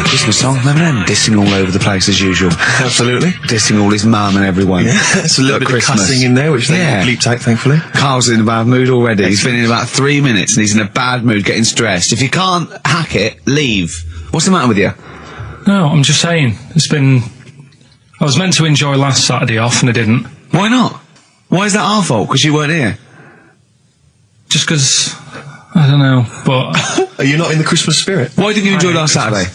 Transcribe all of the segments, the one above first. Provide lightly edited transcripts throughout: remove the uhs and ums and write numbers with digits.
Christmas song. Remember them? Dissing all over the place as usual. Absolutely. Dissing all his mum and everyone. Yeah, it's a little bit of cussing in there, which they bleeped out, thankfully. Carl's in a bad mood already. He's been in about 3 minutes and he's in a bad mood, getting stressed. If you can't hack it, leave. What's the matter with you? No, I'm just saying. I was meant to enjoy last Saturday off and I didn't. Why not? Why is that our fault? Because you weren't here? Just because... I don't know, but... Are you not in the Christmas spirit? Why didn't you enjoy last Saturday?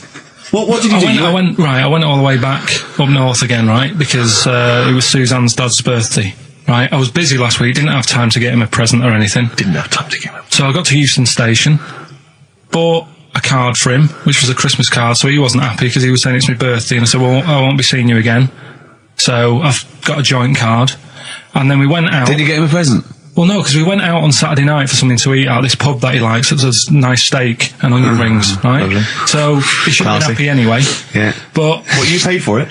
What did you do? I went all the way back up north again, right? Because it was Suzanne's dad's birthday, right? I was busy last week, didn't have time to get him a present or anything. Didn't have time to get him. So I got to Euston Station, bought a card for him, which was a Christmas card, so he wasn't happy because he was saying it's my birthday, and I said, well, I won't be seeing you again. So I've got a joint card, and then we went out. Did you get him a present? Well, no, because we went out on Saturday night for something to eat at this pub that he likes. It was a nice steak and onion rings, right? Lovely. So he should have been happy anyway. Yeah. But... What, you paid for it?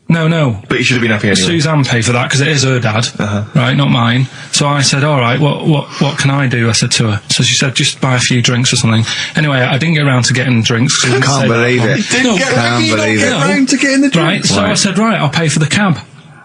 No. But you should have been happy anyway. Suzanne paid for that because it is her dad, right, not mine. So I said, all right, what can I do? I said to her. So she said, just buy a few drinks or something. Anyway, I didn't get around to getting drinks. I can't believe it. Can't believe it. Around to getting the drinks. Right, so I said, right, I'll pay for the cab.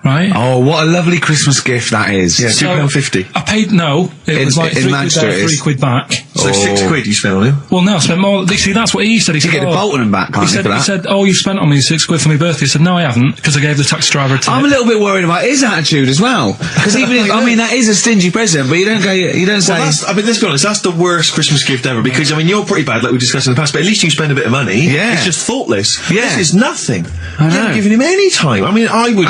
Right. Oh, what a lovely Christmas gift that is. Yeah, £2.50. I paid, it was like £3 there, £3 back. So £6 you spent on him? Well, no, I spent more. See, that's what he said. He said, get the Bolton back, can't you, for that? He said, oh, you spent on me £6 for my birthday. I said, no, I haven't, because I gave the taxi driver a tip. I'm a little bit worried about his attitude as well. Because even if, I mean, that is a stingy present, but you don't say... Well, let's be honest, that's the worst Christmas gift ever, because, I mean, you're pretty bad, like we discussed in the past, but at least you spend a bit of money. Yeah. It's just thoughtless. Yeah. This is nothing. I know. You haven't given him any time. I mean, I would...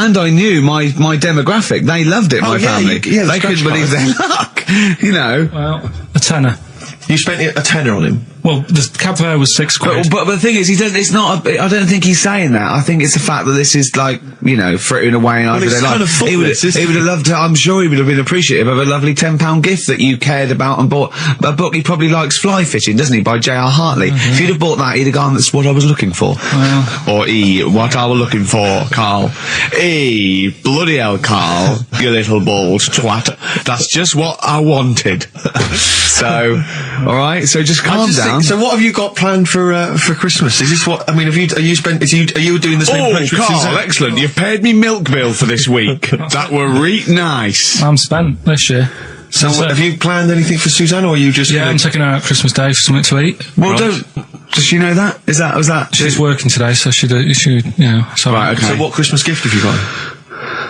And I knew my demographic. They loved it, my family. They couldn't believe their luck. You know. Well, a tenner. You spent a tenner on him? Well, the cab fare was £6. But the thing is, I don't think he's saying that. I think it's the fact that this is like, you know, frittering away and it's kind of thoughtless, he would have loved to, I'm sure he would have been appreciative of a lovely £10 gift that you cared about and bought. A book he probably likes, Fly Fishing, doesn't he, by J.R. Hartley. If you'd have bought that, he'd have gone, that's what I was looking for. Or what I was looking for, Carl. Bloody hell, Carl, you little bald twat. That's just what I wanted. So, alright, so just calm down. So what have you got planned for Christmas? Is this what, I mean, are you doing the same approach with Carl, Suzanne? Excellent, you've paid me milk bill for this week. That were nice. I'm spent this year. So have you planned anything for Suzanne, or are you just... Yeah, I'm taking her out Christmas Day for something to eat. Well, does she know that? Was that... She's working today, so she you know, so... Right, okay. So what Christmas gift have you got?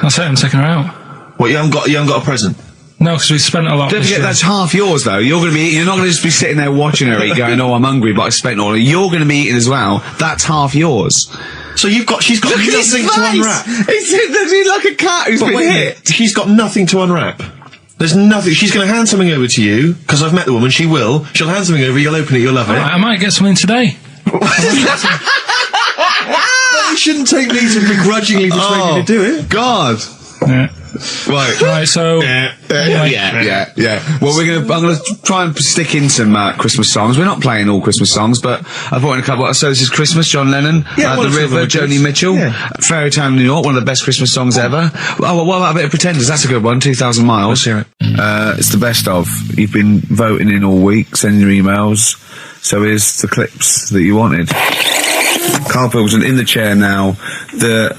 That's it, I'm taking her out. What, you haven't got a present? No, because we spent a lot. Don't forget, that's half yours, though. You're not going to just be sitting there watching her eat, going, oh, I'm hungry, but I spent all. You're going to be eating as well. That's half yours. So she's got nothing to unwrap. He's like a cat who's been hit. She's got nothing to unwrap. There's nothing. She's going to hand something over to you, because I've met the woman, she will. She'll hand something over, you'll open it, you'll love it. Right, I might get something today. You shouldn't take me to begrudgingly persuade me to do it. God. Yeah. Right, so... Yeah. Well, I'm gonna try and stick in some Christmas songs. We're not playing all Christmas songs, but I brought in a couple. So this is Christmas, John Lennon, The River, Joni Mitchell, Fairy Tale in New York, one of the best Christmas songs ever. Oh, what about a bit of Pretenders? That's a good one, 2,000 Miles. Let's hear it. It's the best of. You've been voting in all week, sending your emails. So here's the clips that you wanted. Karl Pilkington in the chair now. The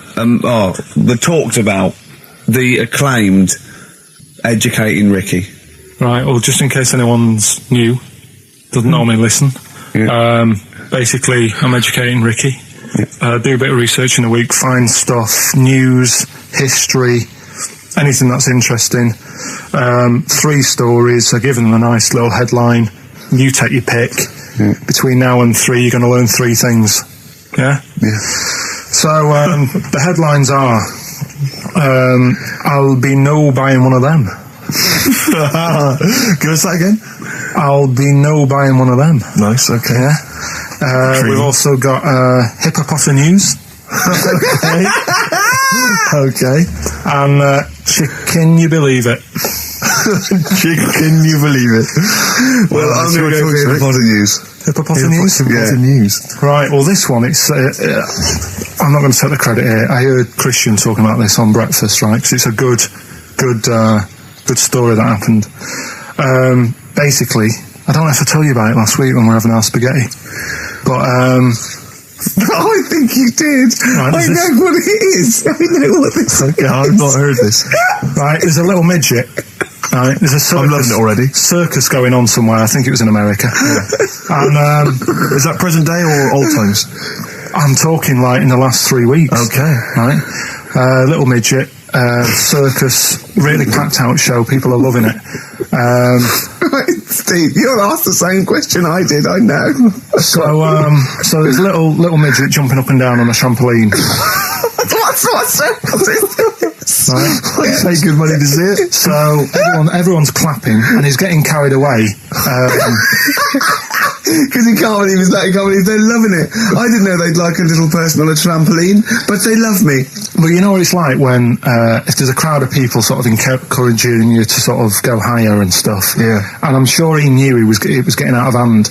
talked about, the acclaimed Educating Ricky. Right, well, just in case anyone's new, doesn't normally listen, basically, I'm educating Ricky. Do a bit of research in a week, find stuff, news, history, anything that's interesting. 3 stories, I give them a nice little headline. You take your pick. Between now and 3, you're going to learn 3 things. Yeah? Yeah. So, the headlines are... I'll be no buying one of them. Give us that again. I'll be no buying one of them. Nice, okay. Yeah. We've also got hippopotamus. Okay. Okay. And can you believe it? Can you believe it? Well, I'm going to go for hippopotamus. Hippopotamus? Hippopotamus. Right, well, this one, it's... I'm not going to take the credit here. I heard Christian talking about this on breakfast, right? Because it's a good story that happened. Basically, I don't know if I told you about it last week when we were having our spaghetti. But, I think you did. Right, I know what it is. I know what this is. Okay, I've not heard this. right, there's a little midget. Right, there's a circus. I'm loving it already. Circus going on somewhere. I think it was in America. And Is that present day or old times? I'm talking like in the last 3 weeks. Okay. Right, little midget. Circus, really packed out show. People are loving it. Steve, you'll ask the same question I did. I know. So there's a little midget jumping up and down on a trampoline. What circus is this? Right? Pay good money to see it. So everyone's clapping, and he's getting carried away. Because he can't believe it's that. He can't believe they're loving it. I didn't know they'd like a little person on a trampoline, but they love me. But you know what it's like when if there's a crowd of people sort of encouraging you to sort of go higher and stuff. Yeah. And I'm sure he knew it was getting out of hand.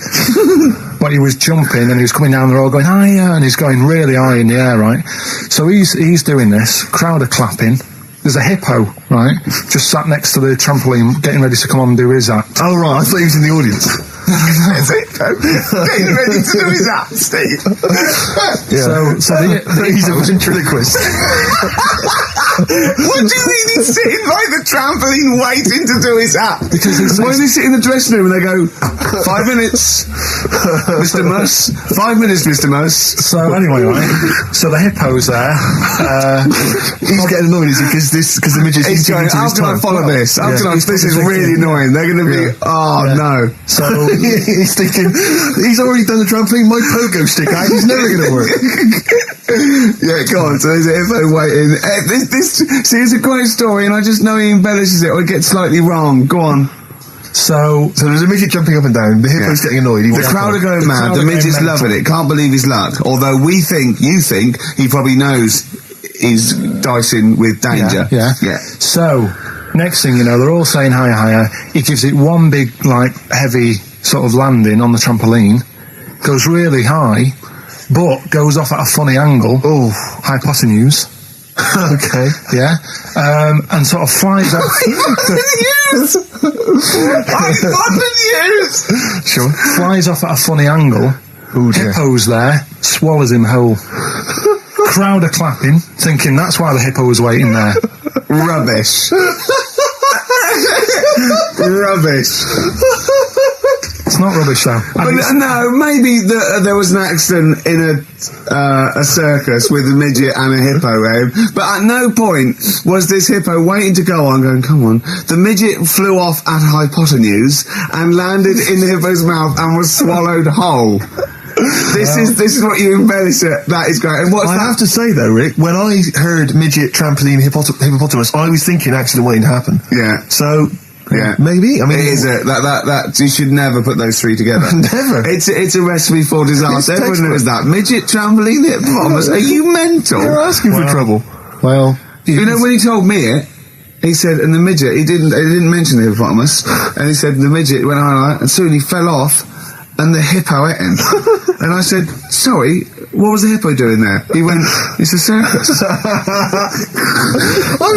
But he was jumping and he was coming down the road going higher, and he's going really high in the air, right? So he's doing this. Crowd are clapping. There's a hippo, right, just sat next to the trampoline, getting ready to come on and do his act. Oh, right, I thought he was in the audience. There's a hippo getting ready to do his act, Steve. Yeah. So He's a ventriloquist. What do you mean he's sitting by the trampoline waiting to do his act? Because why does he sit in the dressing room and they go, 5 minutes, Mr. Muss, 5 minutes, Mr. Muss. So anyway, right, so the hippo's there. He's getting annoyed because the midget's He's going, how can I follow this? How can I, this is really annoying. They're going to be, no. So he's thinking, he's already done the trampoline, my pogo stick out, he's never going to work. Yeah, go on. So there's a hippo waiting. See, it's a great story, and I just know he embellishes it or it gets slightly wrong. Go on. So there's a midget jumping up and down, the hippo's getting annoyed. The crowd are going mad, the midget's loving it, can't believe his luck. Although you think, he probably knows he's dicing with danger. Yeah. So, next thing you know, they're all saying higher, higher. He gives it one big, heavy sort of landing on the trampoline, goes really high, but goes off at a funny angle. Oh, hypotenuse. Okay. Yeah. And sort of flies out. Hypotenuse! Sure. Flies off at a funny angle. Oh, dear. Hippo's there, swallows him whole. Crowd are clapping, thinking that's why the hippo was waiting there. Rubbish. Rubbish. It's not rubbish though. But no, maybe there was an accident in a circus with a midget and a hippo, but at no point was this hippo waiting to go on, going, come on. The midget flew off at hypotenuse and landed in the hippo's mouth and was swallowed whole. This is what you embellish it. That is great. And what's I have to say though, Rick, when I heard midget, trampoline, hippopotamus, I was thinking accident waiting to happen. Yeah. So yeah, maybe. I mean, it is that you should never put those three together. Never. It's a recipe for disaster. Everyone knows that. Midget, trampoline, hippopotamus. Are you mental? You're asking for trouble. Well, you know when he told me it, he said, and the midget, he didn't mention the hippopotamus, and he said the midget went on, and soon he fell off, and the hippo ate him. And I said, sorry, what was the hippo doing there? He went, it's a circus. I've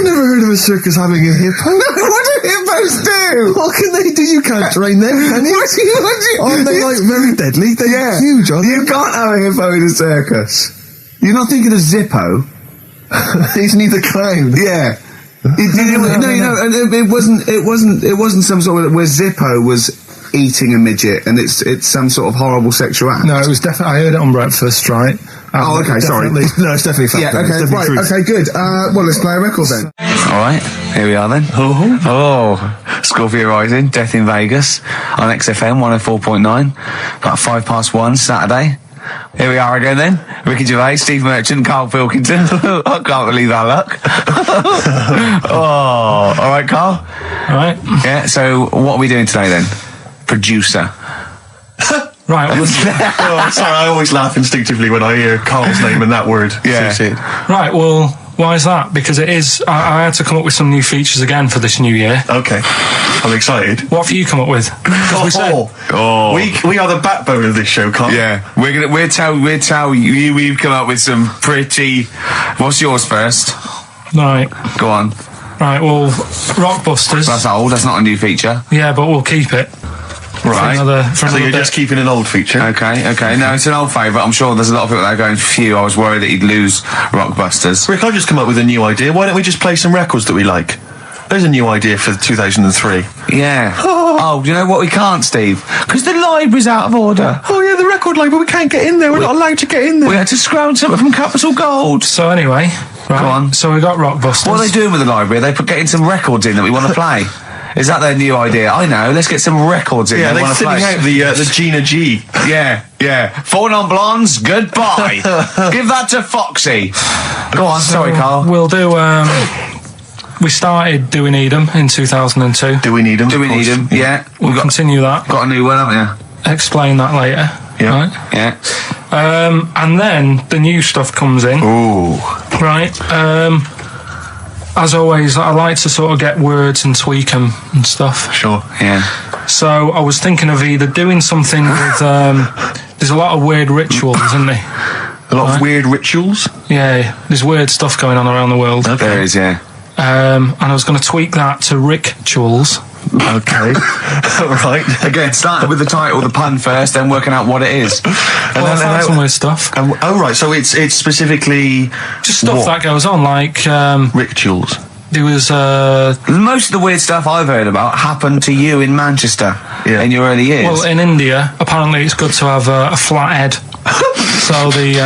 never heard of a circus having a hippo. No, what do hippos do? What can they do? You can't train them, can you? Aren't they very deadly? They're huge, aren't You can't have a hippo in a circus. You're not thinking of Zippo. Isn't he the clown? Yeah. It wasn't some sort of where Zippo was eating a midget and it's some sort of horrible sexual act. No, it was definitely. I heard it on breakfast, right? Oh, okay, sorry. No, it's definitely fact. Yeah, okay, right, truth. okay, good. Well, let's play a record then. All right, here we are then. Oh, Scorpio Rising, Death in Vegas on XFM 104.9, about 1:05 Saturday. Here we are again then. Ricky Gervais, Steve Merchant, Karl Pilkington. I can't believe our luck. Oh, all right, Karl. All right. Yeah. So what are we doing today then? Producer. Right. Well, Oh, sorry, I always laugh instinctively when I hear Carl's name and that word. Yeah. right. Well, why is that? Because it is. I had to come up with some new features again for this new year. Okay, I'm excited. What have you come up with? We We are the backbone of this show, Carl. Yeah, we'll tell you. We've come up with some pretty. What's yours first? Right. Go on. Right. Well, Rockbusters. That's old. That's not a new feature. Yeah, but we'll keep it. Right. For So another you're bit. just keeping an old feature. Okay. No, it's an old favourite. I'm sure there's a lot of people that are going, phew, I was worried that he'd lose Rockbusters. Rick, I've just come up with a new idea. Why don't we just play some records that we like? There's a new idea for 2003. Yeah. Oh, you know what we can't, Steve? Because the library's out of order. Oh yeah, the record label, we can't get in there. We're not allowed to get in there. We had to scrounge something from Capital Gold. So anyway, right. Go on. So we got Rockbusters. What are they doing with the library? Are they getting some records in that we want to play? Is that their new idea? I know. Let's get some records in. Yeah, they they're want to play. sitting out the Gina G. Yeah. 4 non-blondes. Goodbye. Give that to Foxy. Go on. Sorry, Carl. We'll do. We started Do We Need 'Em in 2002. Do we need them? Do we need them? Yeah. We'll continue that. Got a new one, haven't Explain that later. Yeah. Right. you? Yeah. And then the new stuff comes in. Ooh. Right. As always, I like to sort of get words and tweak them and stuff. Sure. Yeah. So I was thinking of either doing something with. There's a lot of weird rituals, isn't there? A lot of weird rituals. Yeah, there's weird stuff going on around the world. There is, yeah. And I was going to tweak that to rituals. Okay. Right. Again, starting with the title, the pun first, then working out what it is. Well, I found some weird stuff. Oh right, so it's specifically Just stuff what? that goes on, like rituals. there was Most of the weird stuff I've heard about happened to you in Manchester in your early years. well, in India, apparently it's good to have a flat head. So the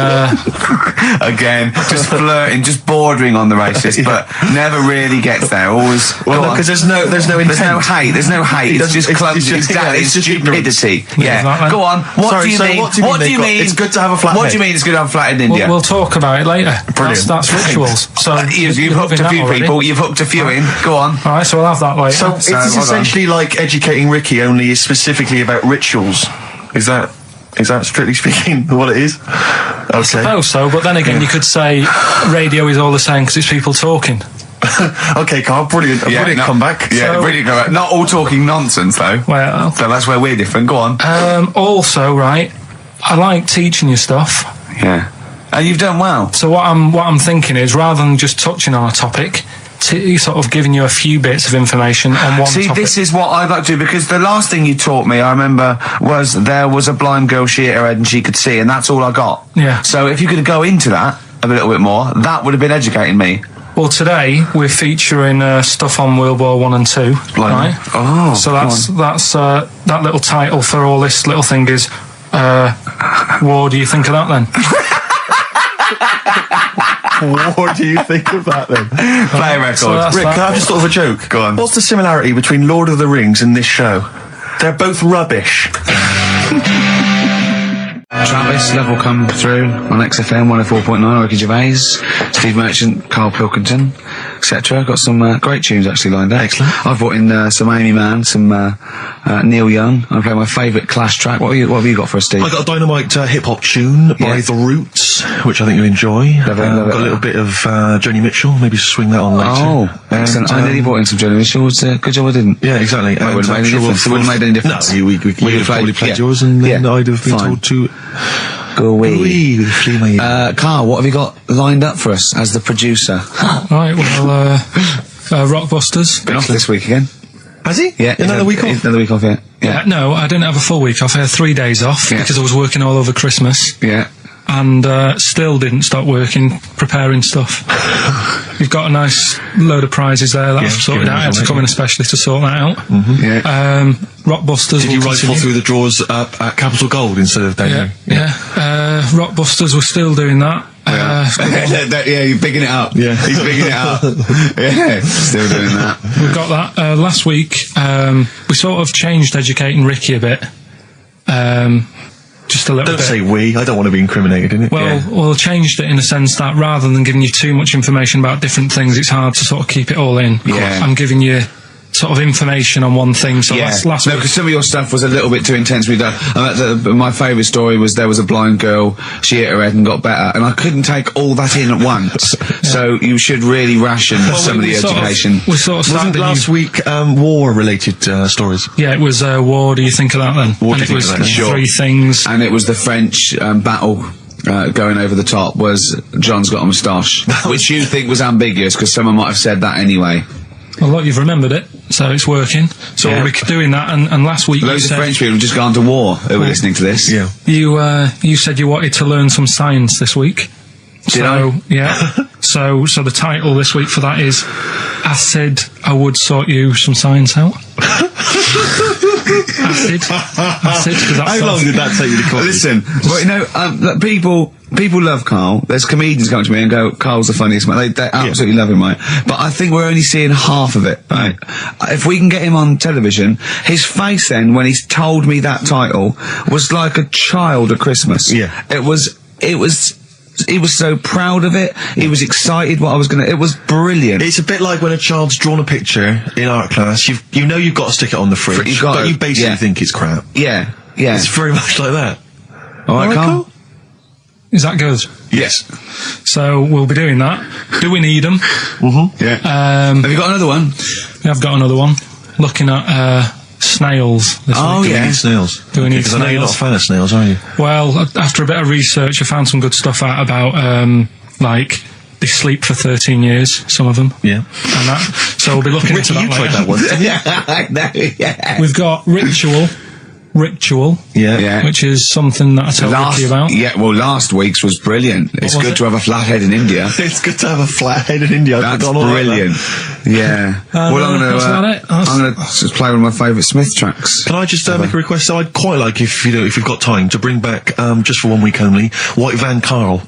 Again, just flirting, just bordering on the racist, but never really gets there. Always. Well, because there's no intent. There's no hate. It's just clumsy. it's just stupidity. Yeah. Exactly. Go on. What do you mean? What do you mean? It's good to have a flat What head. do you mean it's good to have a flat head in India? we'll talk about it later. Brilliant. That's rituals. So You've you're hooked loving a few that already. people. You've hooked a few in. Go on. All right, so we'll have that later. So it's hold on. essentially like Educating Ricky, only is specifically about rituals. Is that strictly speaking what it is? Okay. suppose so, but then again, you could say radio is all the same because it's people talking. Okay, Carl, brilliant. Brilliant comeback. Yeah, So- brilliant comeback. Not all talking nonsense though. Well, So that's where we're different. Go on. also, right, I like teaching you stuff. Yeah. And you've done well. So what I'm thinking is, rather than just touching on a topic, sort of giving you a few bits of information on one See, topic. this is what I'd like to do, because the last thing you taught me, I remember, was there was a blind girl, she hit her head and she could see, and that's all I got. Yeah. So if you could go into that a little bit more, that would have been educating me. Well, today we're featuring stuff on World War 1 and 2, right? Oh, So go that's that little title for all this little thing is, what do you think of that then? What do you think of that then? Play a record. So that's Rick, that. can I just thought of a joke? Go on. What's the similarity between Lord of the Rings and this show? They're both rubbish. Travis, level come through on XFM 104.9, Ricky Gervais, Steve Merchant, Karl Pilkington, etc. Got some great tunes actually lined up. Excellent. I've brought in some Amy Mann, some Neil Young. I'm playing my favourite Clash track. What have you got for us, Steve? I got a dynamite hip-hop tune by Yeah. The Roots, which I think you'll enjoy. Love it, love it. Got a little bit of Joni Mitchell, maybe swing that on later. Oh, excellent. I nearly brought in some Joni Mitchell. Good job I didn't. Yeah, exactly. It wouldn't have made any difference. It wouldn't have made any difference. No, we We'd you'd have have probably played yeah. yours, and then Yeah. I'd have been Fine. told to Go away. wee with a flea in my ear. Carl, what have you got lined up for us as the producer? Right, well, Rockbusters. Been off this week again? Has he? Yeah. Another week off? Another week off, yeah. No, I didn't have a full week off. I had 3 days off Yeah. because I was working all over Christmas. Yeah. And still didn't stop working, preparing stuff. You've got a nice load of prizes there that I've sorted out. I had to come in especially to sort that out. Yeah. Rockbusters. Did you will rifle continue. through the drawers up at Capital Gold instead of down Yeah, here? yeah. Rockbusters, we're still doing that. Yeah, you're bigging it up. Yeah. He's bigging it up. Yeah, still doing that. We've got that. Last week, we sort of changed Educating Ricky a bit. Just a little Don't bit. say we. I don't want to be incriminated in it. Well, changed it in the sense that rather than giving you too much information about different things, it's hard to sort of keep it all in. Yeah. I'm giving you sort of information on one thing. So last no, week, because some of your stuff was a little bit too intense. My favourite story was there was a blind girl, she hit her head and got better, and I couldn't take all that in at once. So you should really ration some of the education. We sort of Wasn't started last week war-related stories? Yeah, it was War. Do you think of that then? What And do you it think was of that? three things. And it was the French battle. Going over the top was John's got a moustache, which you think was ambiguous because someone might have said that anyway. Well, look, you've remembered it. So it's working. So we'll be doing that. And last week Loads of French people have just gone to war who were listening to this. Yeah. you said you wanted to learn some science this week. Did I? Yeah. So the title this week for that is I Said I Would Sort You Some Science Out. Acid. 'Cause that's How long did that take you to come up with? Listen, well, you know, people love Carl. There's comedians come to me and go, Carl's the funniest man. They absolutely love him, right? But I think we're only seeing half of it, right? If we can get him on television, his face then, when he's told me that title, was like a child at Christmas. Yeah. He was so proud of it. He was excited what I was gonna. It was brilliant. It's a bit like when a child's drawn a picture in art class. You know you've got to stick it on the fridge, but you basically think it's crap. Yeah, yeah. It's very much like that. All right, Carl. Is that good? Yes. So we'll be doing that. Do we need them? Yeah. Have you got another one? We have got another one. Looking at snails this Oh, week. Do we yeah. need snails? Do we need Because I know you're not a snails? fan of snails, are you? Well, after a bit of research, I found some good stuff out about like they sleep for 13 years. Some of them. Yeah. And that. So we'll be looking into that You tried later. that once, didn't you? I know, yeah. We've got ritual, Yeah. which is something that I told Ricky about. Yeah, well, last week's was brilliant. It's was good it? to have a flathead in India. It's good to have a flathead in India. That's brilliant. Yeah. Well, I'm that's about it. gonna just play one of my favourite Smith tracks. Can I just make a request? So I'd quite like, if you've got time, to bring back, just for 1 week only, White Van Carl.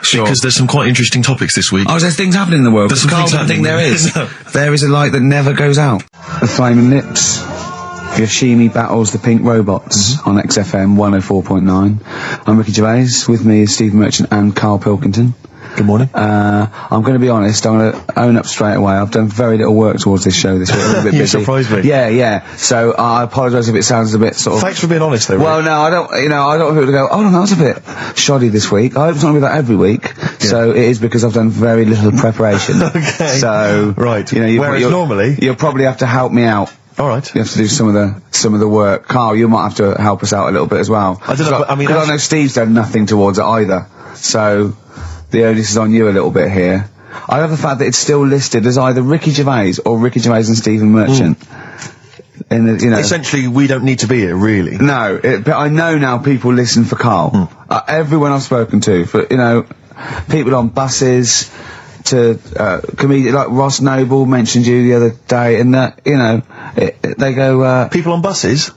Sure. Because there's some quite interesting topics this week. Oh, there's things happening in the world. There's some Carl things doesn't think happening. there is. No. There is a light that never goes out. The Flaming Lips. Yoshimi battles the Pink Robots on XFM 104.9. I'm Ricky Gervais. With me is Stephen Merchant and Karl Pilkington. Good morning. I'm going to be honest. I'm going to own up straight away. I've done very little work towards this show this week. I'm a bit You busy. surprised me. Yeah. So I apologise if it sounds a bit sort of. Thanks for being honest, though. Well, Rick. no, I don't want people to go, oh, no, that was a bit shoddy this week. I hope it's not going to be that every week. So it is because I've done very little preparation. Okay. So. Right. You know, Whereas normally. You'll probably have to help me out. All right. You have to do some of the work. Carl, you might have to help us out a little bit as well. I don't know, I mean, Because I know Steve's done nothing towards it either. So the onus is on you a little bit here. I love the fact that it's still listed as either Ricky Gervais or Ricky Gervais and Stephen Merchant. In the, you know. Essentially, we don't need to be here, really. No, but I know now people listen for Carl. Everyone I've spoken to, for people on buses, to comedian like Ross Noble mentioned you the other day, and they go. People on buses?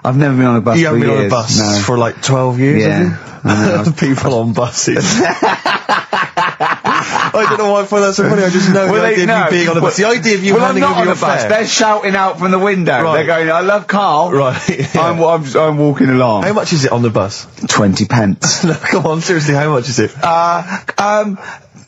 I've never been on a bus. You haven't for been on a years. bus No. for like 12 years, Yeah. have you? People on buses. I don't know why I find that so funny. I just know the idea of you being on a bus. The idea of you I'm handing not over on your a bus. fare. They're shouting out from the window. Right. They're going, "I love Carl." Right. Yeah. I'm walking along. How much is it on the bus? 20 pence. No, come on, seriously, how much is it?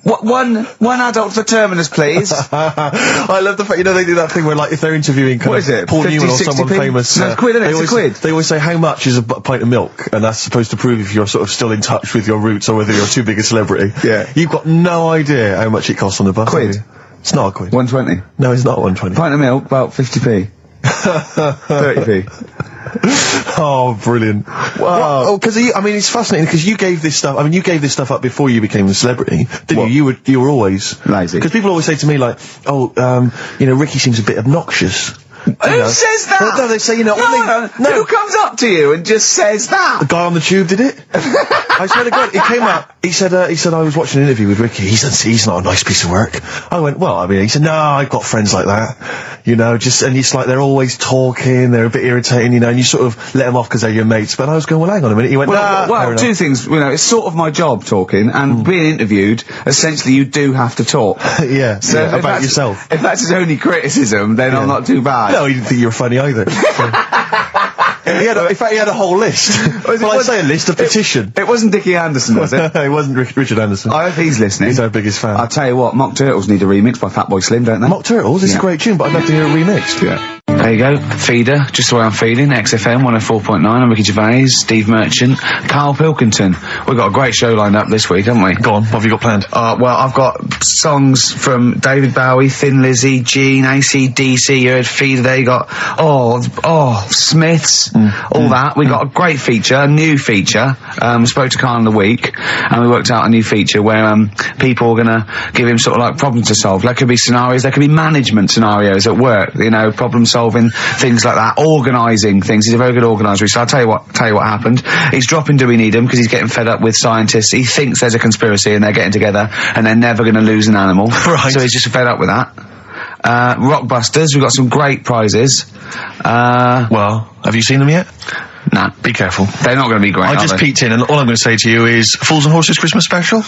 One adult for Terminus, please. I love the fact, they do that thing where, like, if they're interviewing What is it, Paul 50, Newman or 60p? someone famous, No, it's quid, isn't it? they It's a always, quid. They always say, how much is a pint of milk? And that's supposed to prove if you're sort of still in touch with your roots or whether you're too big a celebrity. Yeah. You've got no idea how much it costs on the bus. Quid? have you? It's not a quid. 120. No, it's not 120. Pint of milk, about 50p. 30p. Oh, brilliant. Wow. Oh, because, it's fascinating because you gave this stuff up before you became a celebrity, didn't What? you? You were always Lazy. Because people always say to me, like, Ricky seems a bit obnoxious. Who says that? No, they say, No. Who comes up to you and just says that? The guy on the tube did it. I swear to God, he came up. He said, I was watching an interview with Ricky. He said, he's not a nice piece of work. I went, he said, no, I've got friends like that. And it's like they're always talking. They're a bit irritating, and you sort of let them off because they're your mates. But I was going, well, hang on a minute. He went, fair Well, enough. two things. It's sort of my job talking, and being interviewed. Essentially, you do have to talk. Yeah, So yeah, if about that's- yourself. If that's his only criticism, then I'm not too bad. No, he didn't think you were funny either. In fact, he had a whole list. Well, I say a list, a petition. It wasn't Dickie Anderson, was it? It wasn't Richard Anderson. I hope he's listening. He's our biggest fan. I'll tell you what, Mock Turtles need a remix by Fatboy Slim, don't they? Mock Turtles is a great tune, but I'd love to hear it remixed. Yeah. There you go. Feeder, just the way I'm feeling. XFM 104.9. I'm Ricky Gervais, Steve Merchant, Karl Pilkington. We've got a great show lined up this week, haven't we? Go on, what have you got planned? Well, I've got songs from David Bowie, Thin Lizzy, Gene, AC/DC. You heard Feeder there. You got, Smiths, all that. We got a great feature, a new feature. We spoke to Karl in the week, and we worked out a new feature where people are going to give him sort of like problems to solve. There could be scenarios, there could be management scenarios at work, you know, problem solving, things like that, organising things. He's a very good organiser. So I'll tell you what happened. He's dropping Do We Need Him because he's getting fed up with scientists. He thinks there's a conspiracy and they're getting together and they're never going to lose an animal. Right. So he's just fed up with that. Rockbusters, we've got some great prizes. Well, have you seen them yet? Nah. Be careful. They're not going to be great, I just peeked in, and all I'm going to say to you is Fools and Horses Christmas special?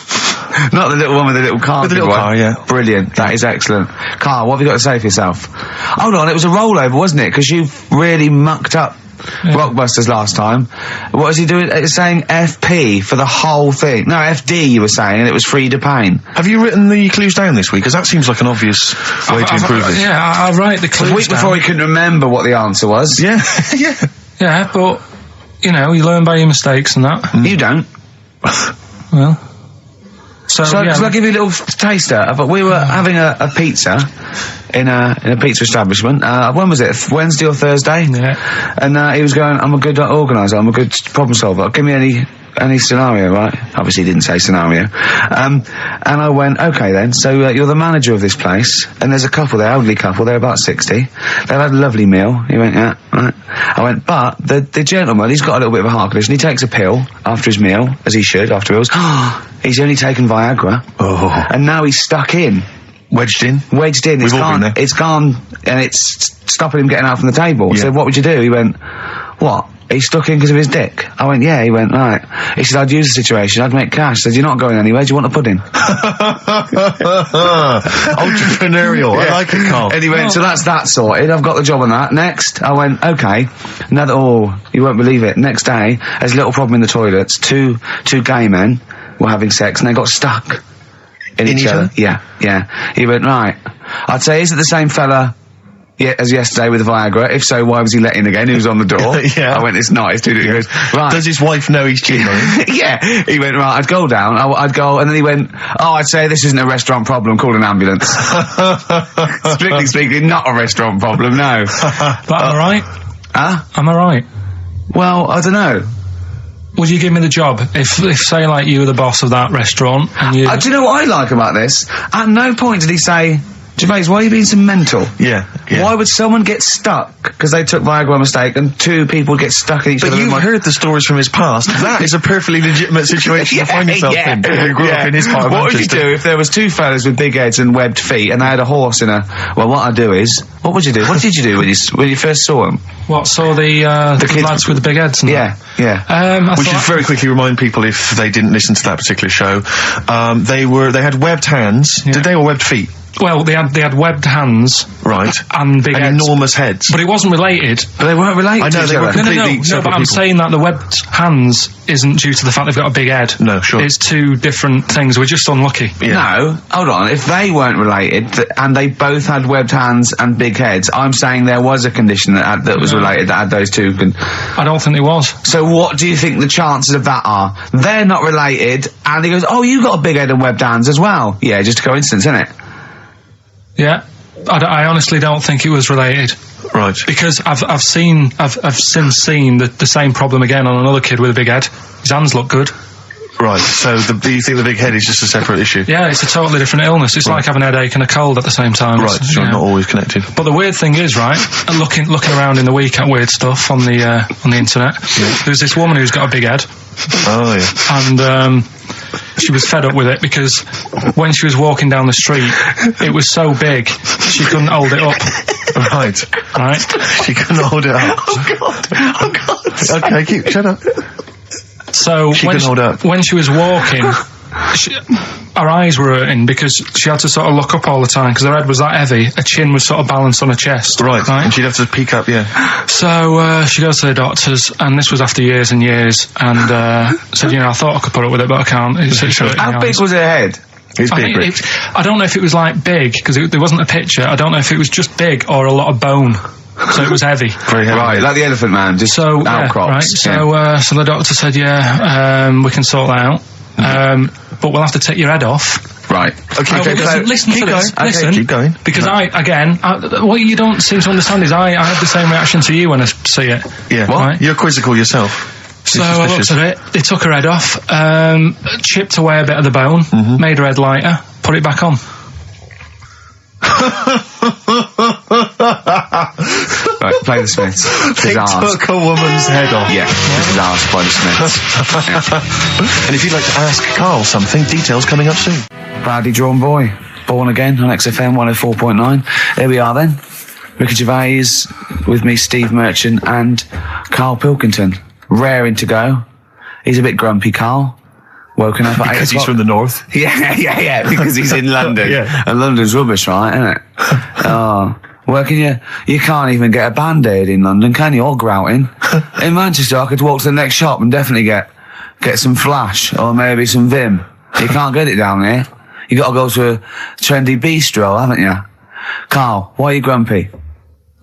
Not the little one with the little car. With the little car, yeah. Brilliant. That is excellent. Karl, what have you got to say for yourself? Hold on, it was a rollover, wasn't it? Because you really mucked up Rockbusters last time. What was he doing? It's saying FP for the whole thing. No, FD you were saying, and it was Frida Payne. Have you written the clues down this week? Because that seems like an obvious way to improve this. Yeah, I write the clues The week before he couldn't remember what the answer was. Yeah, yeah. Yeah, but, you know, you learn by your mistakes and that. You don't. Well... So yeah. Shall I give you a little taster? But we were having a pizza in a pizza establishment. When was it? Wednesday or Thursday? Yeah. And he was going, I'm a good organiser, I'm a good problem solver. Give me any scenario, right? Obviously he didn't say scenario. And I went, okay then, so you're the manager of this place, and there's a couple there, elderly couple, they're about 60. They've had a lovely meal. He went, yeah, right. I went, but the gentleman, he's got a little bit of a heart condition, he takes a pill after his meal, as he should, after meals. He's only taken Viagra. Oh. And now he's stuck in. Wedged in? Wedged in. We've all been there. It's gone, and it's stopping him getting out from the table. Yeah. I said, what would you do? He went, what? He's stuck in because of his dick. I went, yeah. He went, right. He said, I'd use the situation, I'd make cash. I said, you're not going anywhere, do you want a pudding? Entrepreneurial. Yeah. I like it, Karl. And he went, so that's that sorted, I've got the job on that. Next, I went, okay. Now that, you won't believe it. Next day, there's a little problem in the toilets. Two gay men were having sex and they got stuck in each other. Yeah. He went, right. I'd say, is it the same fella as yesterday with the Viagra? If so, why was he let in again? He was on the door. Yeah. I went, it's not. It's too. He goes, right. Does his wife know he's cheating on him? Yeah. He went, right, I'd go down. I'd go, and then he went, I'd say this isn't a restaurant problem, call an ambulance. Strictly speaking, not a restaurant problem, no. But am I right? Huh? Am I right? Well, I don't know. Would you give me the job if say, like, you were the boss of that restaurant and you... Do you know what I like about this? At no point did he say, Gervais, why are you being so mental? Yeah. Why would someone get stuck because they took Viagra by mistake and two people get stuck in each other? But you've heard the stories from his past. That is a perfectly legitimate situation to find yourself in. You grew up in his part of What would you Manchester. do if there was two fellas with big heads and webbed feet and they had a horse in a... Well, what I'd do is... What would you do? What did you do when you first saw them? What, saw the kids lads with the big heads and that? Yeah. We should very quickly remind people, if they didn't listen to that particular show, they had webbed hands. Yeah. Did they, or webbed feet? Well, they had webbed hands. Right. And big heads. Enormous heads. But it wasn't related. But they weren't related I know, to each they were other. completely No, separate but I'm people. saying that the webbed hands isn't due to the fact they've got a big head. No, sure. It's two different things. We're just unlucky. Yeah. No, hold on. If they weren't related and they both had webbed hands and big heads, I'm saying there was a condition that was related that had those two. I don't think it was. So what do you think the chances of that are? They're not related, and he goes, "Oh, you got a big head and webbed hands as well." Yeah, just a coincidence, isn't it? Yeah. I honestly don't think it was related. Right. Because I've since seen the same problem again on another kid with a big head. His hands look good. Right, so do you think the big head is just a separate issue? Yeah, it's a totally different illness. It's like having a headache and a cold at the same time. Right, so not always connected. But the weird thing is, right, and looking around in the week at weird stuff on the internet, there's this woman who's got a big head. Oh, yeah. And she was fed up with it because when she was walking down the street, it was so big, she couldn't hold it up. Right. She couldn't hold it up. Oh God. Okay, shut up. So when she was walking, her eyes were hurting because she had to sort of look up all the time because her head was that heavy. Her chin was sort of balanced on her chest. Right. And she'd have to peek up, yeah. So she goes to the doctors, and this was after years and years, and said, I thought I could put up with it, but I can't. How big was her head? It's big, I don't know if it was like big because there wasn't a picture. I don't know if it was just big or a lot of bone. so it was heavy. Right, like the Elephant Man, just So outcrops. yeah, right. So the doctor said, we can sort that out, but we'll have to take your head off. Right. Okay, Listen to this. Okay, Listen, keep going. because what you don't seem to understand is I have the same reaction to you when I see it. Yeah. What? Right? You're quizzical yourself. So I looked at it. They took her head off, chipped away a bit of the bone, made her head lighter, put it back on. Right, play the Smiths. They took a woman's head off. Yeah, this is asked by the Smiths. And if you'd like to ask Karl something, details coming up soon. Proudly drawn boy, born again on XFM 104.9. There we are then. Ricky Gervais with me, Steve Merchant and Karl Pilkington. Raring to go. He's a bit grumpy, Karl. Woken up at 8 Because he's o'clock. from the north. Yeah, because he's in London. Yeah. And London's rubbish, right, isn't it? Oh. You can't even get a Band-Aid in London, can you? Or grouting. In Manchester, I could walk to the next shop and definitely get some Flash or maybe some Vim. You can't get it down here. You got to go to a trendy bistro, haven't you? Karl, why are you grumpy?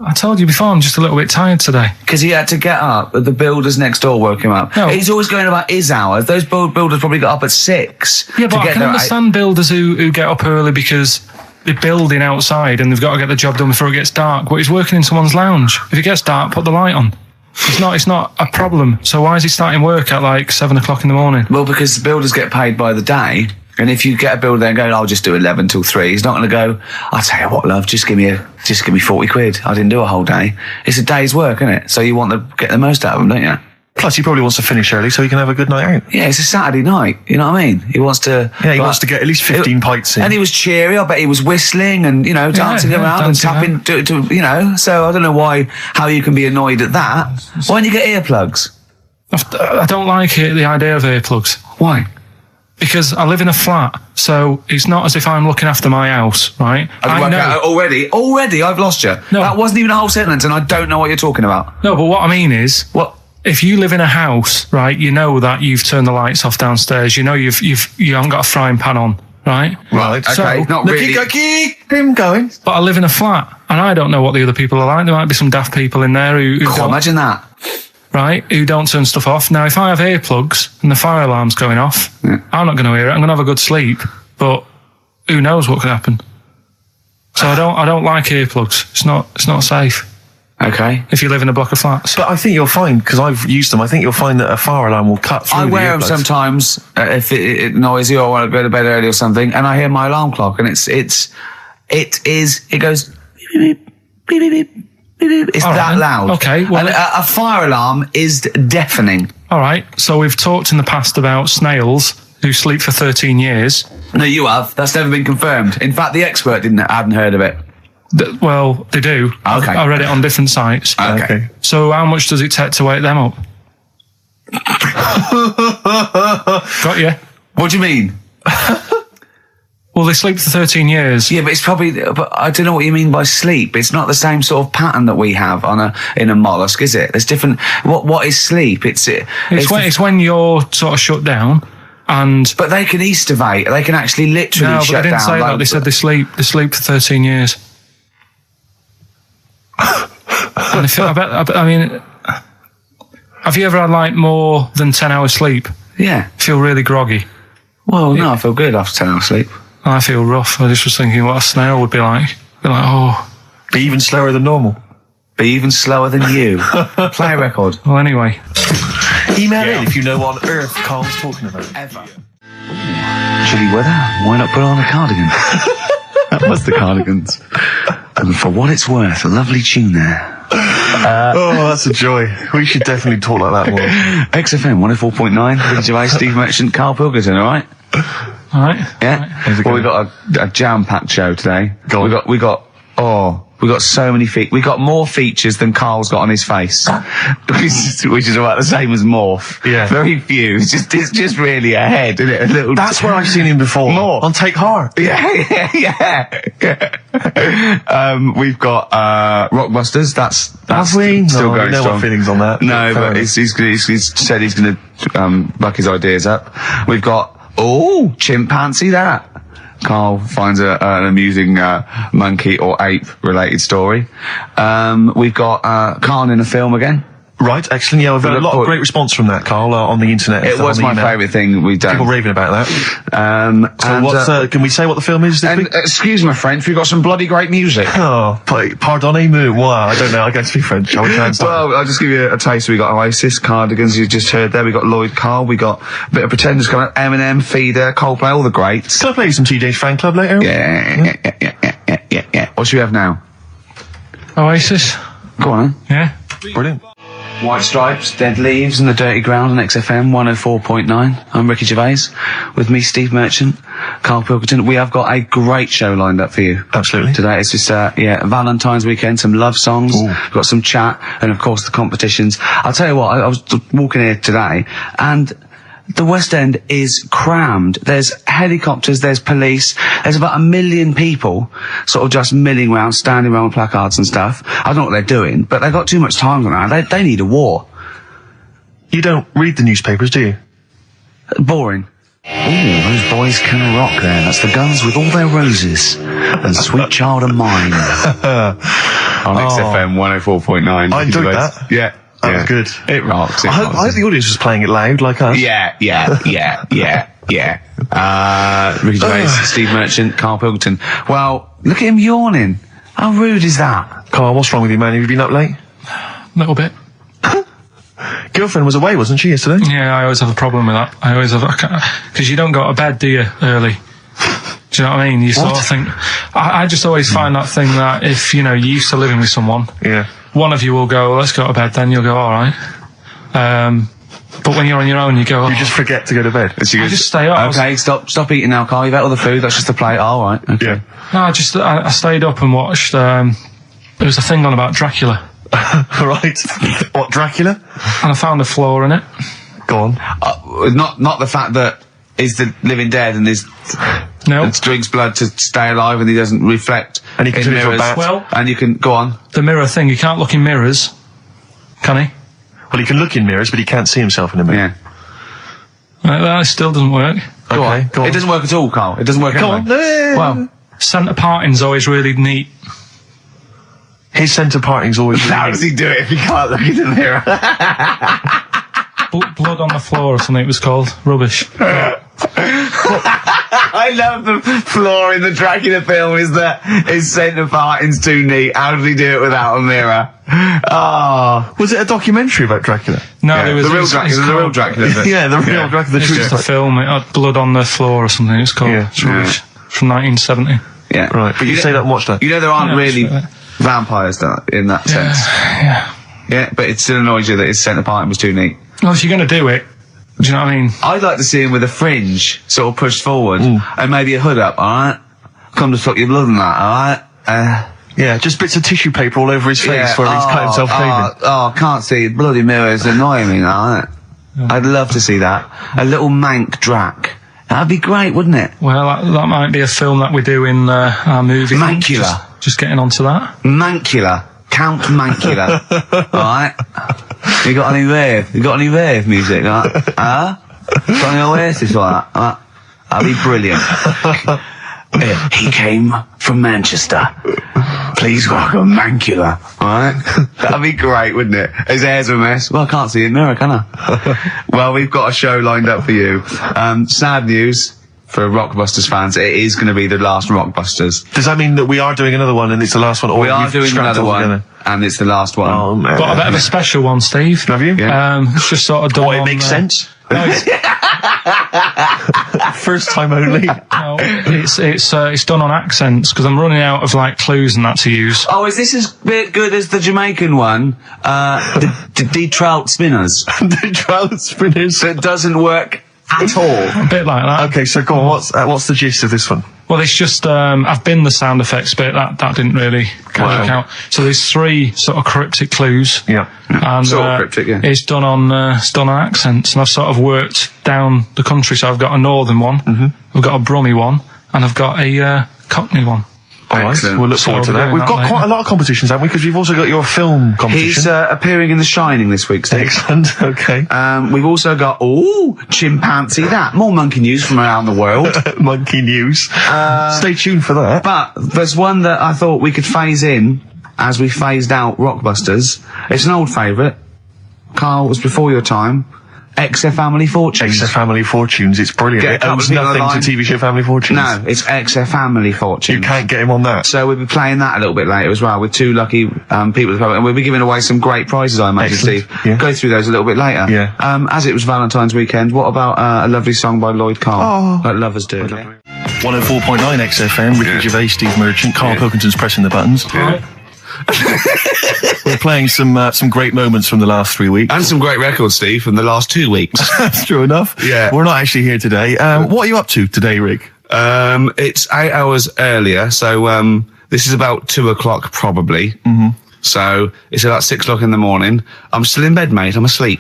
I told you before, I'm just a little bit tired today. Because he had to get up. The builders next door woke him up. No. He's always going about his hours. Those builders probably got up at 6. Yeah, but to I get can there at understand builders who get up early because they're building outside and they've got to get the job done before it gets dark. But he's working in someone's lounge. If it gets dark, put the light on. It's not a problem. So why is he starting work at like 7 o'clock in the morning? Well, because the builders get paid by the day. And if you get a builder there going, I'll just do 11 till 3, he's not going to go, I'll tell you what, love, just give me 40 quid. I didn't do a whole day. It's a day's work, isn't it? So you want to get the most out of them, don't you? Plus, he probably wants to finish early so he can have a good night out. Yeah, it's a Saturday night. You know what I mean? He wants to... Yeah, he wants to get at least 15 pints in. And he was cheery. I bet he was whistling and, dancing around and tapping, so I don't know how you can be annoyed at that. Why don't you get earplugs? I don't like the idea of earplugs. Why? Because I live in a flat, so it's not as if I'm looking after my house, right? I know. Already, I've lost you. No. That wasn't even a whole sentence, and I don't know what you're talking about. No, but what I mean is, What? if you live in a house, right, you know that you've turned the lights off downstairs. You know you haven't got a frying pan on, right? Right, So- Okay, not really. Keep him going. But I live in a flat, and I don't know what the other people are like. There might be some daft people in there who God, don't, imagine that. right, who don't turn stuff off. Now, if I have earplugs and the fire alarm's going off, I'm not going to hear it. I'm going to have a good sleep, but who knows what could happen? So I don't like earplugs. It's not safe Okay. if you live in a block of flats. But I think you'll find, because I've used them, I think you'll find that a fire alarm will cut through I the wear them earplugs. sometimes if it's noisy or I want to go to bed early or something, and I hear my alarm clock, and it goes beep, beep, beep, beep, beep, beep. It's All right that then. loud. Okay, well- And a fire alarm is deafening. All right, so we've talked in the past about snails who sleep for 13 years. No, you have. That's never been confirmed. In fact, the expert hadn't heard of it. Well, they do. Okay. I read it on different sites. Okay. So how much does it take to wake them up? Got you. What do you mean? Well, they sleep for 13 years. Yeah, but it's probably. But I don't know what you mean by sleep. It's not the same sort of pattern that we have in a mollusk, is it? There's different. What is sleep? It's when you're sort of shut down, and But they can estivate. They can actually literally no, but shut they didn't down. say that. like- They said they sleep for 13 years. And I mean, have you ever had like more than 10 hours sleep? Yeah. Feel really groggy. Well, no, I feel good after 10 hours sleep. I feel rough. I just was thinking what a snail would be like. Be like, oh. Be even slower than normal. Be even slower than you. Play a record. Well, anyway. Email in if you know what on earth Karl's talking about. Ever. Chilly weather. Why not put on a cardigan? That was the Cardigans. And for what it's worth, a lovely tune there. Oh, that's a joy. We should definitely talk like that more. XFM 104.9. Ricky Gervais, Steve Merchant, Karl Pilkington, all right? All right. Yeah. Well, we got a jam-packed show today. Go on. We got so many we got more features than Karl's got on his face, which is about the same as Morph. Yeah. Very few. It's just really a head, isn't it? A little. That's where I've seen him before. More. On Take Heart. Yeah. We've got Rockbusters. That's Have we? still No, going no strong. feelings on that. No, Fair but enough. he's said he's going to buck his ideas up. We've got chimpanzee that. Carl finds an amusing monkey or ape-related story. We've got Carl in a film again. Right, excellent. Yeah, I've had a lot of great response from that, Carl, on the internet. It was my favourite thing we've done. People raving about that. So what's, can we say what the film is this week? Excuse my French, we've got some bloody great music. Oh, pardonnez-moi. Wow, I don't know, I can't speak French. Well, I'll just give you a taste. We got Oasis, Cardigans, you just heard there. We got Lloyd Carl, we got a bit of Pretenders coming up, Eminem, Feeder, Coldplay, all the greats. Can I play you some TJ's Fan Club later? Yeah. What should we have now? Oasis. Go on, Yeah. Brilliant. White Stripes, Dead Leaves and the Dirty Ground on XFM 104.9. I'm Ricky Gervais. With me, Steve Merchant, Karl Pilkington. We have got a great show lined up for you. Absolutely. Today it's just, Valentine's weekend, some love songs, we've got some chat, and of course the competitions. I'll tell you what, I was walking here today, and the West End is crammed. There's helicopters, there's police, there's about 1 million people sort of just milling around, standing around with placards and stuff. I don't know what they're doing, but they've got too much time on that. They need a war. You don't read the newspapers, do you? Boring. Ooh, those boys can rock there. That's the Guns with All Their Roses and Sweet Child of Mine. On XFM 104.9. I enjoyed that. Yeah. That was good. It rocks. I hope the audience was playing it loud like us. Yeah. Ricky Gervais, Steve Merchant, Karl Pilkington. Well, look at him yawning. How rude is that? Carl, what's wrong with you, man? Have you been up late? A little bit. Girlfriend was away, wasn't she, yesterday? Yeah, I always have a problem with that. Because you don't go to bed, do you, early? Do you know what I mean? You sort of think... I just always find that thing that if, you're used to living with someone... Yeah. One of you will go, let's go to bed, then you'll go, alright. But when you're on your own, you go, You just forget to go to bed. I just stay up. Okay, stop eating now, Carl. You've ate all the food. That's just a plate. Alright. Okay. Yeah. No, I stayed up and watched, there was a thing on about Dracula. Right. What, Dracula? And I found a flaw in it. Go on. Not the fact that he's the living dead and drinks blood to stay alive and he doesn't reflect. And he can turn into a bat. Well, and you can go on. The mirror thing, you can't look in mirrors, can he? Well, he can look in mirrors, but he can't see himself in a mirror. Yeah. That still doesn't work. Go on. It doesn't work at all, Carl. It doesn't work Go anyway. on. Well, centre parting's always really neat. His centre parting's always... How does he do it if he can't look in the mirror? Blood on the floor or something it was called. Rubbish. I love the flaw in the Dracula film is that his centre parting's too neat. How does he do it without a mirror? Oh. Was it a documentary about Dracula? No, Yeah, it was the real Dracula. Yeah, the real Dracula. It's just a film. It had blood on the floor or something. It's called. Yeah. It's rubbish. From 1970. Yeah. Right, but you stayed up and watched that. You know there aren't really that's right. vampires in that sense. Yeah. Yeah, but it still annoys you that his centre parting was too neat. Well, if you're going to do it, do you know what I mean? I'd like to see him with a fringe sort of pushed forward and maybe a hood up, alright? Come to suck your blood and that, alright? Yeah, just bits of tissue paper all over his face where he's cut himself clean. I can't see. Bloody mirrors annoying me, alright? I'd love to see that. A little mank Drac. That'd be great, wouldn't it? Well, that might be a film that we do in our movie. Mancula. Just getting onto that. Mancula. Count Mancula. Alright? You got any rave music? Got any Oasis like that? That'd be brilliant. He came from Manchester. Please welcome Mancula. Alright? That'd be great, wouldn't it? His hair's a mess. Well, I can't see in the mirror, can I? Well, we've got a show lined up for you. Sad news for Rockbusters fans. It is going to be the last Rockbusters. Does that mean that we are doing another one and it's the last one? Or We are we've doing strapped another all one, together? and it's the last one. Oh, man. Got a bit of a special one, Steve. Have you? Yeah. It's just sort of done. It makes sense. No, First time only. it's done on accents because I'm running out of clues and that to use. Oh, is this as good as the Jamaican one? The trout spinners. The trout spinners. So it doesn't work at all. A bit like that. Okay, so go on. What's the gist of this one? Well, it's just I've been the sound effects bit that didn't really work out. So there's 3 sort of cryptic clues. Yeah. And Sort of cryptic, yeah. it's done on accents, and I've sort of worked down the country. So I've got a northern one, I've got a Brummie one, and I've got a Cockney one. All right, Excellent. we'll look forward to we're that. doing We've that got later. quite a lot of competitions, haven't we? Because you've also got your film competition. He's appearing in The Shining this week, Steve. Excellent. Okay. We've also got, chimpanzee that. More monkey news from around the world. Monkey news. Stay tuned for that. But there's one that I thought we could phase in as we phased out Rockbusters. It's an old favourite. Carl, it was before your time. XFM Family Fortunes. XFM Family Fortunes. It's brilliant. Get a It couple owns of people nothing online. to TV show Family Fortunes. No, it's XFM Family Fortunes. You can't get him on that. So we'll be playing that a little bit later as well with two lucky people at the public, and we'll be giving away some great prizes, I imagine, Excellent. Steve. Yeah. Go through those a little bit later. Yeah. As it was Valentine's weekend, what about a lovely song by Lloyd Carl, like lovers do? 104.9 XFM, Ricky Gervais, Steve Merchant, Karl Pilkington's pressing the buttons. We're playing some great moments from the last 3 weeks. And some great records, Steve, from the last 2 weeks. That's true enough. Yeah. We're not actually here today. What are you up to today, Rick? It's 8 hours earlier, so this is about 2 o'clock probably. Mm-hmm. So it's about 6 o'clock in the morning. I'm still in bed, mate. I'm asleep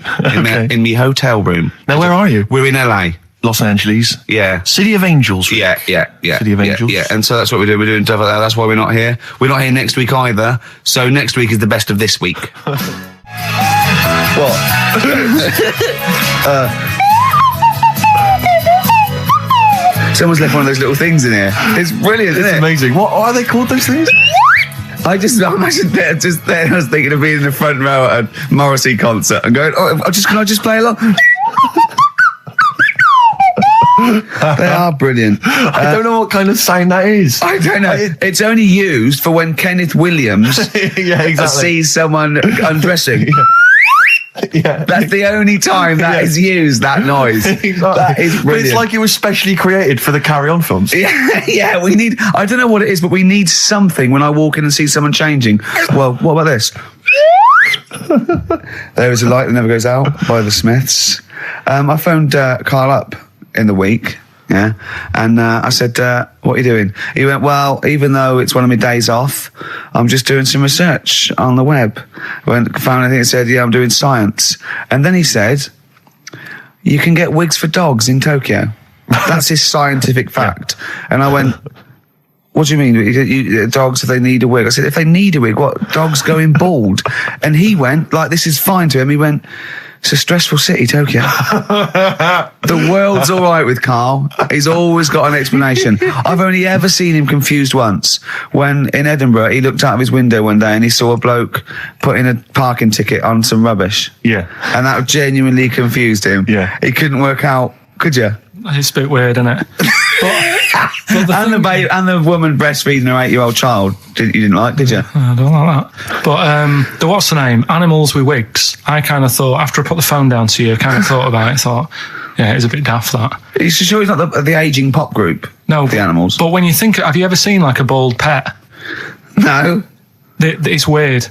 in my hotel room. Now, where are you? We're in LA. Los Angeles. Yeah. City of Angels. Rick. Yeah. City of Angels. Yeah, and so that's what we're doing. We're doing stuff like that. That's why we're not here. We're not here next week either. So next week is the best of this week. What? Someone's left one of those little things in here. It's brilliant, It's isn't it? amazing. What are they called, those things? I'm just there, just there. I was thinking of being in the front row at a Morrissey concert and going, can I just play along? They are brilliant. I don't know what kind of sound that is. I don't know. It's only used for when Kenneth Williams Yeah, exactly. sees someone undressing. Yeah. That's the only time that is used, that noise. Exactly. That is But brilliant. it's like it was specially created for the Carry On films. Yeah, we need, I don't know what it is, but we need something when I walk in and see someone changing. Well, what about this? There is a light that never goes out by the Smiths. I phoned Carl up in the week, yeah, and I said, what are you doing? He went, well, even though it's one of my days off, I'm just doing some research on the web. Found anything that said, yeah, I'm doing science. And then he said, you can get wigs for dogs in Tokyo. That's his scientific fact. And I went, what do you mean? Dogs, if they need a wig? I said, if they need a wig, what? Dogs going bald? And he went, like, this is fine to him. He went, it's a stressful city, Tokyo. The world's all right with Carl. He's always got an explanation. I've only ever seen him confused once. When in Edinburgh, he looked out of his window one day and he saw a bloke putting a parking ticket on some rubbish. Yeah. And that genuinely confused him. Yeah. He couldn't work out, could you? It's a bit weird, isn't it? And the woman breastfeeding her 8-year-old child, you didn't like, did you? I don't like that. But what's the name? Animals with wigs. I kind of thought, after I put the phone down to you, kind of thought about it, thought, yeah, it's a bit daft, that. You sure he's not the ageing pop group? No. The Animals? But when you think, have you ever seen like a bald pet? No. It's weird.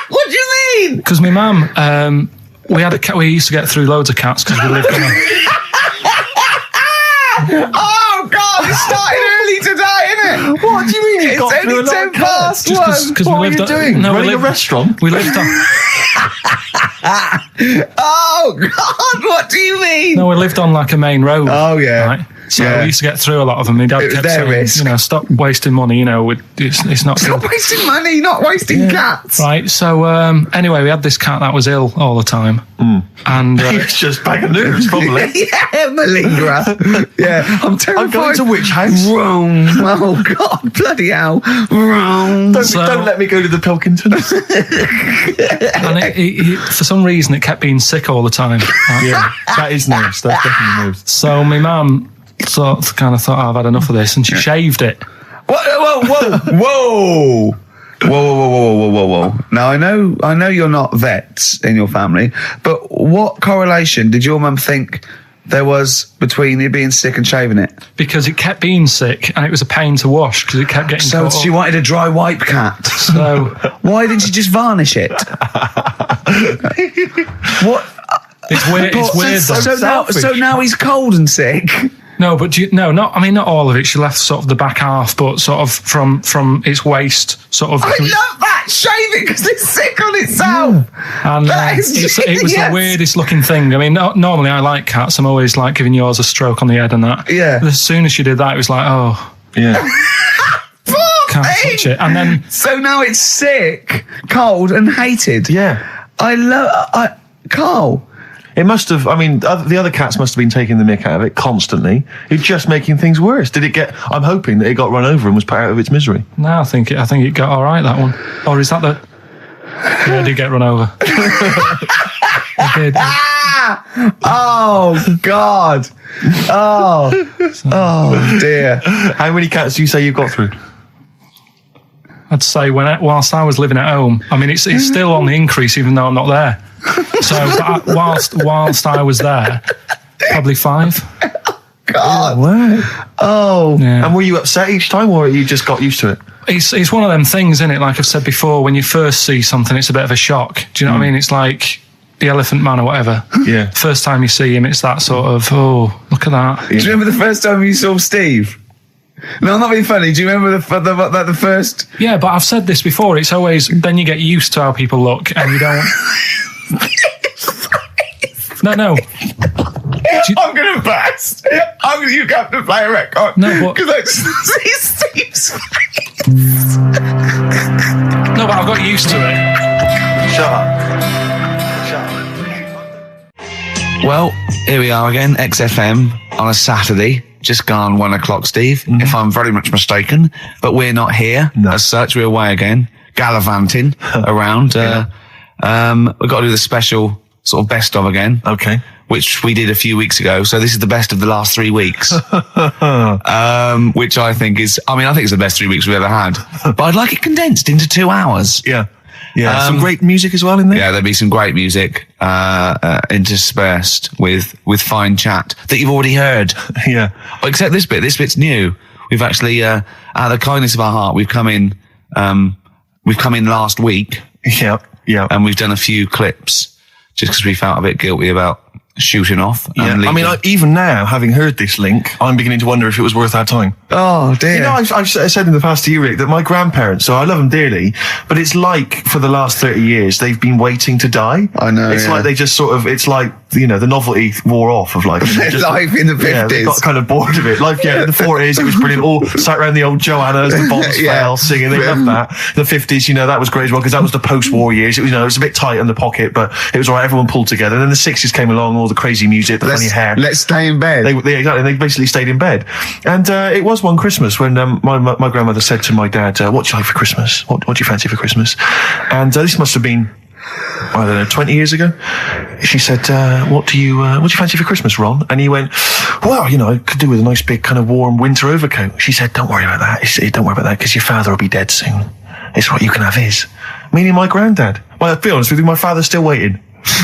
What do you mean? Because my mum, we had a cat, we used to get through loads of cats because we lived on a... Oh, God, it started early today, isn't it? What do you mean? It's only 10 past Just 1. because What are you doing? Running a restaurant? We lived on... Oh, God, what do you mean? No, we lived on like a main road. Oh, yeah. Right? So Yeah. we used to get through a lot of them. My dad It was kept their saying, risk. you know, stop wasting money, you know, it's not Not good. wasting money, not wasting cats. Right, so anyway, we had this cat that was ill all the time. And It's just bag of nerves, probably. Yeah, malingerer. Yeah, I'm terrified. I'm going to which house? Rome. Oh, God, bloody hell. Rome. Don't let me go to the Pilkingtons. and it, for some reason, it kept being sick all the time. Right? Yeah, that is nerves. That's definitely nerves. So my mum kind of thought, I've had enough of this, and she shaved it. Whoa. Whoa. Now, I know you're not vets in your family, but what correlation did your mum think there was between you being sick and shaving it? Because it kept being sick, and it was a pain to wash, because it kept getting So caught she up. wanted a dry wipe cat. So Why didn't you just varnish it? What? it's weird. It's weird. Though. So now he's cold and sick. No, but not all of it. She left sort of the back half, but sort of from its waist, sort of. I love that. Shave it because it's sick on itself. And That is it was the genius. weirdest looking thing. I mean, normally I like cats. I'm always like giving yours a stroke on the head and that. Yeah. But as soon as she did that, it was like, oh, Yeah. Can't touch it. And then So now it's sick, cold, and hated. Yeah. Carl. It must have, I mean, the other cats must have been taking the mick out of it constantly. It's just making things worse. I'm hoping that it got run over and was put out of its misery. no, I think it got all right, that one. Or is that the? Yeah, it did get run over. It did. Oh, God. Oh, dear. How many cats do you say you've got through? I'd say whilst I was living at home, I mean, it's still on the increase even though I'm not there. So whilst I was there, probably 5. God. Wow. Oh. Yeah. And were you upset each time, or you just got used to it? It's one of them things, isn't it? Like I've said before, when you first see something, it's a bit of a shock. Do you know what I mean? It's like the Elephant Man or whatever. Yeah. First time you see him, it's that sort of, oh, look at that. Do you remember the first time you saw Steve? No, I'm not being funny. Do you remember the first? Yeah, but I've said this before. It's always, then you get used to how people look and you don't... No. I'm going to burst. You have to play a record. No, but... Because I just see Steve's face. No, but I've got used to it. Shut up. Well, here we are again, XFM on a Saturday. Just gone 1 o'clock, Steve, if I'm very much mistaken. But we're not here as such. We're away again, gallivanting around. We've got to do the special sort of best of again. Okay. Which we did a few weeks ago. So this is the best of the last 3 weeks. Which I think is, I think it's the best 3 weeks we've ever had. But I'd like it condensed into 2 hours. Yeah. Yeah. Some great music as well in there. Yeah, there'll be some great music, interspersed with fine chat that you've already heard. Yeah. Except this bit. This bit's new. We've actually, out of the kindness of our heart, we've come in last week. Yeah. Yeah. And we've done a few clips just because we felt a bit guilty about shooting off. Yeah. And leaving. Even now, having heard this link, I'm beginning to wonder if it was worth our time. Oh, dear. You know, I've said in the past to you, Rick, that my grandparents, so I love them dearly, but it's like for the last 30 years, they've been waiting to die. I know. It's like they just sort of, it's like, you know, the novelty wore off of life. Life in the 50s. Yeah, they got kind of bored of it. Life, in the 40s, it was brilliant. All sat around the old Joannas, the bombs fell, singing. They loved that. The 50s, you know, that was great as well, because that was the post-war years. It was, it was a bit tight in the pocket, but it was all right. Everyone pulled together. And then the 60s came along, all the crazy music, the funny hair. Let's stay in bed. They basically stayed in bed. And it was one Christmas when my grandmother said to my dad, what do you like for Christmas? What do you fancy for Christmas? And this must have been, I don't know, 20 years ago. She said, what do you fancy for Christmas, Ron? And he went, well, you know, I could do with a nice big kind of warm winter overcoat. She said, don't worry about that. Don't worry about that, because your father will be dead soon. It's right, you can have his. Meaning my granddad. Well, I'll be honest with you, my father's still waiting.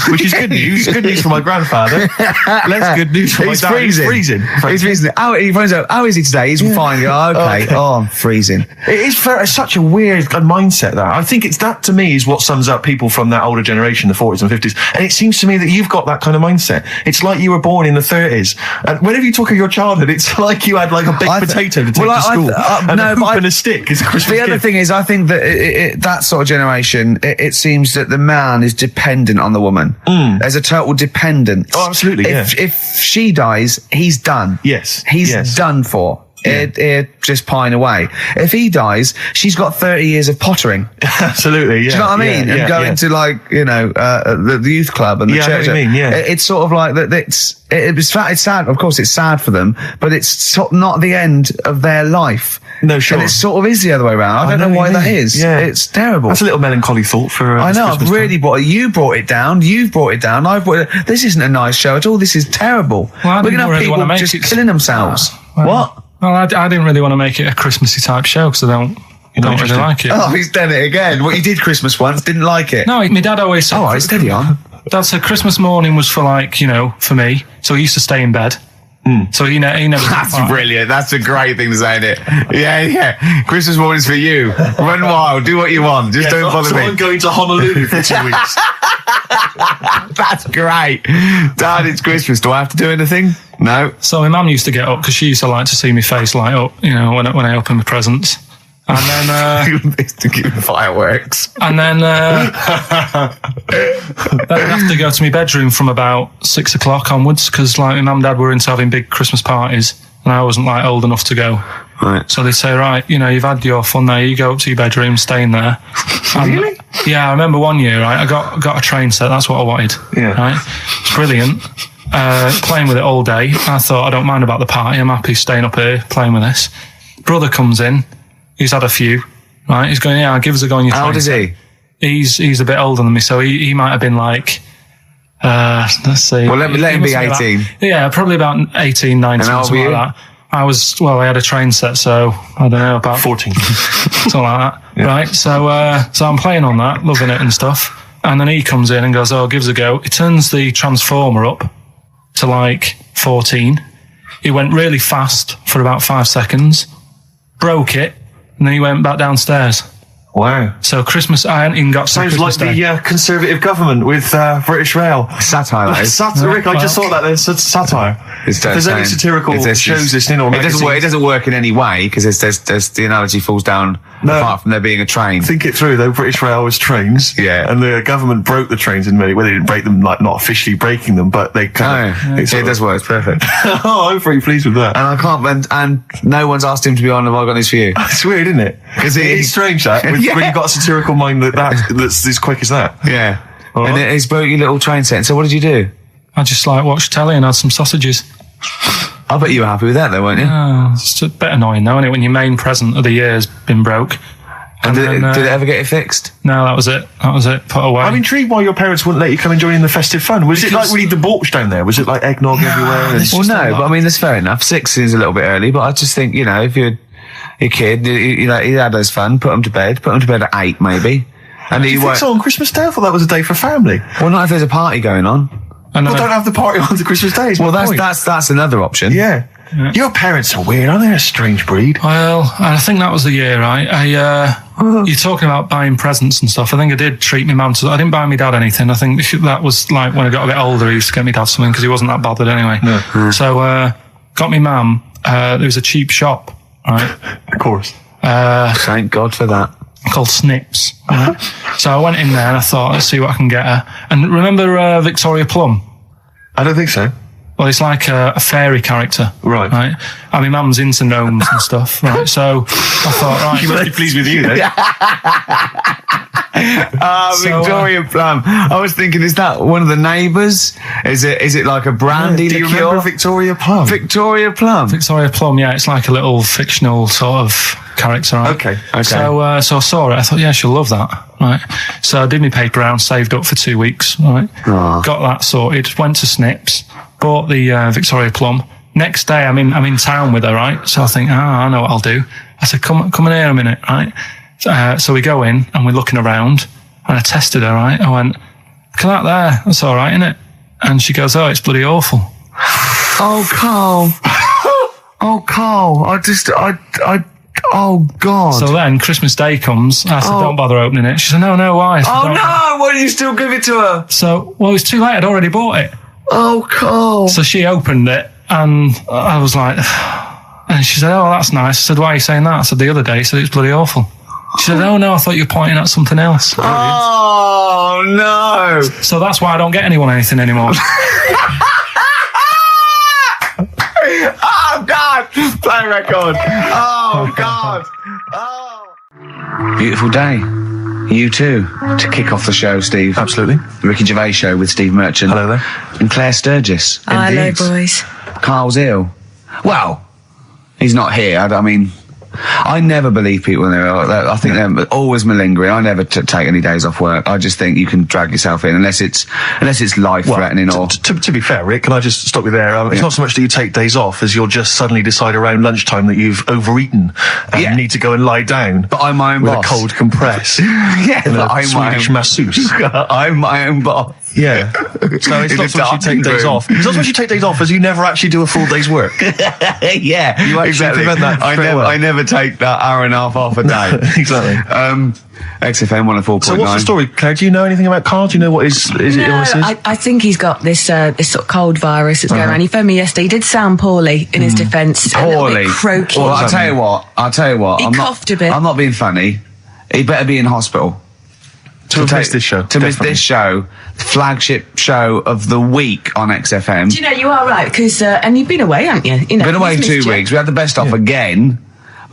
Which is good news. Good news for my grandfather. Less good news for my dad. He's freezing. He's freezing. He finds out, how is he today? He's fine. Oh, okay. Oh, I'm freezing. It is it's such a weird mindset, that. I think that to me is what sums up people from that older generation, the 40s and 50s. And it seems to me that you've got that kind of mindset. It's like you were born in the 30s. And whenever you talk of your childhood, it's like you had like a baked potato to take to school. And a hoop and a stick is a Christmas gift. The other thing is, I think that that sort of generation, it seems that the man is dependent on the woman. There's a total dependence. Oh, absolutely, If she dies, he's done. Yes. He's done for. Just pine away. If he dies, she's got 30 years of pottering. Absolutely, yeah. Do you know what I mean? And going to like, you know, the youth club and the church. I know what you mean, yeah. It's sort of like that. It's sad. Of course, it's sad for them, but it's sort of not the end of their life. No, sure. And it sort of is the other way around. I don't know why that is. Yeah. It's terrible. That's a little melancholy thought for. I know. I've really brought it. You brought it down. You've brought it down. I've brought it. This isn't a nice show at all. This is terrible. Well, we're gonna have people just killing themselves. What? Well, I didn't really want to make it a Christmassy type show because I don't really like it. Oh, he's done it again. What, you did Christmas once, didn't like it? No, my dad always said... Oh, right, steady on. Dad said Christmas morning was for like, you know, for me. So he used to stay in bed. So he never... That's brilliant. That's a great thing to say, isn't it? Yeah. Christmas morning's for you. Run wild. Do what you want. Just don't bother me. I'm going to Honolulu for 2 weeks. That's great. Dad, it's Christmas. Do I have to do anything? No. So my mum used to get up because she used to like to see my face light up, you know, when I open my presents. And then... to give fireworks. And then I'd have to go to my bedroom from about 6 o'clock onwards because like my mum and dad were into having big Christmas parties and I wasn't like old enough to go. Right. So they say, right, you've had your fun there, you go up to your bedroom, stay in there. Really? Yeah, I remember one year, right, I got a train set, that's what I wanted. Yeah. Right? It's brilliant. Playing with it all day. I thought, I don't mind about the party, I'm happy staying up here, playing with this. Brother comes in, he's had a few, right, he's going, yeah, give us a go on your train. How old is he? He's a bit older than me, so he might have been like, let's see. Well, let him be 18. Yeah, probably about 18, 19, And how old something were you? like that. I had a train set, so I don't know, about 14. something like that. Yeah. Right, so I'm playing on that, loving it and stuff. And then he comes in and goes, oh, give us a go. He turns the transformer up to like 14. He went really fast for about 5 seconds, broke it, and then he went back downstairs. Wow. So Christmas, I hadn't even got to Sounds Christmas like Day. the Conservative government with British Rail. Satire, that is. Rick, I just thought that there's satire. If there's any satirical shows listening or it doesn't work. It magazines, doesn't work in any way because there's the analogy falls down apart from there being a train. think it through though. British Rail was trains, Yeah. and the government broke the trains in many. Well, they didn't break them, like not officially breaking them, but they kind of. It does work. It's perfect. Oh, I'm very pleased with that. And I can't. And no one's asked him to be on. Have I got news for you? It's weird, isn't it? Because It is strange that when you've got a satirical mind that's as quick as that. Yeah. All And right. it's broke your little train set. So what did you do? I just like watched telly and had some sausages. I bet you were happy with that, though, weren't you? Oh, it's a bit annoying though, isn't it, when your main present of the year's been broke. And did then, it ever get it fixed? No, that was it. Put away. I'm intrigued why your parents wouldn't let you come and join in the festive fun. Was it like really debauched down there? Was it like eggnog everywhere? this- Well, just no, a lot. but I mean, that's fair enough. 6 is a little bit early, but I just think, if you're a kid, he had his fun, put him to bed at 8, maybe. And Do you think so on Christmas Day? I thought that was a day for family. Well, not if there's a party going on. And Well, then don't have the party on the Christmas Day. is Well, my point. that's another option. Yeah. Your parents are weird, aren't they? A strange breed. Well, I think that was the year, right? You're talking about buying presents and stuff. I think I did treat my mum to. I didn't buy my dad anything. I think that was like when I got a bit older, I used to get my dad something because he wasn't that bothered anyway. No. So got my mum. There was a cheap shop, right? Of course. Thank God for that. Called Snips. Right? So I went in there and I thought, let's see what I can get her. And remember Victoria Plum? I don't think so. Well, it's like a fairy character. Right. Right. I mean, mum's into gnomes and stuff. Right. So I thought, right. She must be pleased with you, then. Victoria Plum. I was thinking, is that one of the neighbours? Is it like a brandy Do you liqueur? remember Victoria Plum? Victoria Plum. Victoria Plum, yeah, it's like a little fictional sort of character, right? Okay. So I saw it, I thought, yeah, she'll love that, right? So I did my paper round, saved up for 2 weeks, right? Got that sorted, went to Snips, bought the Victoria Plum. Next day, I'm in town with her, right? So I think, I know what I'll do. I said, come in here a minute, right? So we go in and we're looking around and I tested her, right? I went, look at that there, that's all right, innit? And she goes, oh, it's bloody awful. Oh, Carl. Oh, Carl. Oh, God. So then Christmas Day comes. I said, don't bother opening it. She said, no, why? I said, Oh, "Don't." no. Why did you still give it to her? So, well, it was too late. I'd already bought it. Oh, Carl. So she opened it and I was like, and she said, oh, that's nice. I said, why are you saying that? I said, the other day, she said, it's bloody awful. She said, oh, no, I thought you were pointing at something else. Oh, no. So that's why I don't get anyone anything anymore. Oh, God. Play record. Oh, God. Oh. Beautiful day. You too, to kick off the show, Steve. Absolutely. The Ricky Gervais Show with Steve Merchant. Hello there. And Claire Sturgis. Hello, Indeed. boys. Carl's ill. Well, he's not here. I mean, I never believe people when they're ill. I think they're always malingering. I never take any days off work. I just think you can drag yourself in unless it's life-threatening or... To be fair, Rick, can I just stop you there? It's not so much that you take days off as you'll just suddenly decide around lunchtime that you've overeaten and you need to go and lie down. But I'm my own with boss. a cold compress. Yeah, and but a I'm my Swedish own... masseuse. I'm my own boss. Yeah. So it's not In so a much you darkened take days room. off. It's not so much you take days off as you never actually do a full day's work. Yeah, You actually prevent that straight away. I never take that hour and a half off a day. Exactly. XFM 104.9. So what's the story, Claire? Do you know anything about Carl? Do you know what his illness is? I think he's got this sort of cold virus that's going around. He phoned me yesterday. He did sound poorly in his defence. A little Poorly. bit croaky. Well, I'll tell you what. He coughed a bit. I'm not being funny. He better be in hospital. To miss this show. To miss this show, flagship show of the week on XFM. Do you know, you are right, because, and you've been away, haven't you? You know, Been away he's 2 missed you. weeks. We had the best off again.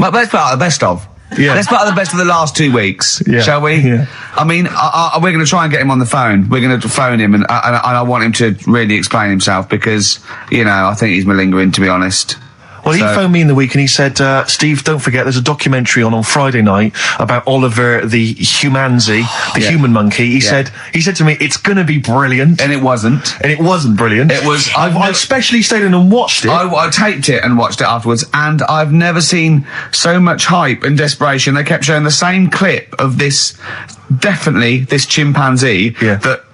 But let's put out the best of. Yeah. Let's put out the best of the last 2 weeks, Yeah. shall we? Yeah. I mean, we're going to try and get him on the phone. We're going to phone him, and I want him to really explain himself because, you know, I think he's malingering, to be honest. Well, he phoned me in the week and he said, Steve, don't forget, there's a documentary on Friday night about Oliver the humanzi, the human monkey. He said to me, it's going to be brilliant. And it wasn't. And it wasn't brilliant. It was. I specially stayed in and watched it. I taped it and watched it afterwards, and I've never seen so much hype and desperation. They kept showing the same clip of this chimpanzee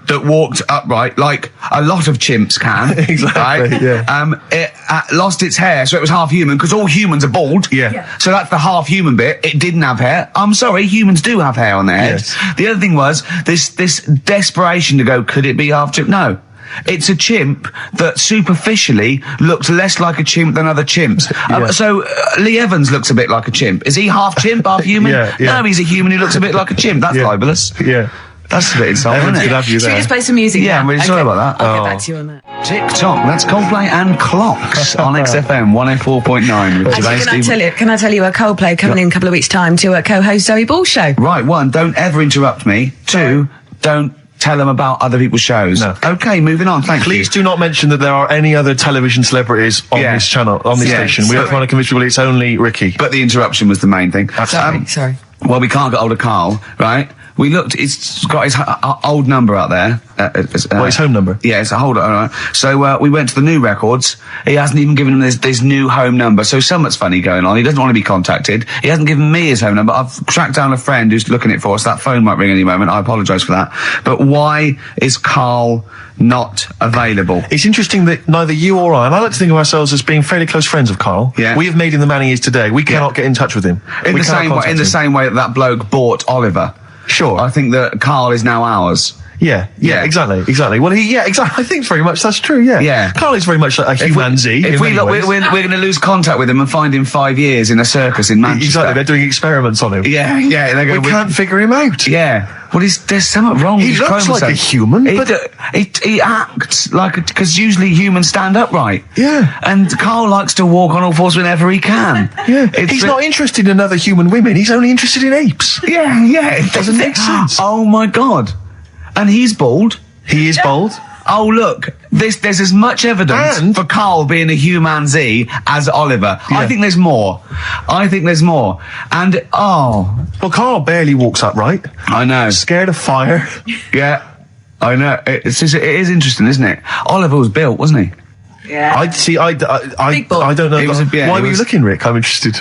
that walked upright like a lot of chimps can. Exactly, right? yeah. It lost its hair, so it was half human, because all humans are bald. Yeah. So that's the half human bit. It didn't have hair. I'm sorry, humans do have hair on their heads. Yes. The other thing was this desperation to go, could it be half chimp? No. It's a chimp that superficially looks less like a chimp than other chimps. So Lee Evans looks a bit like a chimp. Is he half chimp, half human? Yeah. No, he's a human who looks a bit like a chimp. That's libelous. Yeah. That's a bit insulting, Evans isn't could it? have you Should we there. just play some music? Yeah, now? I'm really sorry about that. I'll get back to you on that. TikTok, that's Coldplay and Clocks on XFM 104.9. with today's Actually, Steve- can I tell you a Coldplay coming in a couple of weeks' time to co-host Zoe Ball's show? Right, 1, don't ever interrupt me. 2, don't tell them about other people's shows. No. Okay, moving on, thank you. Please do not mention that there are any other television celebrities on this channel, on this station. We don't want to convince people it's only Ricky. But the interruption was the main thing. Sorry. Well, we can't get hold of Carl, right? We looked, it's got his old number out there. His home number? Yeah, it's a hold on. So, we went to the new records. He hasn't even given him this new home number. So something's funny going on. He doesn't want to be contacted. He hasn't given me his home number. I've tracked down a friend who's looking at it for us. That phone might ring any moment. I apologise for that. But why is Carl not available? It's interesting that neither you or I like to think of ourselves as being fairly close friends of Carl. Yeah. We have made him the man he is today. We cannot get in touch with him. In the same way that bloke bought Oliver. Sure. I think that Carl is now ours. Yeah, exactly. Well, exactly. I think very much that's true. Yeah, Yeah. Carl is very much like a humanzi. If we look, we're going to lose contact with him and find him 5 years in a circus in Manchester. Exactly, they're doing experiments on him. Yeah. We can't figure him out. Yeah. Well, there's something wrong with He his looks like a chromosomes. human, He acts like because usually humans stand upright. Yeah. And Carl likes to walk on all fours whenever he can. Yeah, he's not interested in other human women. He's only interested in apes. Yeah. It doesn't make sense. Oh my God. And he's bald. He is bald. Oh, look, there's as much evidence And- for Carl being a humanzi as Oliver. Yeah. I think there's more. And, Well, Carl barely walks upright. I know. Scared of fire. Yeah, I know. It is interesting, isn't it? Oliver was built, wasn't he? Yeah. I don't know. He was Why were you looking, Rick? I'm interested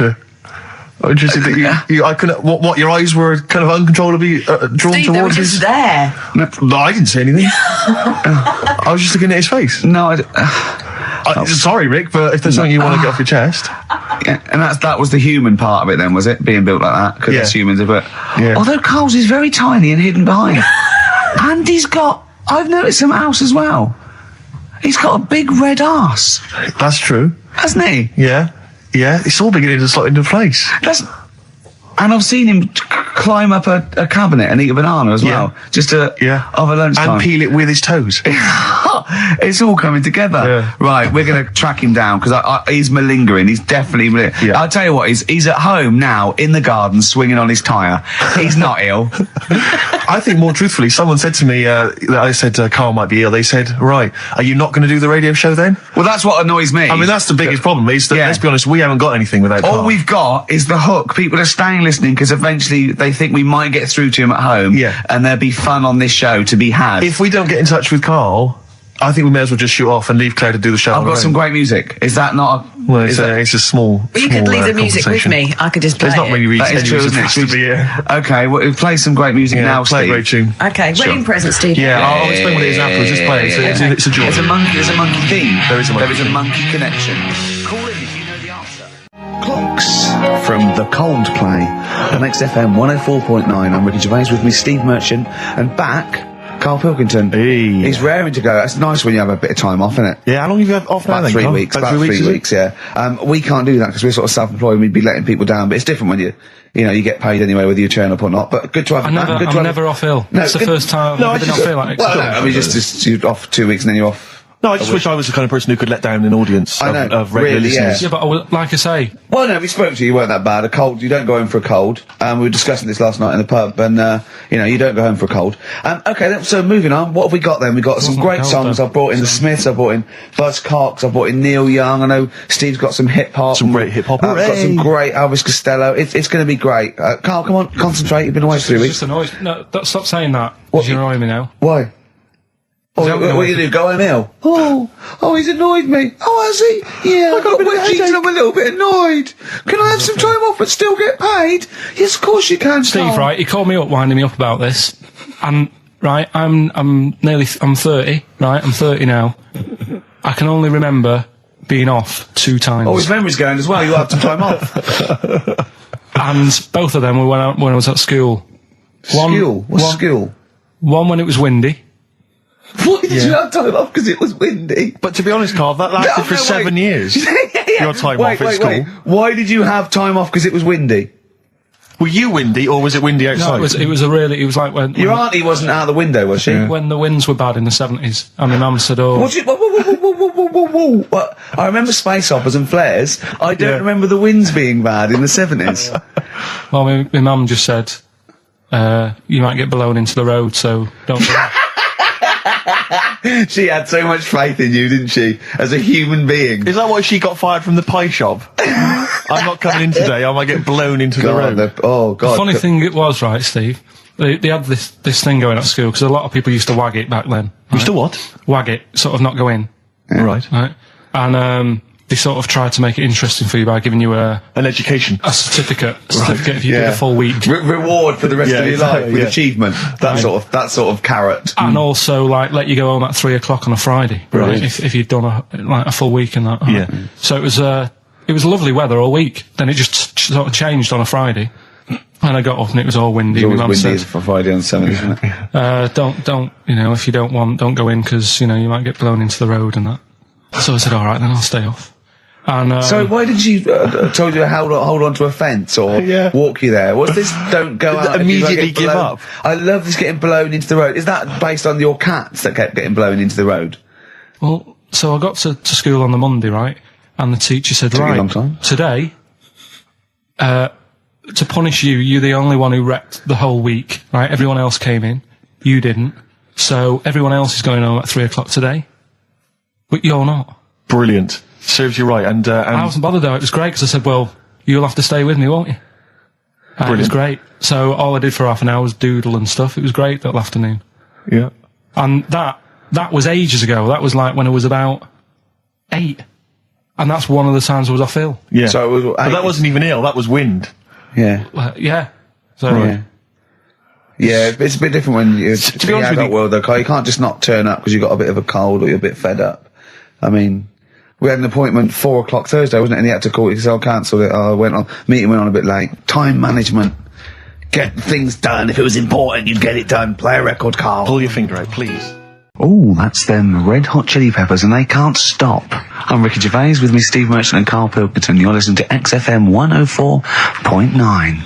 that you I couldn't. What your eyes were kind of uncontrollably drawn Steve, they were towards just his. there. No, I didn't say anything. I was just looking at his face. No, Sorry, Rick, but if there's something you want to get off your chest, yeah, and that was the human part of it then, was it? Being built like that, because it's humans, but... Yeah. Although Carl's is very tiny and hidden behind. And I've noticed something else as well. He's got a big red arse, that's true. hasn't he? Yeah, it's all beginning to slot into place. And I've seen him climb up a cabinet and eat a banana as well, just over lunchtime. And peel it with his toes. It's all coming together. Yeah. Right, we're going to track him down because he's malingering. He's definitely malingering. Yeah. I'll tell you what, he's at home now in the garden swinging on his tyre. He's not ill. I think more truthfully, someone said to me that I said Carl might be ill. They said, right, are you not going to do the radio show then? Well, that's what annoys me. I mean, that's the biggest problem is that, let's be honest, we haven't got anything without Carl. All we've got is the hook. People are staying listening because eventually they think we might get through to him at home. Yeah. And there'll be fun on this show to be had. If we don't get in touch with Carl, I think we may as well just shoot off and leave Claire to do the show. I've got some great music. Is that not a... Well, it's a small. Well, you could leave the music with conversation. me. I could just play There's not it. many That is reasons true, isn't it? to be here. Okay, well, play some great music now, Play a Steve. great tune. Okay, wedding present, Steve. Yeah, I'll explain what it is afterwards. Just play it. It's a joy. There's a monkey theme. There is a monkey theme. monkey connection. Call in if you know the answer. Clocks from the Coldplay on XFM 104.9. I'm Ricky Gervais with me, Steve Merchant, and back, Karl Pilkington. Hey. He's raring to go. It's nice when you have a bit of time off, isn't it? Yeah, how long have you had off now About then, 3 Carl? weeks. About About 3 is it? weeks, yeah. We can't do that because we're sort of self-employed and we'd be letting people down, but it's different when you get paid anyway whether you turn up or not. But good to have I'm never off ill. No, That's the good- first time I've ever been off ill. Like, Well, no, I mean, just you're off 2 weeks and then you're off No, I just wish I was the kind of person who could let down an audience I know, of regular really, listeners. Yeah, but like I say, Well, no, we spoke to you. You weren't that bad. A cold, you don't go home for a cold. We were discussing this last night in the pub, and you don't go home for a cold. Okay, then, so moving on. What have we got then? We got some Wasn't great cold, songs. though. I brought in the Smiths. I brought in Buzz Cox. I brought in Neil Young. I know Steve's got some hip hop. Some great hip-hop. I've got some Hooray! great Elvis Costello. It's going to be great. Carl, come on, concentrate. You've been away for 3 it's weeks. just annoys. No, stop saying that. What? You're annoying me now. Why? that What do you do? Go home ill? Oh, he's annoyed me. Oh, has he? Yeah, I got wet jeans and I'm a little bit annoyed. Can I have some time off but still get paid? Yes, of course you can, Steve, Carl. right? He called me up, winding me up about this, and right, I'm 30, right? I'm 30 now. I can only remember being off 2 times. Oh, his memory's going as well. You had some time off. And both of them were when I was at school. School? What's school? One when it was windy. Why did you have time off? Because it was windy. But to be honest, Carl, that lasted for 7 years. Your time off at school. Why did you have time off? Because it was windy. Were you windy, or was it windy outside? No, it was like when Your auntie wasn't out the window, was she? when the winds were bad in the 70s, and my mum said, "Oh, What's it? Whoa. What? I remember space operas and flares. I don't Yeah. remember the winds being bad in the 70s. well, my mum just said, you might get blown into the road, so don't." She had so much faith in you, didn't she? As a human being. Is that why she got fired from the pie shop? I'm not coming in today, I might get blown into the road. God. The funny thing it was, right, Steve, they had this thing going at school, because a lot of people used to wag it back then. You still what? Wag it, sort of not go in, Right. right? And they sort of tried to make it interesting for you by giving you a An education. certificate if you did a full week. Reward for the rest of your life with achievement. That sort of carrot. And also, like, let you go home at 3 o'clock on a Friday, Right. If you'd done a full week and that. right? Yeah. So it was lovely weather all week. Then it just sort of changed on a Friday, and I got up and it was all windy. It's My always mum windy said, for Friday on 7, isn't it? don't, if you don't want, don't go in, because, you might get blown into the road and that. So I said, all right, then I'll stay off. And, So why did you told you to hold on to a fence or walk you there? What's this? Don't go out. Immediately give up. I love this getting blown into the road. Is that based on your cats that kept getting blown into the road? well, so I got to school on the Monday, right? And the teacher said, Took you a right, long time. today, to punish you, you're the only one who wrecked the whole week, right? Everyone else came in. You didn't. So everyone else is going home at 3 o'clock today. But you're not. Brilliant. Serves you right. And I wasn't bothered though. It was great because I said, well, you'll have to stay with me, won't you? And it was great. So all I did for half an hour was doodle and stuff. It was great that afternoon. yeah. And that was ages ago. That was like when I was about 8. And that's one of the times I was off ill. Yeah. So it was, but that wasn't even ill, that was wind. Yeah. Yeah. So Yeah. Yeah, it's a bit different when you're To be in the honest with adult you- world, though, Carl. You can't just not turn up because you've got a bit of a cold or you're a bit fed up. I mean, we had an appointment 4 o'clock Thursday, wasn't it? And he had to call it because I cancelled it. Meeting went on a bit late. Time management. Get things done. If it was important, you'd get it done. Play a record, Carl. Pull your finger out, please. Oh, that's them Red Hot Chili Peppers, and they can't stop. I'm Ricky Gervais with me, Steve Merchant and Karl Pilkington. You're listening to XFM 104.9.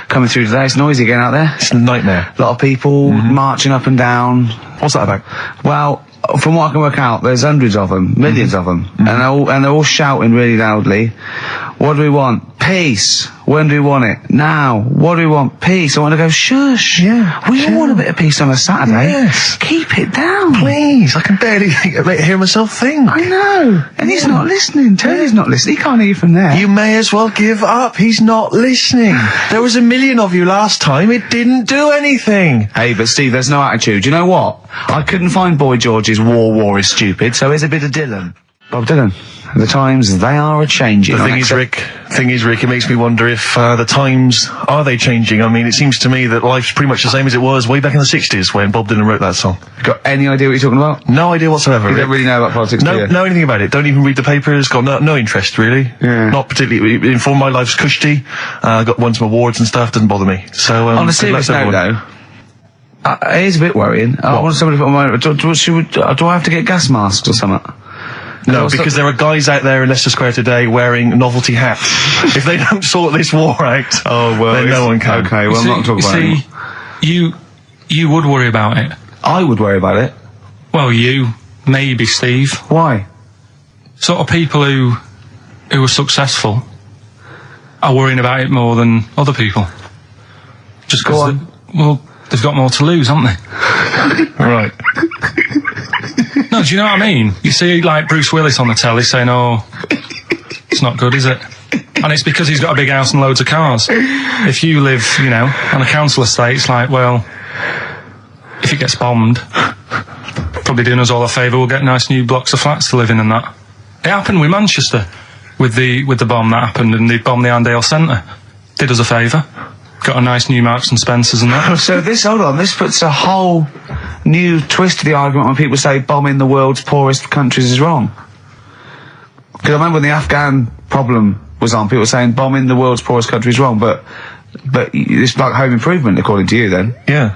Coming through today, it's noisy again out there. It's a nightmare. A lot of people marching up and down. What's that about? Well, from what I can work out, there's hundreds of them, millions of them, and they're all shouting really loudly. What do we want? Peace. When do we want it? Now. What do we want? Peace. I want to go, shush. Yeah, We all want a bit of peace on a Saturday. Yes. Keep it down. Please, I can barely hear myself think. I know. And he's not listening. Tony's not listening. He can't hear you from there. You may as well give up. He's not listening. There was 1 million of you last time. It didn't do anything. Hey, but Steve, there's no attitude. You know what? I couldn't find Boy George's War is Stupid, so here's a bit of Dylan. Bob Dylan. The times, they are a-changing. The thing is, Rick, it makes me wonder if the times, are they changing? I mean, it seems to me that life's pretty much the same as it was way back in the 60s when Bob Dylan wrote that song. Got any idea what you're talking about? No idea whatsoever. You Rick. don't really know about politics, do No, you? know anything about it. Don't even read the papers. Got no interest, really. Yeah. Not particularly. Informed my life's cushy. Won some awards and stuff. Doesn't bother me. So, On a good serious luck to note, everyone. though, it is a bit worrying. I want somebody to put on my... Do I have to get gas masks or something? No, because there are guys out there in Leicester Square today wearing novelty hats. If they don't sort this war out, then no one can. Okay, well, I'm not talking about it. you would worry about it. I would worry about it. Well, you, maybe Steve. Why? Sort of people who are successful are worrying about it more than other people. Just because, they've got more to lose, haven't they? Right. No, do you know what I mean? You see, like, Bruce Willis on the telly saying, oh, it's not good, is it? And it's because he's got a big house and loads of cars. If you live, you know, on a council estate, it's like, well, if it gets bombed, probably doing us all a favour, we'll get nice new blocks of flats to live in and that. It happened with Manchester, with the bomb that happened, and they bombed the Andale Centre. Did us a favour. Got a nice new Marks and Spencers and that. So this puts a whole new twist to the argument when people say bombing the world's poorest countries is wrong. Because I remember when the Afghan problem was on, people were saying bombing the world's poorest country is wrong, but it's like home improvement, according to you, then. Yeah.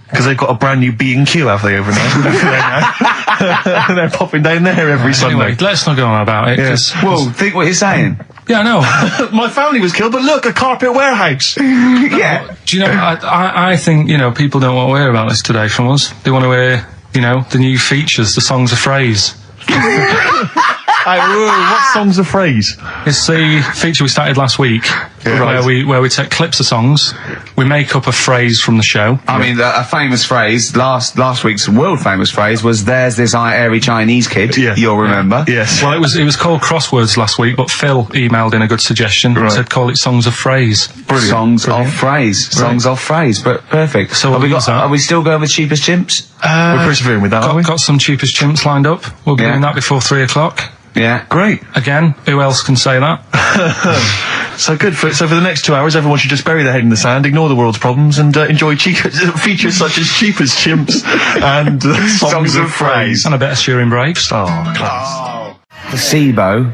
Because they've got a brand new B&Q, have they, over there? They're popping down there every Sunday. Anyway, let's not go on about it. Yeah. 'Cause Well, think what you're saying. yeah, I know. My family was killed, but look, a carpet warehouse. Yeah. Do you know, I think, you know, people don't want to hear about this today from us. They want to hear, you know, the new features, the songs of phrase. What song's a phrase? It's the feature we started last week, where we take clips of songs, we make up a phrase from the show. I mean, a famous phrase, last week's world famous phrase was, there's this airy Chinese kid, you'll remember. Yes. Well, it was called Crosswords last week, but Phil emailed in a good suggestion. Right. Said call it Songs of Phrase. Brilliant. Songs of phrase. Songs of phrase. But perfect. So are we still going with Cheapest Chimps? We're persevering with that, aren't we? Got some Cheapest Chimps lined up. We'll be doing that before 3 o'clock. Yeah. Great. Again, who else can say that? So good. So for the next 2 hours, everyone should just bury their head in the sand, ignore the world's problems, and enjoy features such as Cheapest Chimps and songs of phrase. And a bit of Shearing Braves. Oh, class. Placebo,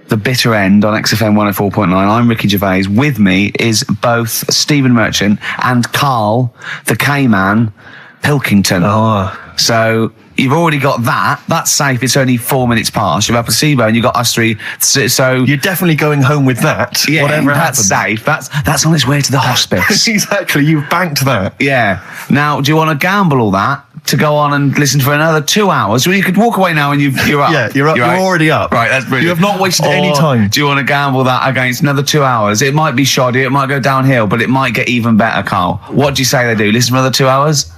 the bitter end on XFM 104.9. I'm Ricky Gervais. With me is both Stephen Merchant and Karl, the K-Man, Pilkington. Oh. So you've already got that. That's safe. It's only 4 minutes past. You've had Placebo and you've got us three. So You're definitely going home with that. yeah, whatever that's happens. safe. That's on its way to the hospice. Exactly. You've banked that. Yeah. Now, do you want to gamble all that to go on and listen for another 2 hours? Well, you could walk away now and you're up. Yeah, you're up. You're already up. Right, that's brilliant. You have not wasted any Or time. do you want to gamble that against another 2 hours? It might be shoddy, it might go downhill, but it might get even better, Karl. What do you say they do? Listen for another 2 hours?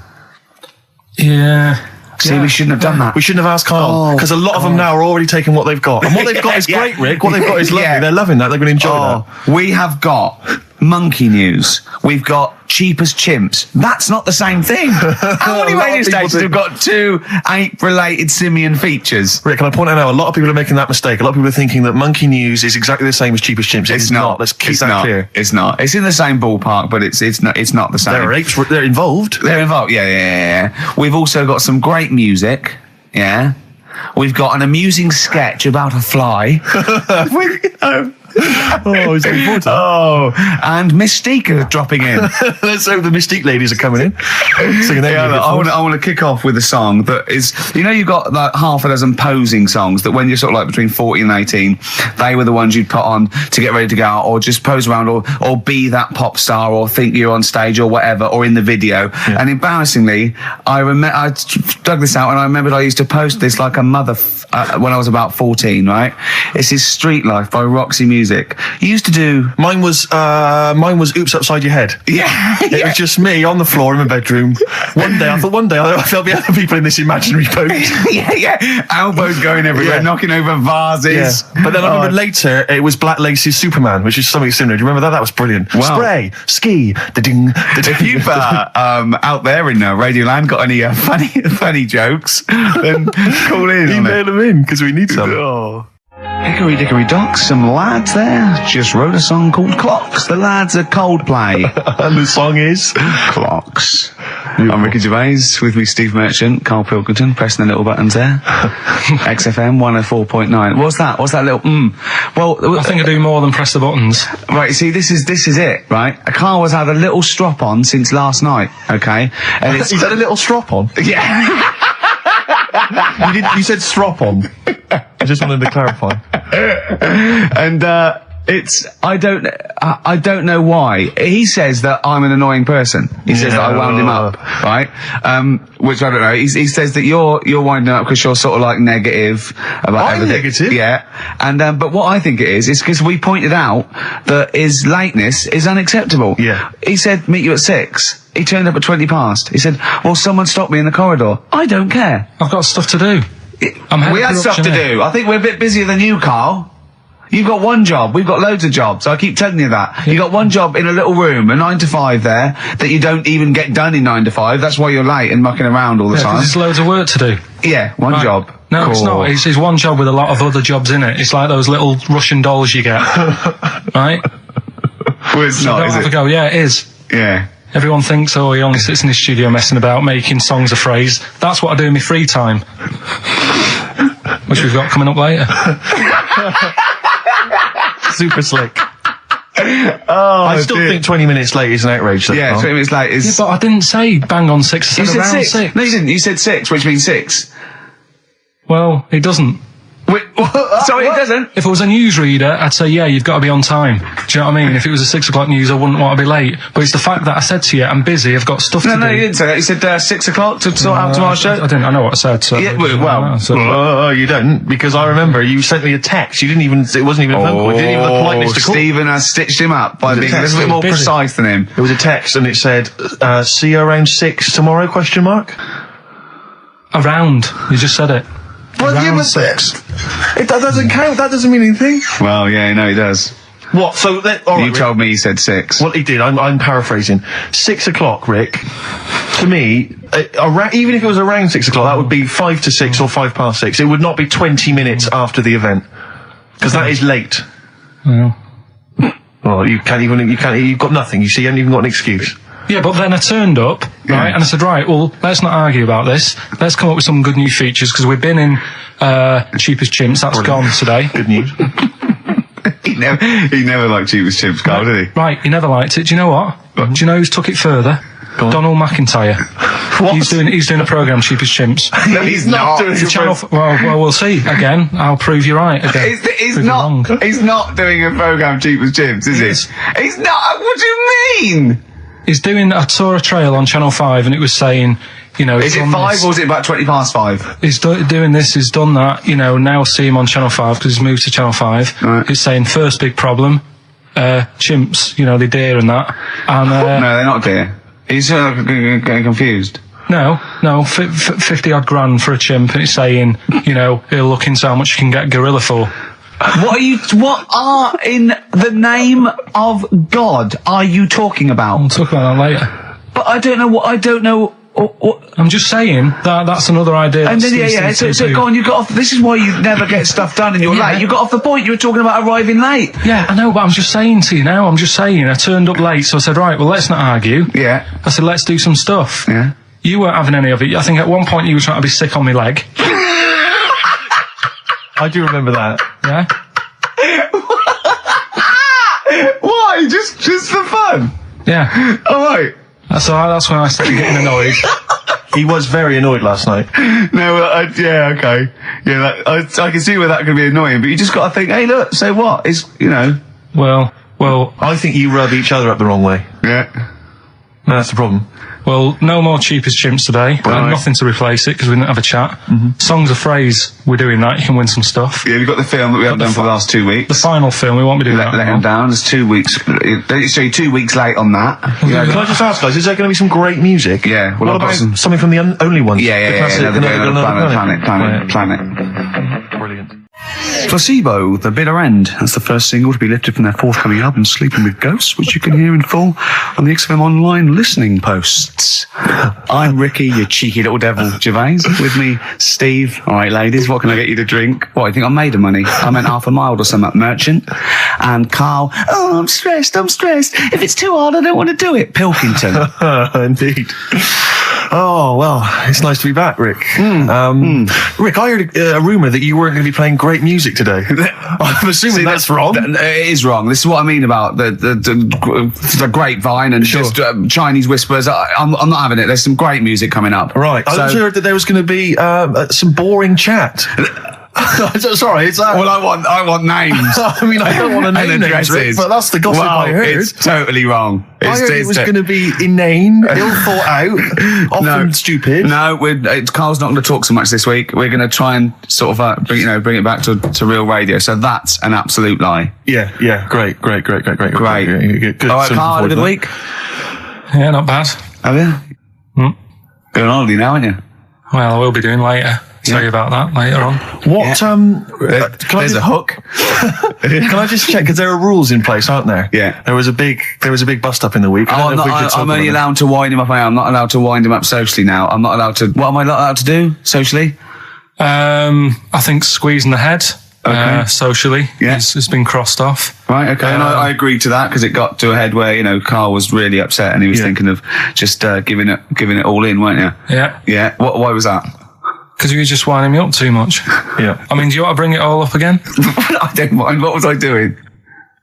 Yeah. See, we shouldn't have done that. We shouldn't have asked Karl, because a lot of them now are already taking what they've got. And what they've got is Yeah. great, Rick. What they've got is lovely. Yeah. They're loving that. They're going to enjoy that. We have got monkey news. We've got Cheapest Chimps. That's not the same thing. How many A lot of radio people stations do. have got two ape-related simian features? Rick, can I point out now, a lot of people are making that mistake. A lot of people are thinking that Monkey News is exactly the same as Cheapest Chimps. It's not. Let's keep that clear. It's not. It's in the same ballpark, but it's not the same. There are apes. They're involved. They're involved. Yeah. We've also got some great music. Yeah. We've got an amusing sketch about a fly. Oh, he's looking forward to that. Oh, and Mystique are dropping in. Let's hope the Mystique ladies are coming in. Singing their music I for us. want to kick off with a song that is, you know, you've got like half a dozen posing songs that when you're sort of like between 14 and 18, they were the ones you'd put on to get ready to go out or just pose around or be that pop star or think you're on stage or whatever or in the video. Yeah. And embarrassingly, I dug this out and I remembered I used to post this like a mother when I was about 14, right? This is Street Life by Roxy Music. You used to do... Mine was Oops Upside Your Head. Yeah. It was just me on the floor in my bedroom. One day there'll be other people in this imaginary boat. yeah. Elbows going everywhere, knocking over vases. Yeah. But then I remember later it was Black Lace's Superman, which is something similar. Do you remember that? That was brilliant. Wow. Spray, ski, da-ding, da-ding. If you've out there in Radioland got any funny jokes, then call in. Email them in because we need some. Oh. Hickory dickory dock, some lads there just wrote a song called Clocks. The lads are Coldplay. And the song is Clocks. I'm Ricky Gervais, with me Steve Merchant, Karl Pilkington, pressing the little buttons there. XFM 104.9. What's that little Well, I think I do more than press the buttons. Right, see, this is it, right? Karl has had a little strop on since last night, okay? And He's had a little strop on. Yeah. You said strop on. I just wanted to clarify. And I don't know why. He says that I'm an annoying person. He says that I wound him up, right? Which I don't know. He says that you're winding up because you're sort of like negative about I'm everything. negative? Yeah. And, but what I think it is because we pointed out that his lateness is unacceptable. Yeah. He said, meet you at 6. He turned up at 20 past. He said, well, someone stopped me in the corridor. I don't care. I've got stuff to do. We had stuff to do. I think we're a bit busier than you, Carl. You've got one job. We've got loads of jobs. I keep telling you that. You got one job in a little room, a 9 to 5 there, that you don't even get done in 9 to 5. That's why you're late and mucking around all the time. There's loads of work to do. Yeah, one job. No, cool. It's not. It's one job with a lot of other jobs in it. It's like those little Russian dolls you get. Right? Well, it's not, is it? Go. Yeah, it is. Yeah. Everyone thinks, he only sits in his studio messing about, making songs a phrase. That's what I do in my free time. Which we've got coming up later. Super slick. I still think 20 minutes late is an outrage. Yeah, 20 minutes late is... Yeah, but I didn't say bang on 6. I said around 6. No, you didn't. You said 6, which means 6. Well, it doesn't. Wait, sorry, it doesn't? If I was a newsreader, I'd say, yeah, you've got to be on time. Do you know what I mean? If it was a 6 o'clock news, I wouldn't want to be late. But it's the fact that I said to you, I'm busy, I've got stuff to do. No, you didn't say that. You said 6 o'clock to sort out tomorrow's show. I didn't. I know what I said. So yeah, you don't, because I remember you sent me a text. You didn't even, it wasn't even a phone call. You didn't even have the politeness to call. Stephen has stitched him up by being a little bit more precise than him. It was a text and it said, see you around 6 tomorrow, question mark? Around. You just said it. Well, Around yeah, 6. That doesn't count. That doesn't mean anything. Well, yeah, no, he does. What? So all right, you told me he said 6. Well, he did. I'm paraphrasing. 6 o'clock, Rick. To me, even if it was around 6 o'clock, that would be 5 to 6 or 5 past 6. It would not be 20 minutes after the event, because that is late. Well, you've got nothing. You see, you haven't even got an excuse. yeah, but then I turned up, right, and I said, right, well, let's not argue about this. Let's come up with some good new features, because we've been in Cheapest Chimps. That's gone today. Good news. He never liked Cheapest Chimps, Carl, did he? Right, he never liked it. Do you know what? Do you know who's took it further? Donald McIntyre. What? He's doing a programme, Cheapest Chimps. No, he's not. doing The channel. Well, we'll see. Again, I'll prove you right. Again, He's not doing a programme Cheapest Chimps, is he? He's not. What do you mean? He's doing. I saw a trail on Channel 5, and it was saying, you know, Is it 5 or is it about 20 past 5? He's doing this. He's done that. You know, now see him on Channel 5 because he's moved to Channel 5. Right. He's saying first big problem, chimps. You know, the deer and that. And No, they're not deer. He's getting confused. No, 50 odd grand for a chimp, and it's saying, you know, he'll look into how much you can get gorilla for. What are in the name of God are you talking about? We'll talk about that later. But I don't know. I'm just saying that's another idea. And then, so go on, you got off, this is why you never get stuff done and you're late. You got off the point, you were talking about arriving late. Yeah, I know, but I'm just saying to you now, I turned up late, so I said, right, well, let's not argue. Yeah. I said, let's do some stuff. Yeah. You weren't having any of it. I think at one point you were trying to be sick on my leg. I do remember that. Yeah? Why? Just for fun? Yeah. Alright. So that's when I started getting annoyed. He was very annoyed last night. No, yeah, okay. Yeah, I can see where that could be annoying, but you just got to think, hey, look, so what? It's, you know. Well, I think you rub each other up the wrong way. Yeah. No, that's the problem. well, no more Cheapest Chimps today. Right. Nothing to replace it because we didn't have a chat. Mm-hmm. Songs of Phrase, we're doing that. You can win some stuff. Yeah, we've got the film that we haven't done for the last 2 weeks. The final film, we won't be doing that. Let him down. There's 2 weeks. So you're 2 weeks late on that. Yeah, can I just ask, guys, is there going to be some great music? Yeah, well, what I've got about something from the only ones? Yeah. Another Planet. Brilliant. Placebo, The Bitter End. That's the first single to be lifted from their forthcoming album, Sleeping with Ghosts, which you can hear in full on the XFM Online listening posts. I'm Ricky, you cheeky little devil, Gervais. With me, Steve. All right, ladies, what can I get you to drink? What, you think I'm made of money? I meant half a mile or something, merchant. And Carl, oh, I'm stressed. If it's too hard, I don't want to do it. Pilkington. Indeed. Oh, well, it's nice to be back, Rick. Rick, I heard a rumour that you weren't going to be playing great music today. I'm assuming that's wrong. It is wrong. This is what I mean about the grapevine and just Chinese whispers. I'm not having it. There's some great music coming up. Right. I also heard that there was going to be some boring chat. Sorry, it's that. Well, I want names. I mean, I don't want to name names, Rick, but that's the gossip I heard. It's totally wrong. I heard it was going to be inane, ill thought out, often stupid. No, Carl's not going to talk so much this week. We're going to try and sort of bring it back to real radio. So that's an absolute lie. Yeah. Great. Good. Good. All right, Carl, had a good week. Yeah, not bad. Have you? Going on holiday now, aren't you? Well, I will be doing later. Tell you about that later on. What? There's a hook. Can I just check? Because there are rules in place, aren't there? Yeah. There was a big bust up in the week. I'm only allowed to wind him up. I'm not allowed to wind him up socially now. I'm not allowed to. What am I not allowed to do socially? I think squeezing the head. Socially, it's been crossed off. Right, okay, and I agreed to that because it got to a head where Carl was really upset and he was thinking of just giving it all in, weren't you? Yeah. Why was that? Because you were just winding me up too much. Yeah. I mean, do you want to bring it all up again? I don't mind. What was I doing?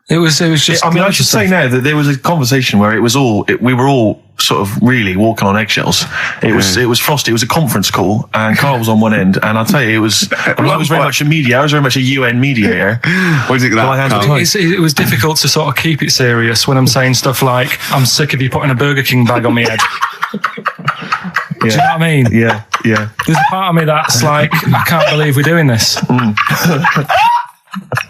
It was just. I mean, I should say now that there was a conversation where we were all sort of really walking on eggshells. It was frosty. It was a conference call, and Carl was on one end. And I'll tell you, I was very much a media. I was very much a UN mediator. What do you think of that? It was difficult to sort of keep it serious when I'm saying stuff like, "I'm sick of you putting a Burger King bag on my head." Do you know what I mean? Yeah. There's a part of me that's like, I can't believe we're doing this.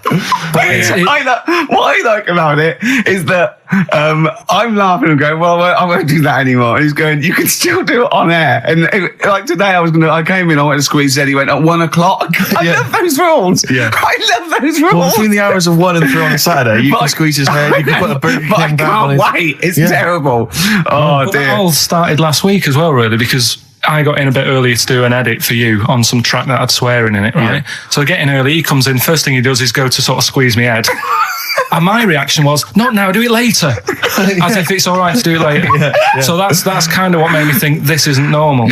What I like about it is that I'm laughing and going, well, I won't do that anymore. And he's going, you can still do it on air. And like today, I came in, I went to squeeze it. He went at 1 o'clock. I love those rules. Yeah. I love those rules. Well, between the hours of 1 and 3 on a Saturday, you can squeeze his hair. You can put a Burger King I can't wait. It's terrible. Oh dear. That all started last week as well, really, because I got in a bit earlier to do an edit for you on some track that had swearing in it, right? Yeah. So I get in early, he comes in, first thing he does is go to sort of squeeze me head. And my reaction was, not now, do it later. As if it's all right to do it later. Yeah. So that's kind of what made me think this isn't normal.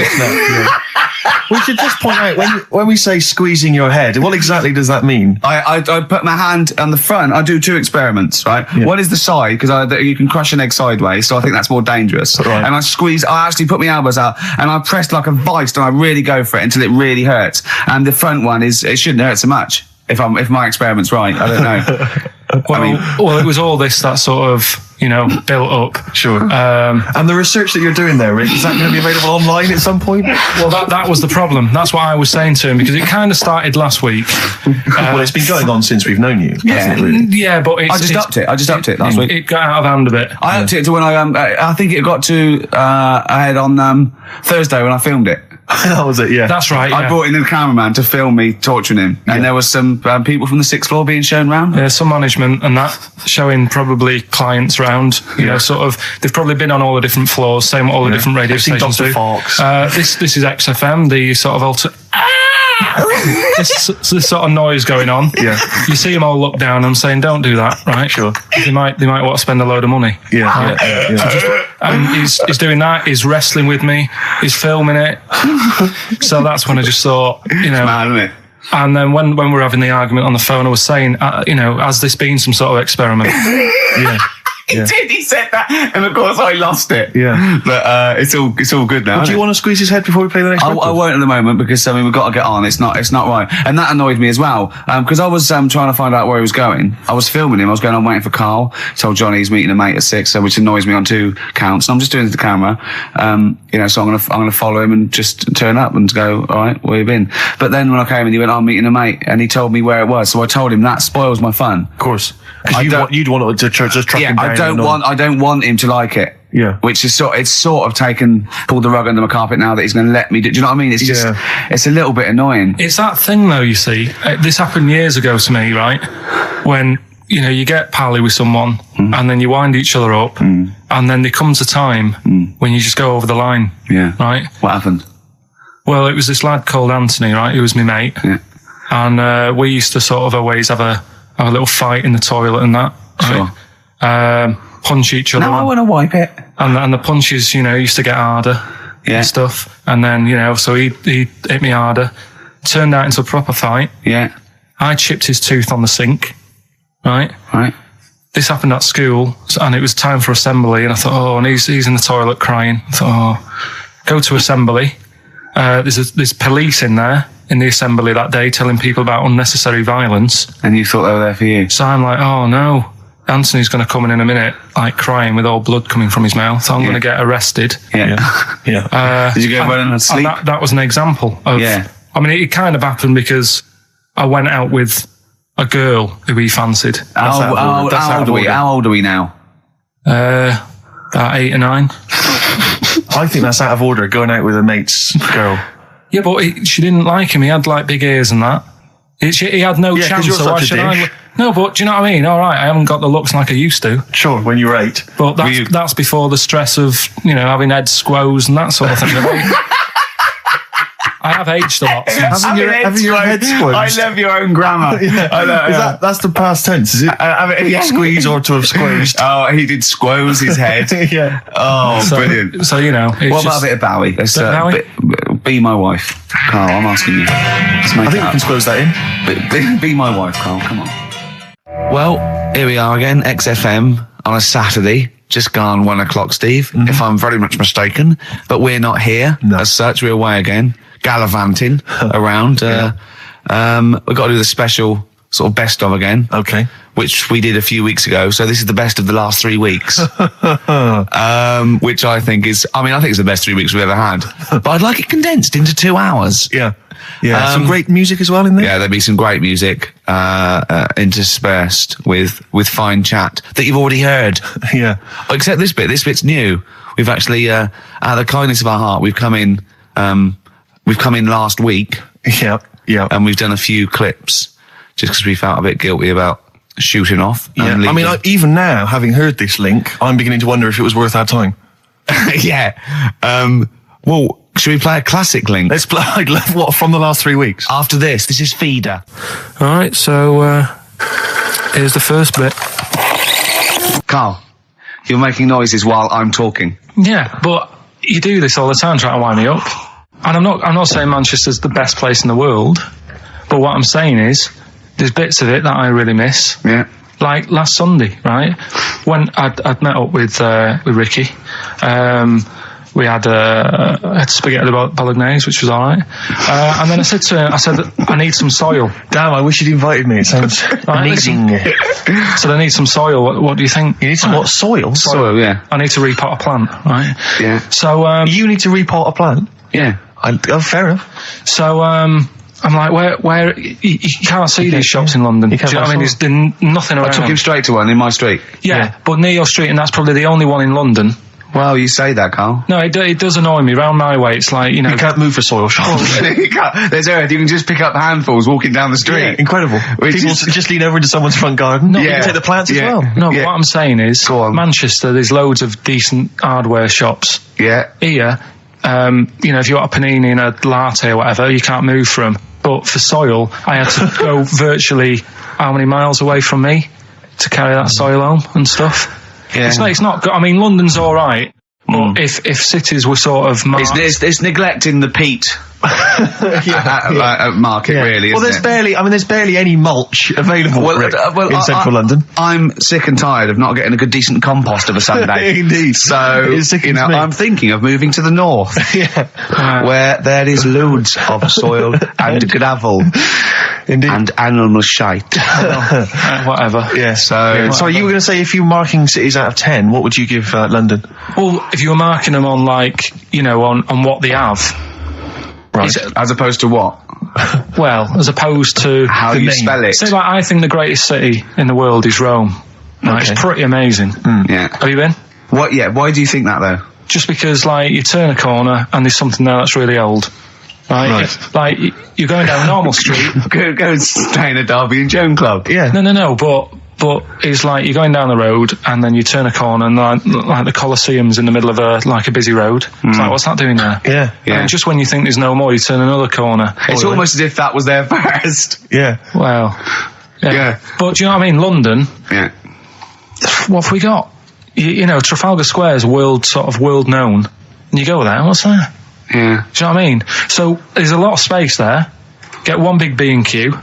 We should just point out, when we say squeezing your head, what exactly does that mean? I put my hand on the front. I do 2 experiments, right? Yeah. One is the side, because you can crush an egg sideways, so I think that's more dangerous. Right. And I actually put my elbows out, and I pressed like a vice, and I really go for it until it really hurts. And the front one it shouldn't hurt so much, if my experiment's right. I don't know. Well, it was all this that sort of, built up. Sure. And the research that you're doing there, Rick, is that going to be available online at some point? Well, that was the problem. That's what I was saying to him, because it kind of started last week. Well, it's been going on since we've known you. Yeah, but I just upped it last week. It got out of hand a bit. I upped it to when I think it got to ahead on Thursday when I filmed it. That was it, yeah. That's right, yeah. I brought in a cameraman to film me torturing him. And there was some people from the 6th floor being shown round. Yeah, some management and that, showing probably clients round. Sort of, they've probably been on all the different floors, same what all the different radio stations do. This is XFM, the sort of this sort of noise going on. Yeah. You see them all look down. I'm saying, don't do that, right? Sure. They might want to spend a load of money. Yeah. And he's doing that. He's wrestling with me. He's filming it. So that's when I just thought, It's mad, isn't it? And then when we were having the argument on the phone, I was saying, has this been some sort of experiment? Yeah. He did. He said that, and of course I lost it. Yeah, but it's all good now. Do you want to squeeze his head before we play the next record? I won't at the moment because we've got to get on. It's not right, and that annoyed me as well because I was trying to find out where he was going. I was filming him. I was going on waiting for Carl. Told Johnny he's meeting a mate at 6, which annoys me on 2 counts. And I'm just doing it to the camera, So I'm gonna follow him and just turn up and go. All right, where you been? But then when I came in, he went, I'm meeting a mate, and he told me where it was. So I told him that spoils my fun. Of course. Because you'd want to just track him down. I don't want him to like it. Yeah. Which is sort of pulled the rug under my carpet now that he's going to let me do. Do you know what I mean? It's just, it's a little bit annoying. It's that thing though, you see. This happened years ago to me, right? When, you get pally with someone and then you wind each other up and then there comes a time when you just go over the line. Yeah. Right? What happened? Well, it was this lad called Anthony, right? Who was my mate. Yeah. And we used to sort of always have a little fight in the toilet and that. Right? Sure. Punch each other. No, I want to wipe it. And the punches, used to get harder and stuff. And then, so he hit me harder. Turned out into a proper fight. Yeah. I chipped his tooth on the sink. Right. This happened at school, and it was time for assembly. And I thought, and he's in the toilet crying. I thought, go to assembly. There's police in there. in the assembly that day telling people about unnecessary violence. And you thought they were there for you? So I'm like, oh no, Anthony's going to come in a minute, like crying with all blood coming from his mouth. I'm going to get arrested. Yeah. Did you go running and sleep? And that was an example of... Yeah. I mean, it kind of happened because I went out with a girl who he fancied. How old are we now? About 8 or 9. I think that's out of order, going out with a mate's girl. Yeah, but she didn't like him. He had like big ears and that. He had no chance. You're so why such a should dick. No, but do you know what I mean? All right, I haven't got the looks like I used to. Sure, when you were 8. But that's before the stress of, having head squoze and that sort of thing. I have aged a lot. Having your head squoze. I love your own grammar. I know, That's the past tense, is it? Squeeze or to have squozed. Oh, he did squoze his head. Yeah. Oh, brilliant. So, What about a bit of Bowie? Let's, be my wife. Carl, I'm asking you. I think we can squoze that in. Be my wife, Carl, come on. Well, here we are again, XFM, on a Saturday. Just gone 1 o'clock, Steve, if I'm very much mistaken. But we're not here as such. We're away again, gallivanting around. We've got to do the special sort of best of again. Okay. Which we did a few weeks ago. So this is the best of the last 3 weeks. Which I think is the best 3 weeks we've ever had. But I'd like it condensed into 2 hours. Yeah. Yeah. Some great music as well in there. Yeah, there'll be some great music interspersed with fine chat that you've already heard. Yeah. Except this bit. This bit's new. We've actually, out of the kindness of our heart, we've come in last week. Yeah. Yeah. And we've done a few clips just because we felt a bit guilty about shooting off. Yeah. I mean, even now, having heard this link, I'm beginning to wonder if it was worth our time. Yeah. Well, should we play a classic link? Let's play, what, from the last 3 weeks? After this is Feeder. All right, so here's the first bit. Carl, you're making noises while I'm talking. Yeah, but you do this all the time trying to wind me up. And I'm not saying Manchester's the best place in the world, but what I'm saying is there's bits of it that I really miss. Yeah. Like last Sunday, right? When I'd met up with Ricky, we had spaghetti bolognese, which was all right. And then I said to him, I need some soil. Damn, I wish you'd invited me. It sounds amazing. So I need some soil. What do you think? You need some what? Soil? Soil, yeah. I need to repot a plant, right? Yeah. So you need to repot a plant? Yeah. Fair enough. So I'm like, where you can't see these shops in London. Do you know what I mean? There's nothing around. I took him straight to one in my street. Yeah, but near your street, and that's probably the only one in London. Well, you say that, Carl. No, it does annoy me. Round my way, it's like, You can't move for soil shops. You can't. There's earth. You can just pick up handfuls walking down the street. Yeah, incredible. People just lean over into someone's front garden. No, you can take the plants as well. No, but what I'm saying is, Go on. Manchester, there's loads of decent hardware shops. Yeah. Here, if you want a panini and a latte or whatever, you can't move from. But for soil, I had to go virtually how many miles away from me to carry that soil home and stuff. Yeah. It's not good. I mean, London's all right, but if cities were sort of it's neglecting the peat market, really. Well, there's barely any mulch available in central London. I'm sick and tired of not getting a good decent compost of a Sunday. Indeed. So I'm thinking of moving to the north, where there is loads of soil and gravel. Indeed. And animal shite. whatever. Yeah. So you were going to say, if you were marking cities out of 10, what would you give London? Well, if you were marking them on on what they have. Right. As opposed to what? Well, as opposed to how you spell it. Say, I think the greatest city in the world is Rome. Right? Okay. It's pretty amazing. Yeah. Have you been? What? Yeah. Why do you think that though? Just because, you turn a corner and there's something there that's really old. Right. You're going down a normal street. go and stay in a Derby and Joan club. Yeah. No. But it's like you're going down the road and then you turn a corner and like the Colosseum's in the middle of a busy road. It's like, what's that doing there? Yeah. And just when you think there's no more, you turn another corner. It's almost as if that was there first. Yeah. Well. Yeah. But do you know what I mean? London. Yeah. What have we got? Trafalgar Square is world known. And you go there, what's there? Yeah. Do you know what I mean? So there's a lot of space there. Get one big B&Q.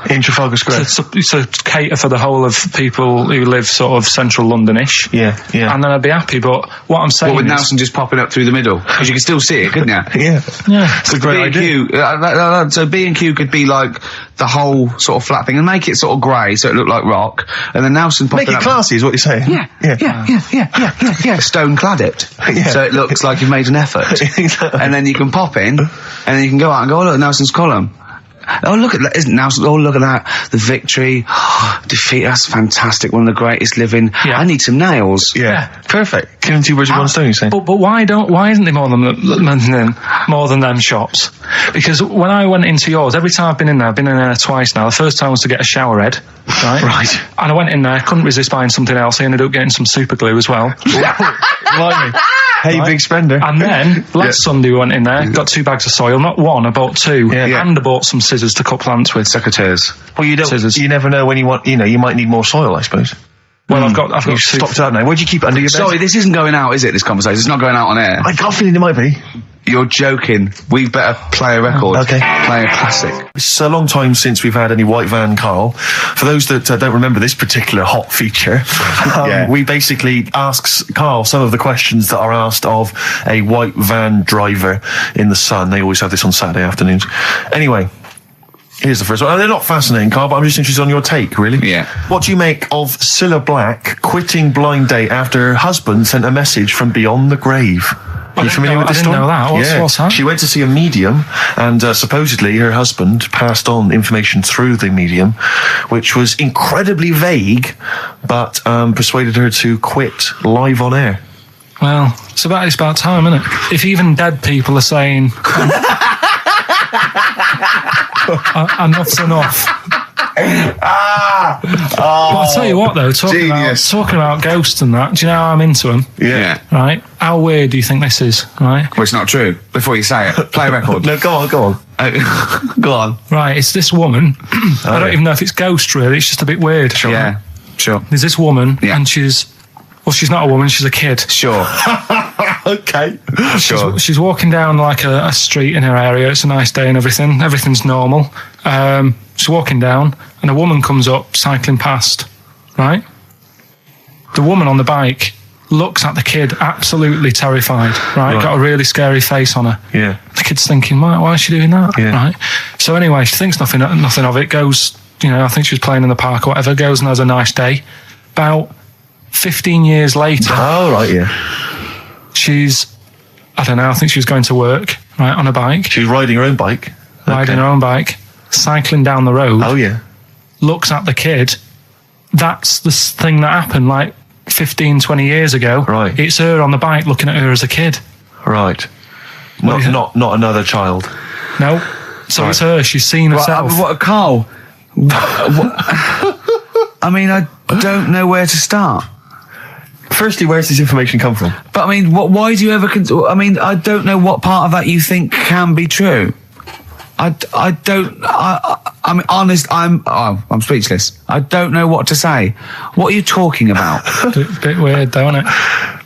In Trafalgar Square. to cater for the whole of people who live sort of central Londonish. Yeah. And then I'd be happy. But what I'm saying Well, with is, Nelson just popping up through the middle, because you can still see it, couldn't you? Yeah. yeah, It's a great idea. B&Q, so B&Q could be like the whole sort of flat thing and make it sort of grey so it looked like rock, and then Nelson popping Make it up. classy is what you're saying. Yeah, stone clad it. Yeah. So it looks like you've made an effort. Exactly. And then you can pop in, and then you can go out and go, oh look, Nelson's column. Oh look at that, isn't Nelson? Oh look at that, the victory, defeat, that's fantastic, one of the greatest living. Yeah. I need some nails. Yeah. Perfect. Killing two birds with one stone, you're saying? But why isn't there more than them shops? Because when I went into yours, every time I've been in there twice now. The first time was to get a shower head, right? Right. And I went in there, couldn't resist buying something else. I ended up getting some super glue as well. Blimey. Hey, big spender. And then last Sunday we went in there, got 2 bags of soil, not one, I bought 2, Yeah. and I bought some scissors to cut plants with. Secateurs. Well, Scissors. you never know when you want, you might need more soil, I suppose. Well, I've got You've 2. stocked up now. Where'd you keep it under your bed? Sorry, this isn't going out, is it, this conversation? It's not going out on air. I got a feeling it might be. You're joking. We better play a record. Okay. Play a classic. It's a long time since we've had any white van, Carl. For those that don't remember this particular hot feature, we basically ask Carl some of the questions that are asked of a white van driver in the Sun. They always have this on Saturday afternoons. Anyway, here's the first one. They're not fascinating, Carl, but I'm just interested on your take, really. Yeah. What do you make of Cilla Black quitting Blind Date after her husband sent a message from beyond the grave? Are you familiar with this story? I didn't know that. What's that? She went to see a medium, and supposedly her husband passed on information through the medium, which was incredibly vague, but persuaded her to quit live on air. Well, it's about time, isn't it? If even dead people are saying enough's enough. But I'll tell you what, though, talking about ghosts and that, do you know how I'm into them? Yeah. Right? How weird do you think this is, right? Well, it's not true. Before you say it, play a record. No, go on. Go on. Right, it's this woman. I don't even know if it's ghost, really. It's just a bit weird. Sure. Yeah, sure. There's this woman, Yeah. and she's not a woman, she's a kid. Sure. Okay. Sure. She's walking down like a street in her area. It's a nice day and everything. Everything's normal. She's walking down, and a woman comes up cycling past. Right? The woman on the bike looks at the kid, absolutely terrified. Right? Got a really scary face on her. Yeah. The kid's thinking, why is she doing that? Yeah. Right? So anyway, she thinks nothing of it. Goes, I think she was playing in the park or whatever. Goes and has a nice day. About 15 years later. Oh, right, yeah. I don't know, I think she was going to work, right, on a bike. She was riding her own bike. Riding her own bike, cycling down the road. Oh, yeah. Looks at the kid. That's the thing that happened like 15, 20 years ago. Right. It's her on the bike looking at her as a kid. Right. Not another child. No. So it's her. She's seen herself. Carl? I mean, I don't know where to start. Firstly, where's this information come from? But I mean, why do you ever? I mean, I don't know what part of that you think can be true. I don't. I'm honest. I'm speechless. I don't know what to say. What are you talking about? Bit weird, though, isn't it?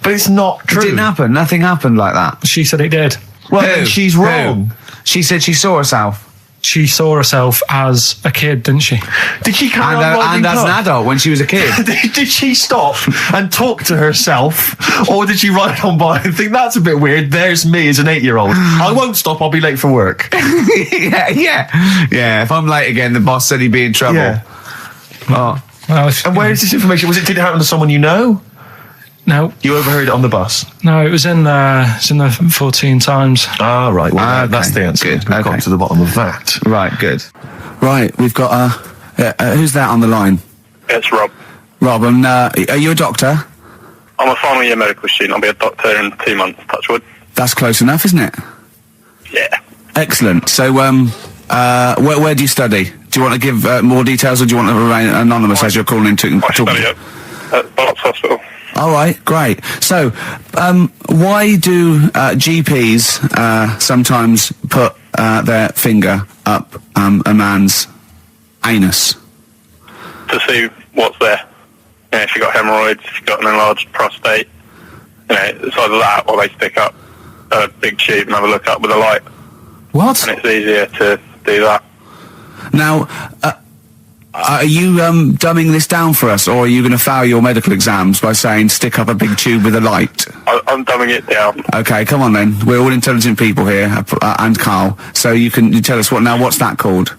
But it's not true. It didn't happen. Nothing happened like that. She said it did. Well, then she's wrong. She said she saw herself. She saw herself as a kid, didn't she? Did she carry on riding and as an cars? adult when she was a kid. Did she stop and talk to herself, or did she ride on by and think that's a bit weird? There's me as an 8-year-old. I won't stop. I'll be late for work. Yeah. If I'm late again, the boss said he'd be in trouble. Yeah. Well, And where is this information? Did it happen to someone you know? No. You overheard it on the bus? No, it was in the 14 Times. Ah, right. Well, that's the answer. Good. We've got to the bottom of that. Right, good. Right, we've got who's that on the line? It's Rob. Rob, and are you a doctor? I'm a final year medical student. I'll be a doctor in 2 months, touch wood. That's close enough, isn't it? Yeah. Excellent. So, where do you study? Do you want to give more details, or do you want to remain anonymous as you're calling in to I study at Barts Hospital. All right, great. So, why do GPs sometimes put their finger up a man's anus? To see what's there. If you've got hemorrhoids, if you've got an enlarged prostate, it's either that or they stick up a big tube and have a look up with a light. What? And it's easier to do that. Now, are you dumbing this down for us, or are you going to fail your medical exams by saying stick up a big tube with a light? I'm dumbing it down. Okay, come on then. We're all intelligent people here, and Carl. So you tell us what's that called?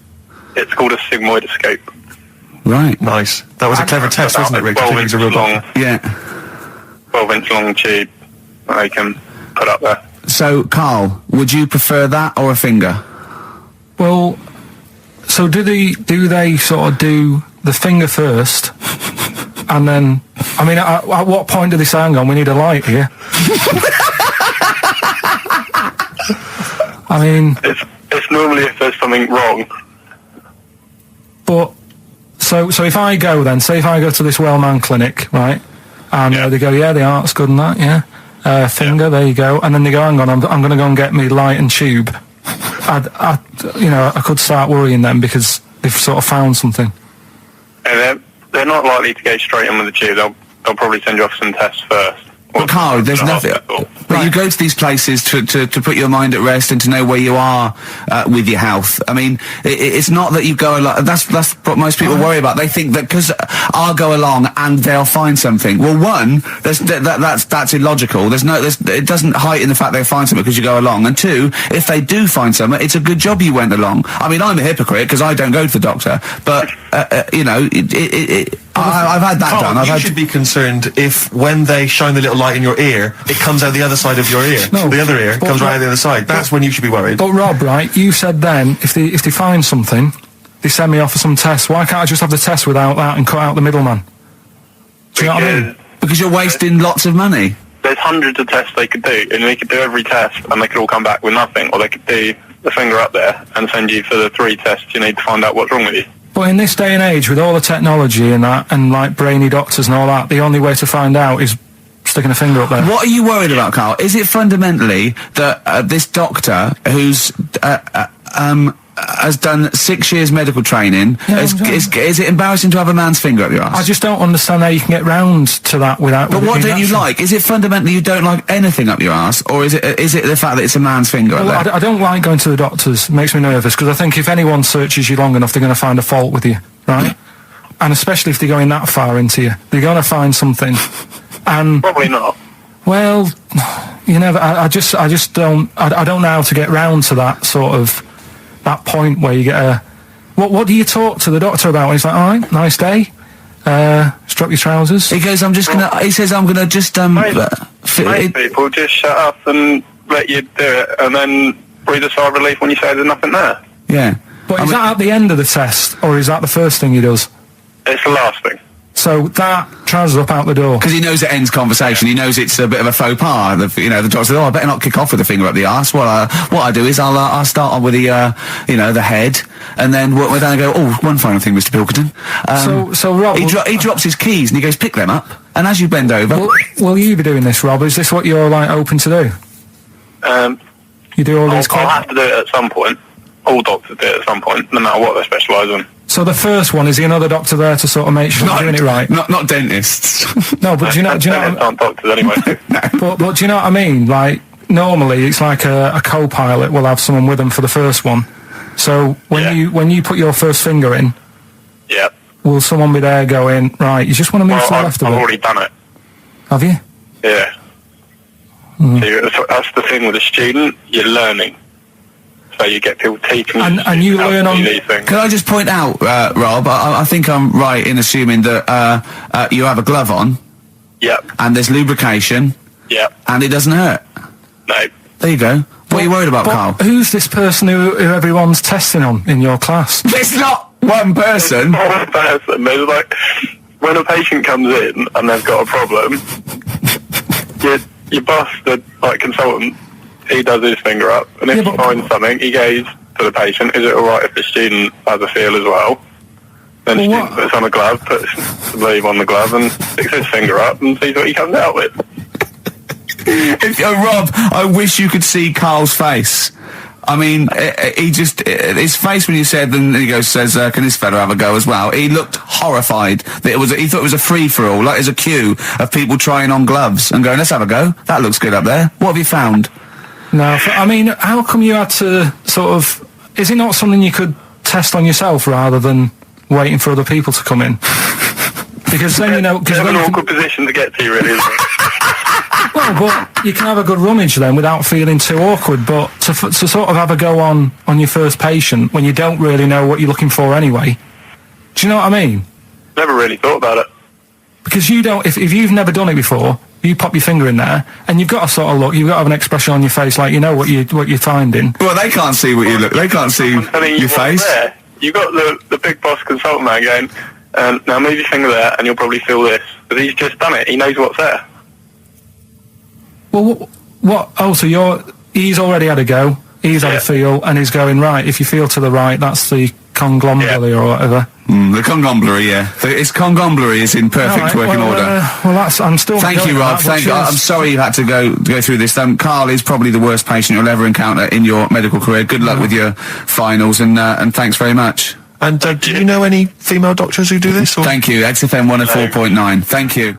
It's called a sigmoidoscope. Right. Nice. That was a clever test, wasn't it, Rick? 12 inch long. Yeah. 12-inch long tube that they can put up there. So, Carl, would you prefer that or a finger? Well, so do they sort of do the finger first, and then, I mean, at what point do they say, hang on, we need a light here? I mean... It's normally if there's something wrong. But, so if I go then, say if I go to this Wellman clinic, right, and they go, yeah, the art's good and that, yeah, finger, there you go, and then they go, hang on, I'm going to go and get me light and tube. I could start worrying then because they've sort of found something. And they're not likely to go straight in with the tube. They'll probably send you off some tests first. But Carl, there's nothing. But you go to these places to put your mind at rest and to know where you are with your health. I mean, it's not that you go along. That's what most people worry about. They think that because I'll go along and they'll find something. Well, one, that's illogical. It doesn't heighten the fact they'll find something because you go along. And two, if they do find something, it's a good job you went along. I mean, I'm a hypocrite because I don't go to the doctor. But I've had that Carl, done. You should be concerned if when they shine the little light in your ear, it comes out the other side of your ear. No, the other ear comes right out the other side. That's when you should be worried. But Rob, right, you said then, if they find something, they send me off for some tests. Why can't I just have the test without that and cut out the middleman? Do you know what I mean? Because you're wasting lots of money. There's hundreds of tests they could do, and they could do every test, and they could all come back with nothing. Or they could do the finger up there and send you for the 3 tests you need to find out what's wrong with you. But in this day and age, with all the technology and that, and like brainy doctors and all that, the only way to find out is sticking a finger up there. What are you worried about, Carl? Is it fundamentally that this doctor who's has done 6 years medical training, is it embarrassing to have a man's finger up your ass? I just don't understand how you can get round to that without... But what don't you like? Is it fundamentally you don't like anything up your ass, or is it the fact that it's a man's finger up there? I don't like going to the doctors. It makes me nervous, because I think if anyone searches you long enough, they're going to find a fault with you, right? And especially if they're going that far into you. They're going to find something. And probably not. Well, you never... I just don't... I don't know how to get round to that sort of... that point where you get a... What do you talk to the doctor about? He's like, all right, nice day. Strap your trousers. He goes, he says, I'm gonna just, Most people just shut up and let you do it, and then breathe a sigh of relief when you say there's nothing there. Yeah. But is that at the end of the test, or is that the first thing he does? It's the last thing. So that trousers up out the door. Because he knows it ends conversation. He knows it's a bit of a faux pas. The doctor says, I better not kick off with the finger up the arse. Well, what I do is I'll start on with the, the head, and then we're down and go, one final thing, Mr. Pilkington. So Rob... He drops his keys and he goes, pick them up, and as you bend over... Will you be doing this, Rob? Is this what you're, open to do? You do all these... I'll have to do it at some point. All doctors do it at some point, no matter what they specialise in. So the first one, is another doctor there to sort of make sure you're doing it right? Not dentists. No, but do you know... Dentists aren't doctors anyway. No. But do you know what I mean? Normally it's like a co-pilot will have someone with them for the first one. So when you put your first finger in... Yeah. Will someone be there going, right, you just want to move to the left of it? I've already done it. Have you? Yeah. So that's the thing with a student, you're learning. So you get people teaching and you learn on these things. Can I just point out, Rob, I think I'm right in assuming that you have a glove on. Yep. And there's lubrication. Yep. And it doesn't hurt. No. There you go. What are you worried about, Carl? Who's this person who everyone's testing on in your class? It's not one person. One person. There's when a patient comes in and they've got a problem, your boss, the consultant, he does his finger up, and if he finds something, he goes to the patient, is it alright if the student has a feel as well? Then the student puts on a glove, puts the leave on the glove, and sticks his finger up and sees what he comes out with. Rob, I wish you could see Carl's face. I mean, his face when you said, and he says, can this fella have a go as well? He looked horrified that he thought it was a free-for-all, like there's a queue of people trying on gloves and going, let's have a go. That looks good up there. What have you found? No, I mean, how come you had to sort of... Is it not something you could test on yourself rather than waiting for other people to come in. Because then, you know... It's an awkward position to get to, really, isn't it? Well, but you can have a good rummage then without feeling too awkward, but to sort of have a go on your first patient when you don't really know what you're looking for anyway. Do you know what I mean? Never really thought about it. Because you don't... If you've never done it before, you pop your finger in there, and you've got to sort of look, you've got to have an expression on your face like you know what you're finding. Well, they can't see what you look... They can't see your face. There. You got the big boss consultant man going, now move your finger there and you'll probably feel this. But he's just done it. He knows what's there. Well, what? Oh, so he's already had a go. He's had a feel, and he's going, right, if you feel to the right, that's the conglomeracy or whatever. The conglomeracy, yeah. It's conglomeracy is in perfect working order. I'm still... Thank you, Rob. Thank you. I'm sorry you had to go through this. Carl is probably the worst patient you'll ever encounter in your medical career. Good luck with your finals, and thanks very much. And do you know any female doctors who do this? Or? Thank you. XFM 104.9. Thank you.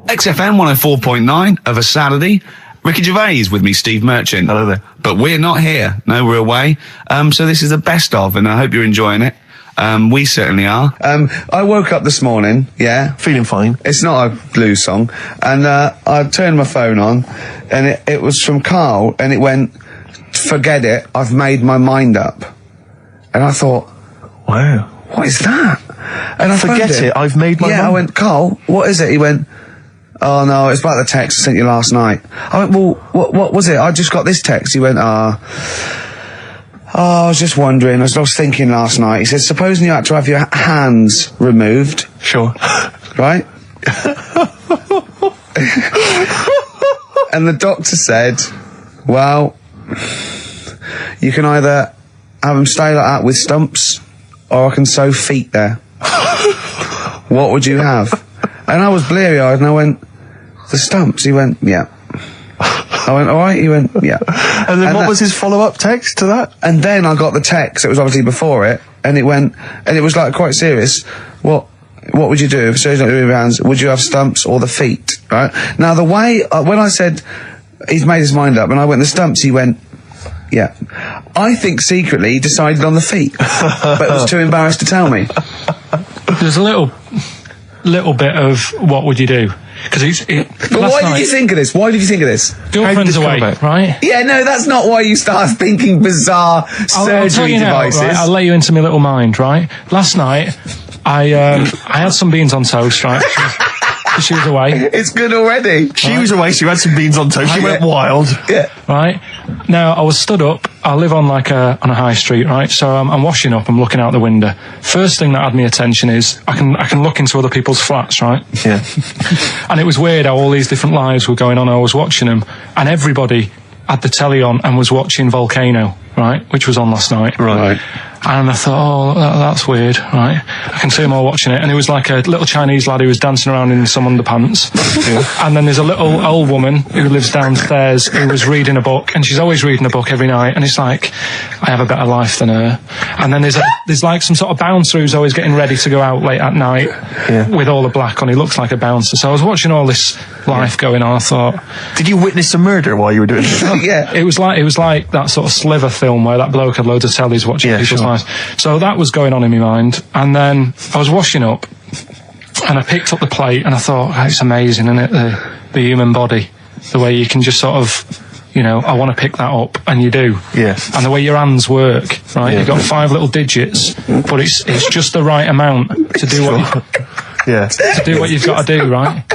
XFM 104.9 of a Saturday. Ricky Gervais with me, Steve Merchant. Hello there. But we're not here. No, we're away. So this is the best of, and I hope you're enjoying it. We certainly are. I woke up this morning, feeling fine. It's not a blues song. And I turned my phone on, and it was from Karl, and it went, "Forget it, I've made my mind up." And I thought, wow, what is that? And I forget it, I've made my mind. I went, "Karl, what is it?" He went, "Oh no, it's about the text I sent you last night." I went, "Well, what was it? I just got this text." He went, I was just wondering, I was thinking last night. He said, supposing you had to have your hands removed. Sure. Right? And the doctor said, well, you can either have them stay like that with stumps, or I can sew feet there. What would you have? And I was bleary-eyed, and I went, the stumps? He went, yeah. I went, all right? He went, yeah. And then what was his follow-up text to that? And then I got the text, it was obviously before it, and it went, and it was like quite serious. What would you do if surgery don't remove your hands? Would you have stumps or the feet? Right? Now the way, when I said he's made his mind up, and I went the stumps, he went, yeah. I think secretly he decided on the feet, but was too embarrassed to tell me. There's a little bit of what would you do? Because But why did you think of this? Why did you think of this? Girlfriend's away, right? Yeah, no, that's not why you start thinking bizarre surgery devices. Right? I'll let you into my little mind, right? Last night, I had some beans on toast, right? She was away. It's good already. She was away, she had some beans on toast, she went wild. Yeah. Right? Now, I was stood up, I live on on a high street, right? So I'm washing up, I'm looking out the window. First thing that had me attention is, I can look into other people's flats, right? Yeah. And it was weird how all these different lives were going on, I was watching them, and everybody had the telly on and was watching Volcano, right? Which was on last night. Right. And I thought, that's weird, right? I can see them all watching it. And it was like a little Chinese lad who was dancing around in some underpants. Yeah. And then there's a little old woman who lives downstairs who was reading a book, and she's always reading a book every night. And it's like, I have a better life than her. And then there's like some sort of bouncer who's always getting ready to go out late at night with all the black on. He looks like a bouncer. So I was watching all this life going on. I thought, did you witness a murder while you were doing this? Yeah. It was like that sort of Sliver film where that bloke had loads of tellies watching people's lives. So that was going on in my mind, and then I was washing up, and I picked up the plate, and I thought, it's amazing, isn't it, the human body, the way you can just sort of, I want to pick that up, and you do. Yes. And the way your hands work, right? Yeah. You've got 5 little digits, but it's just the right amount to do to do what you've got to do, right?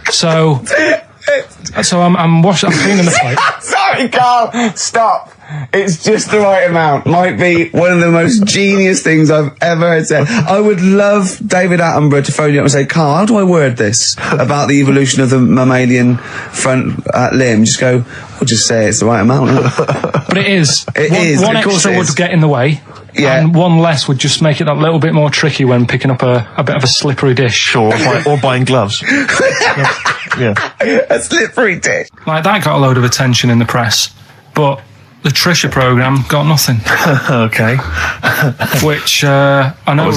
So I'm cleaning the plate. Sorry, Karl, stop. It's just the right amount. Might be one of the most genius things I've ever heard said. I would love David Attenborough to phone you up and say, Karl, how do I word this about the evolution of the mammalian front limb? Just go, we'll just say it's the right amount. But it is. One of course extra would get in the way. Yeah. And one less would just make it that little bit more tricky when picking up a bit of a slippery dish. Sure, or buying gloves. Yeah. A slippery dish. Like, that got a load of attention in the press, but the Trisha programme got nothing. Okay. Which, I know,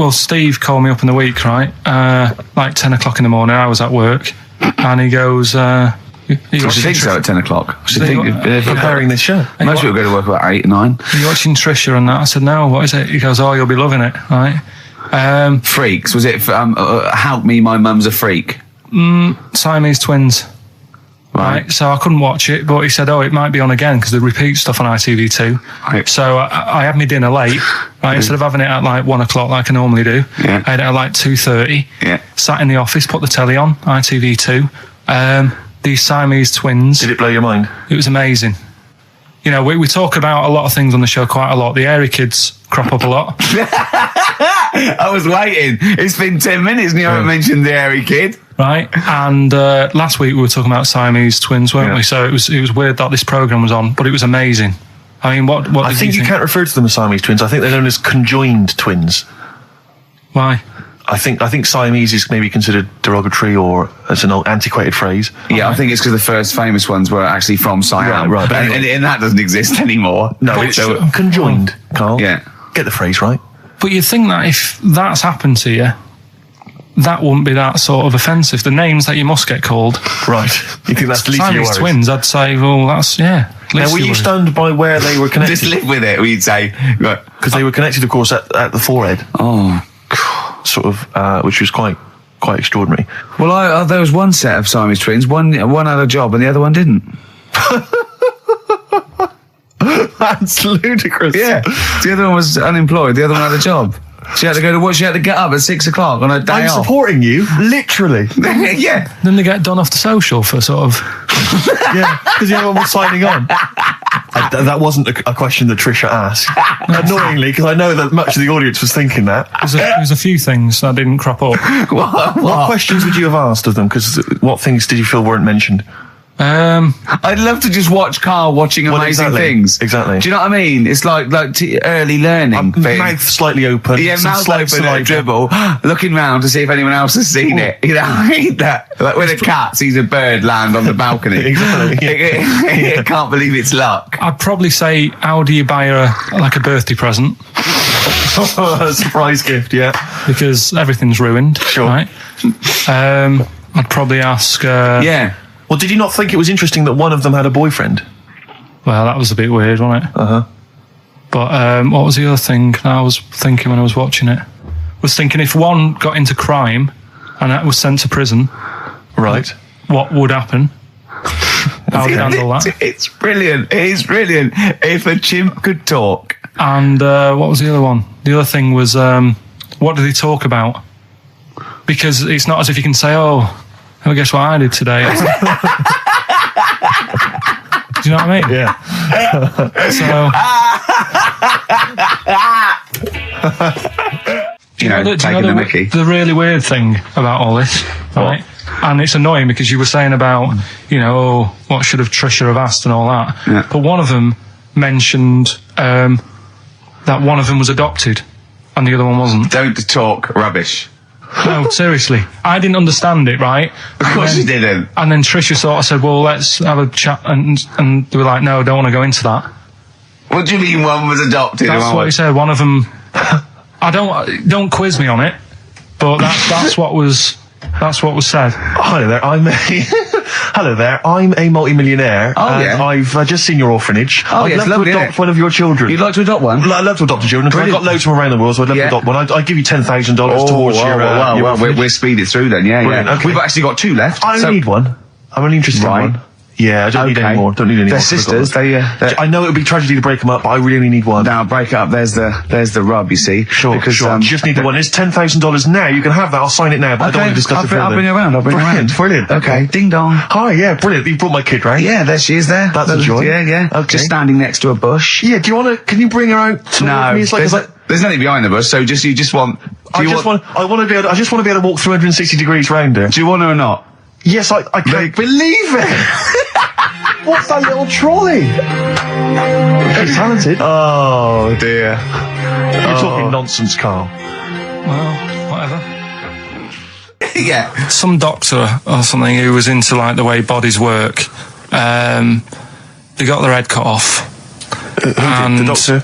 Steve called me up in the week, right? Like 10 o'clock in the morning, I was at work, and he goes, I should think so at 10 o'clock. I should think preparing this show. Most people go to work about 8, 9. Are you watching Trisha and that? I said, no, what is it? He goes, you'll be loving it, right? Freaks. Was it, Help Me, My Mum's a Freak? Siamese twins. Right, so I couldn't watch it, but he said, it might be on again because they repeat stuff on ITV2. Right. So I had my dinner late, right? Instead of having it at like 1 o'clock like I normally do, I had it at like 2:30. Yeah. Sat in the office, put the telly on, ITV2. These Siamese twins. Did it blow your mind? It was amazing. You know, we talk about a lot of things on the show quite a lot. The Airy Kids crop up a lot. I was waiting. It's been 10 minutes and you haven't mentioned the Airy Kid. Right, and last week we were talking about Siamese twins, weren't we? So it was weird that this programme was on, but it was amazing. I mean, what I think you can't refer to them as Siamese twins. I think they're known as conjoined twins. Why? I think Siamese is maybe considered derogatory or as an old antiquated phrase. Yeah, I think it's because the first famous ones were actually from Siam. Right. And that doesn't exist anymore. No, it's conjoined, Carl. Yeah. Get the phrase right. But you'd think that if that's happened to you, that wouldn't be that sort of offensive. The names that you must get called. Right. You think that's the least of your Siamese worries? twins, I'd say, well, that's, Now, were you stunned by where they were connected? Just live with it, we'd say. Because they were connected, of course, at the forehead. Oh. Sort of, which was quite extraordinary. Well, there was one set of Siamese twins. One had a job and the other one didn't. That's ludicrous. Yeah. The other one was unemployed. The other one had a job. She had to go to work. She had to get up at 6 o'clock on a day off. I'm supporting you, literally. Yeah. Then they get done off the social for sort of... Yeah, because the other one was signing on. That wasn't a question that Trisha asked. Annoyingly, because I know that much of the audience was thinking that. There's a few things that didn't crop up. What questions would you have asked of them? Because what things did you feel weren't mentioned? I'd love to just watch Carl watching amazing things. Exactly. Do you know what I mean? It's like early learning thing. Mouth slightly open. Yeah, some mouth slight open, saliva. dribble, looking round to see if anyone else has seen it. You know, I hate that. Like when a cat sees a bird land on the balcony. Exactly. It can't believe it's luck. I'd probably say, how do you buy her like a birthday present? A surprise gift, yeah. Because everything's ruined. Sure. Right? I'd probably ask... Yeah. Well, did you not think it was interesting that one of them had a boyfriend? Well, that was a bit weird, wasn't it? Uh-huh. But what was the other thing I was thinking when I was watching it? Was thinking if one got into crime and that was sent to prison, right? What would happen? How would you handle that? It's brilliant. It is brilliant. If a chimp could talk. And what was the other one? The other thing was what did he talk about? Because it's not as if you can say, well, guess what I did today? Do you know what I mean? Yeah. Do you know the really weird thing about all this, right? And it's annoying because you were saying about, what should have Trisha have asked and all that. Yeah. But one of them mentioned that one of them was adopted and the other one wasn't. Don't talk rubbish. No, seriously. I didn't understand it, right? Of course you didn't. And then Trisha sort of said, well, let's have a chat. And they were like, no, I don't want to go into that. What do you mean one was adopted? That's what he said. One of them... don't quiz me on it, but that's what was said. Hello there, I'm a multi-millionaire. And I've just seen your orphanage. I'd love to adopt one of your children. You'd like to adopt one? I'd love to adopt a children because I've got loads from around the world, so I'd love to adopt one. I'd give you $10,000 towards your orphanage. We'll speed it through then, yeah. Okay. We've actually got 2 left. I only need one. I'm only interested in one. Yeah, I don't need any more. Don't need any more. They're sisters. I know it would be tragedy to break them up, but I really only need one. Now, break it up. There's the rub, you see. Sure. You just need the one. It's $10,000 now. You can have that. I'll sign it now, but I don't want to discuss it further. I'll bring her around. Brilliant. Okay. Ding dong. Hi, yeah, brilliant. You brought my kid, right? Yeah, there she is there. That's a joy. Yeah. Okay. Just standing next to a bush. Yeah, can you bring her out to me? It's like, there's nothing behind the bush, so you just want... I just want to be able to walk 360 degrees round her. Do you want her or not? Yes, I can't believe it. What's that little trolley? She's talented. Oh, dear. You're talking nonsense, Carl. Well, whatever. Yeah. Some doctor or something who was into like the way bodies work, they got their head cut off. The doctor?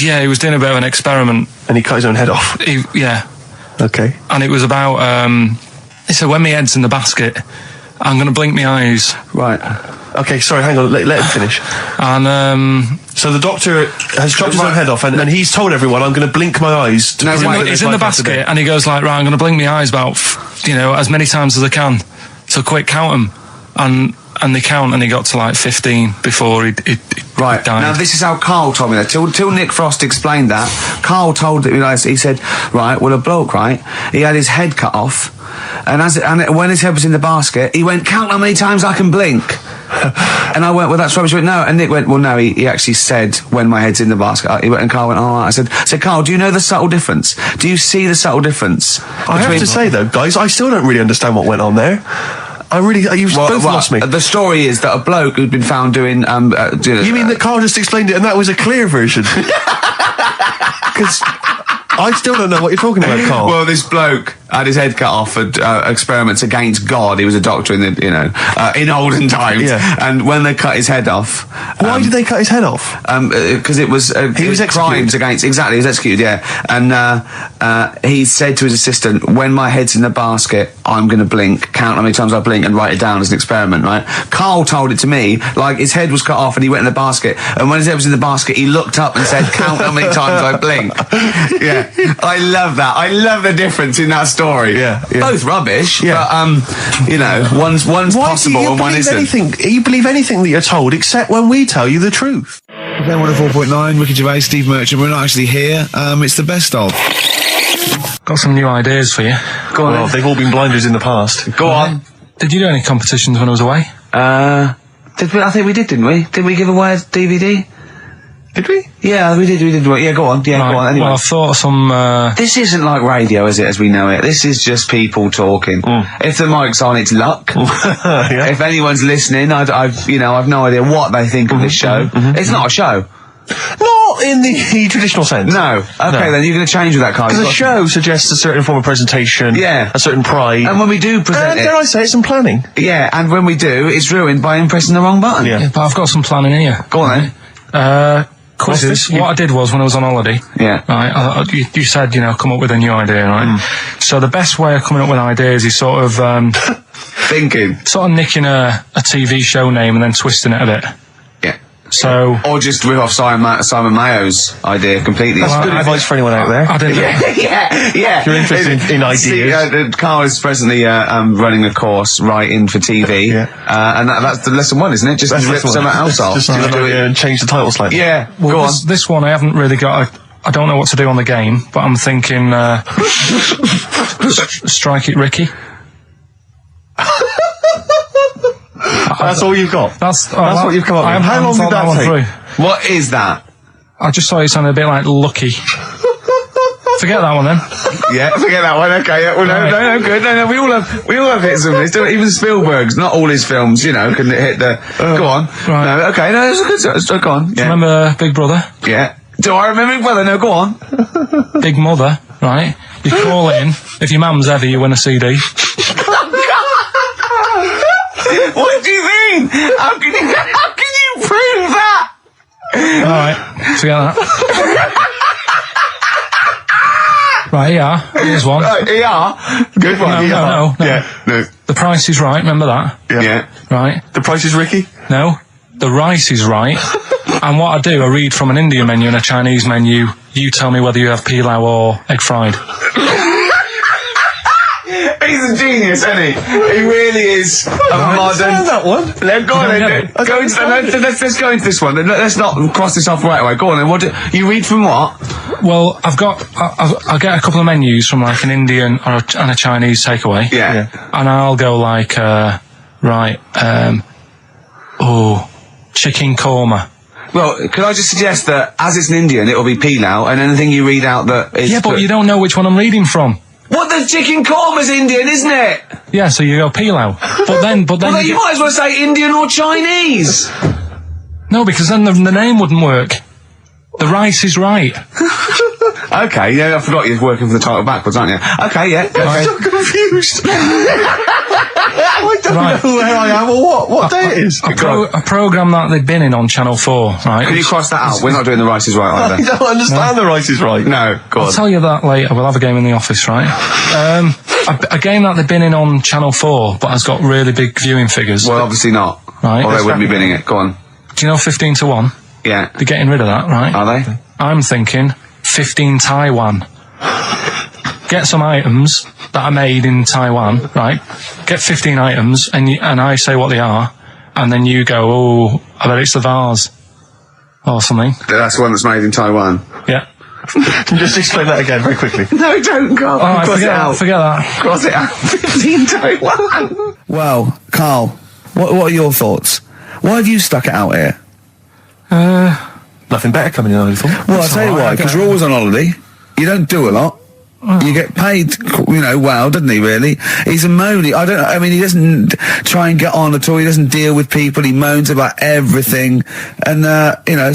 Yeah, he was doing a bit of an experiment. And he cut his own head off? Yeah. Okay. And it was about, he said, when my head's in the basket, I'm going to blink my eyes. Right. Okay, sorry, hang on, let him finish. And So the doctor has chopped his own head off, and he's told everyone, I'm going to blink my eyes. To he's in the basket, and he goes like, right, I'm going to blink my eyes about, as many times as I can. So quick, count them. And they count, and he got to like 15 before he died. Now this is how Carl told me that. Till Nick Frost explained that, Carl told me, he said, right, well, a bloke, right, he had his head cut off, and when his head was in the basket, he went, count how many times I can blink. And I went, well, that's rubbish. He went, no. And Nick went, well, no, he actually said, when my head's in the basket. He went, and Carl went, all right. I said, Carl, do you know the subtle difference? Do you see the subtle difference? I have to say, though, guys, I still don't really understand what went on there. You've both lost me. The story is that a bloke who'd been found doing... you mean that Carl just explained it and that was a clear version? Because I still don't know what you're talking about, Carl. Well, this bloke had his head cut off at experiments against God. He was a doctor in the, in olden times. Yeah. And when they cut his head off... Why did they cut his head off? Because it was... he was executed. Crimes against... Exactly, he was executed, yeah. And he said to his assistant, when my head's in the basket, I'm going to blink, count how many times I blink and write it down as an experiment, right? Carl told it to me, like his head was cut off and he went in the basket, and when his head was in the basket, he looked up and said, count how many times I blink. Yeah. I love that. I love the difference in that story. Yeah. Both rubbish, but, one's possible and one isn't. You believe anything that you're told, except when we tell you the truth. FM 104.9, Ricky Gervais, Steve Merchant. We're not actually here. It's the best of. got some new ideas for you. Go on. Well, they've all been blinders in the past. Go on. Did you do any competitions when I was away? Did we? I think we did, didn't we? Did we give away a DVD? Did we? Yeah, we did. Yeah, go on. Yeah, right. Go on. Anyway. Well, I thought of some... This isn't like radio, is it, as we know it? This is just people talking. If the mic's on, it's luck. Yeah. If anyone's listening, I've no idea what they think of this show. It's not a show. Not in the traditional sense. No. Okay, then you're going to change with that, Carl. Because a show suggests a certain form of presentation. Yeah. A certain pride. And when we do present dare I say it, some planning. Yeah, and when we do, it's ruined by him pressing the wrong button. Yeah, but I've got some planning here. Go on then. Quizzes. What I did was, when I was on holiday, right, you said, come up with a new idea, right? So the best way of coming up with ideas is sort of... thinking. Sort of nicking a TV show name and then twisting it a bit. Yeah. So... Or just rip off Simon Mayo's idea completely. That's good advice for anyone out there. I didn't know. Yeah. If you're interested in ideas. Carl is presently running a course writing for TV. Yeah. And that's the lesson one, isn't it? Just rip something else off. Just do it and change the title slightly. Yeah. Well, go on. This one I haven't really got... I don't know what to do on the game, but I'm thinking... Strike It Ricky. That's all you've got? That's what you've come up with. How long did that take? What is that? I just thought it sounded a bit like Lucky. Forget that one then. Yeah, forget that one. Okay, yeah. Well, no, good. No, we all have hits and misses. Even Spielberg's, not all his films, can hit the. Go on. Right. No, okay, no, it's a good. Go on. Yeah. Do you remember Big Brother? Yeah. Do I remember Big Brother? No, go on. Big Mother, right? You call in if your mum's ever, you win a CD. What do you mean? How can you prove that? Alright, forget that. Right, here's one. Right, good one. No. Yeah. No. The Price is Right, remember that? Yeah. Right. The Price is Ricky? No. The Rice is Right. And what I do, I read from an Indian menu and a Chinese menu. You tell me whether you have pilau or egg fried. He's a genius, isn't he? He really is a modern... that one. Go on then. Let's go into this one. Let's not cross this off right away. Go on then. You read from what? Well, I'll get a couple of menus from like an Indian and a Chinese takeaway. Yeah. And I'll go like, chicken korma. Well, could I just suggest that as it's an Indian, it'll be pilau, and anything you read out that is... Yeah, but you don't know which one I'm reading from. What, the chicken korma's Indian, isn't it? Yeah, so you go pilau. But then Well, you might as well say Indian or Chinese. No, because then the name wouldn't work. The Rice is Right. Okay, yeah, I forgot you're working for the title backwards, aren't you? Okay, yeah. I'm so confused. I don't know where I am or what day it is. A programme that they've been in on Channel 4, right? Can you cross that out? We're not doing The Rice is Right I either. don't understand The Rice is Right. No, go on. I'll tell you that later. We'll have a game in the office, right? A game that they've been in on Channel 4, but has got really big viewing figures. Well, obviously not. right? Or they wouldn't be bidding it. Go on. Do you know 15 to 1? Yeah. They're getting rid of that, right? Are they? I'm thinking 15 Taiwan. Get some items that are made in Taiwan, right? Get 15 items, and I say what they are, and then you go, oh, I bet it's the vase. Or something. That's the one that's made in Taiwan. Yeah. Can you just explain that again very quickly? No, don't go. Alright, forget that. Cross it out. 15 Taiwan. Well, Carl, what are your thoughts? Why have you stuck it out here? Nothing better coming in, I thought. Well, I'll tell you why, because you're always on holiday. You don't do a lot. You get paid, well, doesn't he, really? He's a moany. He doesn't try and get on at all. He doesn't deal with people. He moans about everything. And,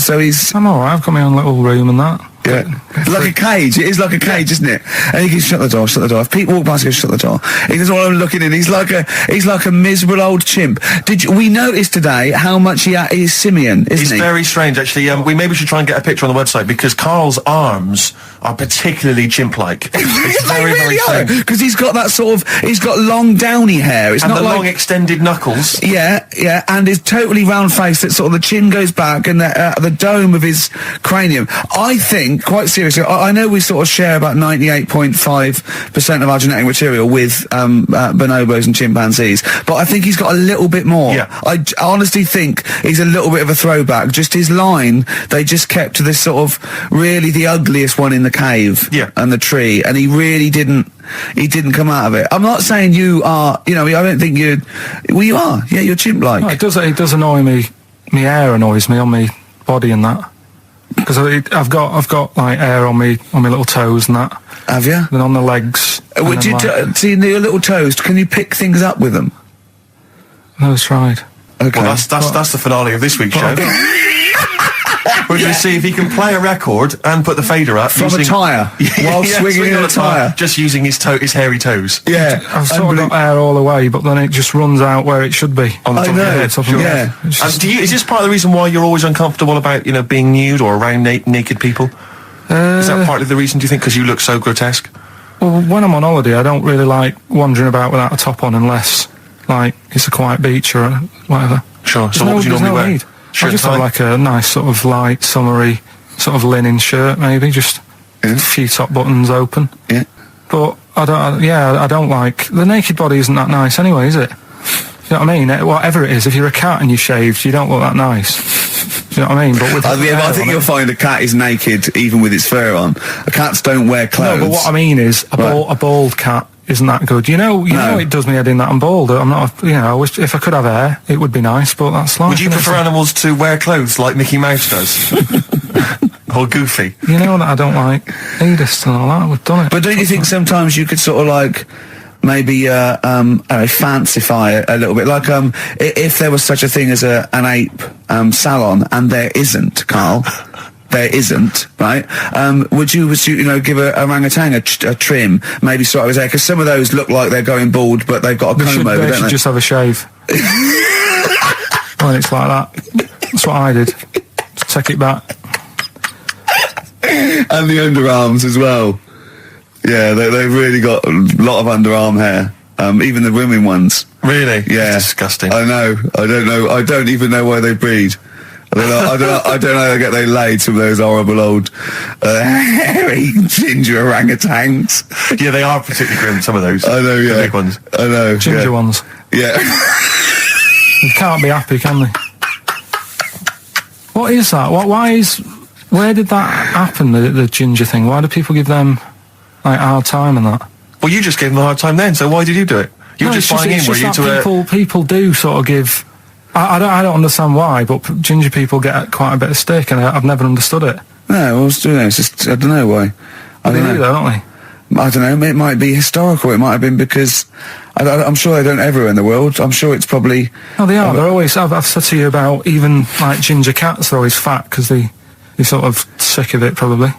so he's... I'm alright, I've got my own little room and that. Yeah. Like a cage. It is like a cage, isn't it? And he can shut the door. If people walk past, he goes, shut the door. He doesn't want them looking in. He's like a miserable old chimp. We noticed today how much he's simian, isn't he? He's very strange, actually. We maybe should try and get a picture on the website, because Carl's arms are particularly chimp-like. It's very, very strange. Because he's got that sort of, he's got long downy hair. It's and not the like long extended knuckles. Yeah, and his totally round face that sort of the chin goes back and the dome of his cranium. I think, quite seriously, I know we sort of share about 98.5% of our genetic material with bonobos and chimpanzees, but I think he's got a little bit more. Yeah. I honestly think he's a little bit of a throwback. Just his line, they just kept to this sort of really the ugliest one in the cave and the tree, and he really didn't come out of it. I'm not saying you are, I don't think you are. Yeah, you're chimp-like. No, it does annoy me. My hair annoys me on my body and that. Because I've got like hair on my little toes and that. Have you? Then on the legs. Would you see your little toes? Can you pick things up with them? No, it's tried. Okay. Well, that's the finale of this week's show. We're going to see if he can play a record and put the fader up from a tyre while swinging in a tyre, just using his hairy toes. Yeah, I've sort of got hair all the way, but then it just runs out where it should be on the top of your head. Sure. Yeah. And is this part of the reason why you're always uncomfortable about being nude or around naked people? Is that partly the reason, do you think, because you look so grotesque? Well, when I'm on holiday, I don't really like wandering about without a top on unless like it's a quiet beach or whatever. Sure. So what would you normally wear? Need. I just have like a nice sort of light, summery, sort of linen shirt, maybe, just a few top buttons open. Yeah. But I don't like, the naked body isn't that nice anyway, is it? You know what I mean? Whatever it is, if you're a cat and you're shaved, you don't look that nice. Do you know what I mean? But with I think you'll find a cat is naked even with its fur on. Cats don't wear clothes. No, but what I mean is, a bald cat isn't that good. You know it does me head in that I'm bald. I'm not, I wish if I could have hair, it would be nice, but that's life. Would you prefer animals to wear clothes like Mickey Mouse does? Or Goofy? You know that I don't like nudist and all that, we've done it. But don't you think sometimes you could sort of like, maybe, fancify it a little bit? Like, if there was such a thing as an ape, salon, and there isn't, Carl, there isn't, right? Would you give a orangutan a trim, maybe sort of his hair? Because some of those look like they're going bald, but they've got a comb over, don't they? They should just have a shave. When it's like that. That's what I did. Just take it back. And the underarms as well. Yeah, they've really got a lot of underarm hair. Even the women ones. Really? Yeah. That's disgusting. I know. I don't know. I don't even know why they breed. I don't know how they laid some of those horrible old hairy ginger orangutans. Yeah, they are particularly grim, some of those. I know, yeah. The big ones. I know. Ginger ones. Yeah. They can't be happy, can they? What is that? Where did that happen, the ginger thing? Why do people give them like hard time and that? Well, you just gave them a hard time then, so why did you do it? You were just buying in, were you, to people do sort of give... I don't understand why, but ginger people get quite a bit of stick, and I've never understood it. No, it's just, I don't know why. They do, don't they? I don't know, it might be historical, it might have been because... I'm sure they don't everywhere in the world. I'm sure it's probably... Oh, they are. They're always... I've said to you about even, like, ginger cats, they're always fat, because they're sort of sick of it, probably.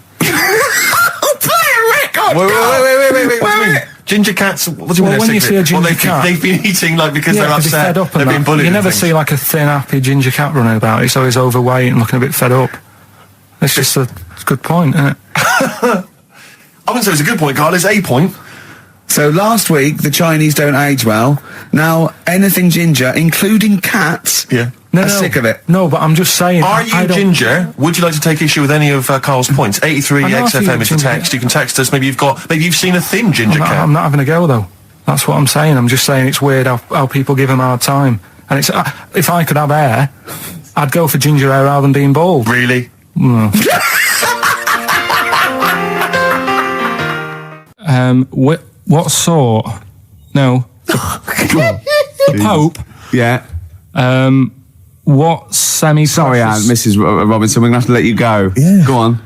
Wait. Ginger cats, what do you mean? When you see a ginger cat... They've been eating, like, because they're upset, they've been bullied. You never see, like, a thin, happy ginger cat running about. It's always overweight and looking a bit fed up. It's just it's a good point, isn't it? I wouldn't say it's a good point, Carl, it's a point. So last week, the Chinese don't age well. Now, anything ginger, including cats, No, are sick of it. No, but I'm just saying. Are you ginger? Would you like to take issue with any of Carl's points? 83 XFM is the text. You can text us. Maybe you've seen a thin ginger cat. I'm not having a go though. That's what I'm saying. I'm just saying it's weird how people give him a hard time. And it's if I could have hair, I'd go for ginger hair rather than being bald. Really? What sort? No. The Pope. Yeah. What semi-precious... Sorry, Mrs. Robinson, we're going to have to let you go. Yeah. Go on.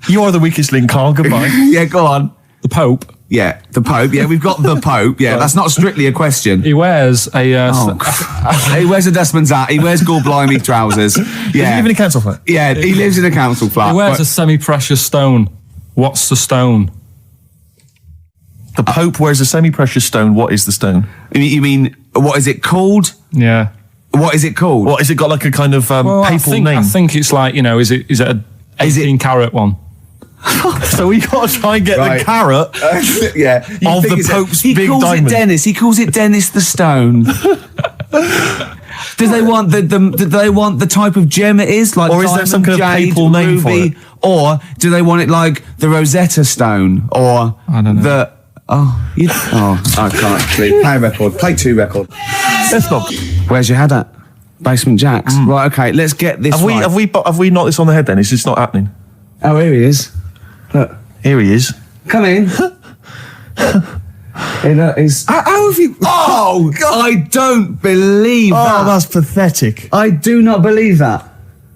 You are the weakest link, Carl. Goodbye. Yeah, go on. The Pope. Yeah, the Pope. Yeah, we've got the Pope. Yeah, that's not strictly a question. He wears a... He wears a dustman's hat. He wears gore-blimey trousers. Yeah. Does he live in a council flat? Yeah, he lives in a council flat. He wears a semi-precious stone. What's the stone? The Pope wears a semi-precious stone. What is the stone? You mean, what is it called? Yeah. What is it called? What, has it got like a kind of papal name? I think it's like, is it a 18 carat one? So we got to try and get the carat yeah. of the Pope's big diamond. He calls it Dennis. He calls it Dennis the Stone. Do they want the type of gem it is, like, or is there some kind of papal name for it? Or do they want it like the Rosetta Stone, or I don't know. I can't actually play a record. Play 2 record. Let's not. Where's your head at? Basement Jacks. Right. Okay. Let's get this. Have we knocked this on the head? Then it's just not happening. Oh, here he is. Look. Here he is. Come in. How have you... Oh, God. I don't believe that. Oh, that's pathetic. I do not believe that.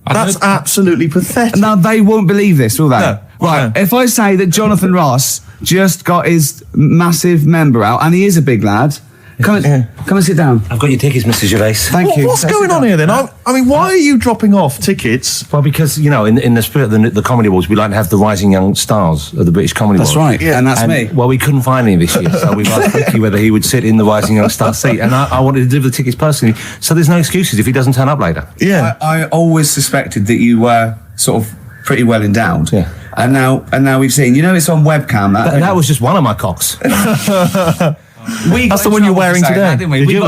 That's absolutely pathetic. Now, they won't believe this, will they? No. Right, No. if I say that Jonathan Ross just got his massive member out, and he is a big lad, come and sit down. I've got your tickets, Mr. Gervais. Thank you. What's going on here then? I mean, why are you dropping off tickets? Well, because, in the spirit of the Comedy Awards, we like to have the rising young stars of the British Comedy Awards. That's right, and that's me. Well, we couldn't find any this year, so we've asked Ricky whether he would sit in the rising young star seat, and I wanted to deliver the tickets personally, so there's no excuses if he doesn't turn up later. Yeah. I always suspected that you were sort of pretty well endowed. Yeah. And now we've seen, it's on webcam. That was just one of my cocks. That's the one you're wearing today.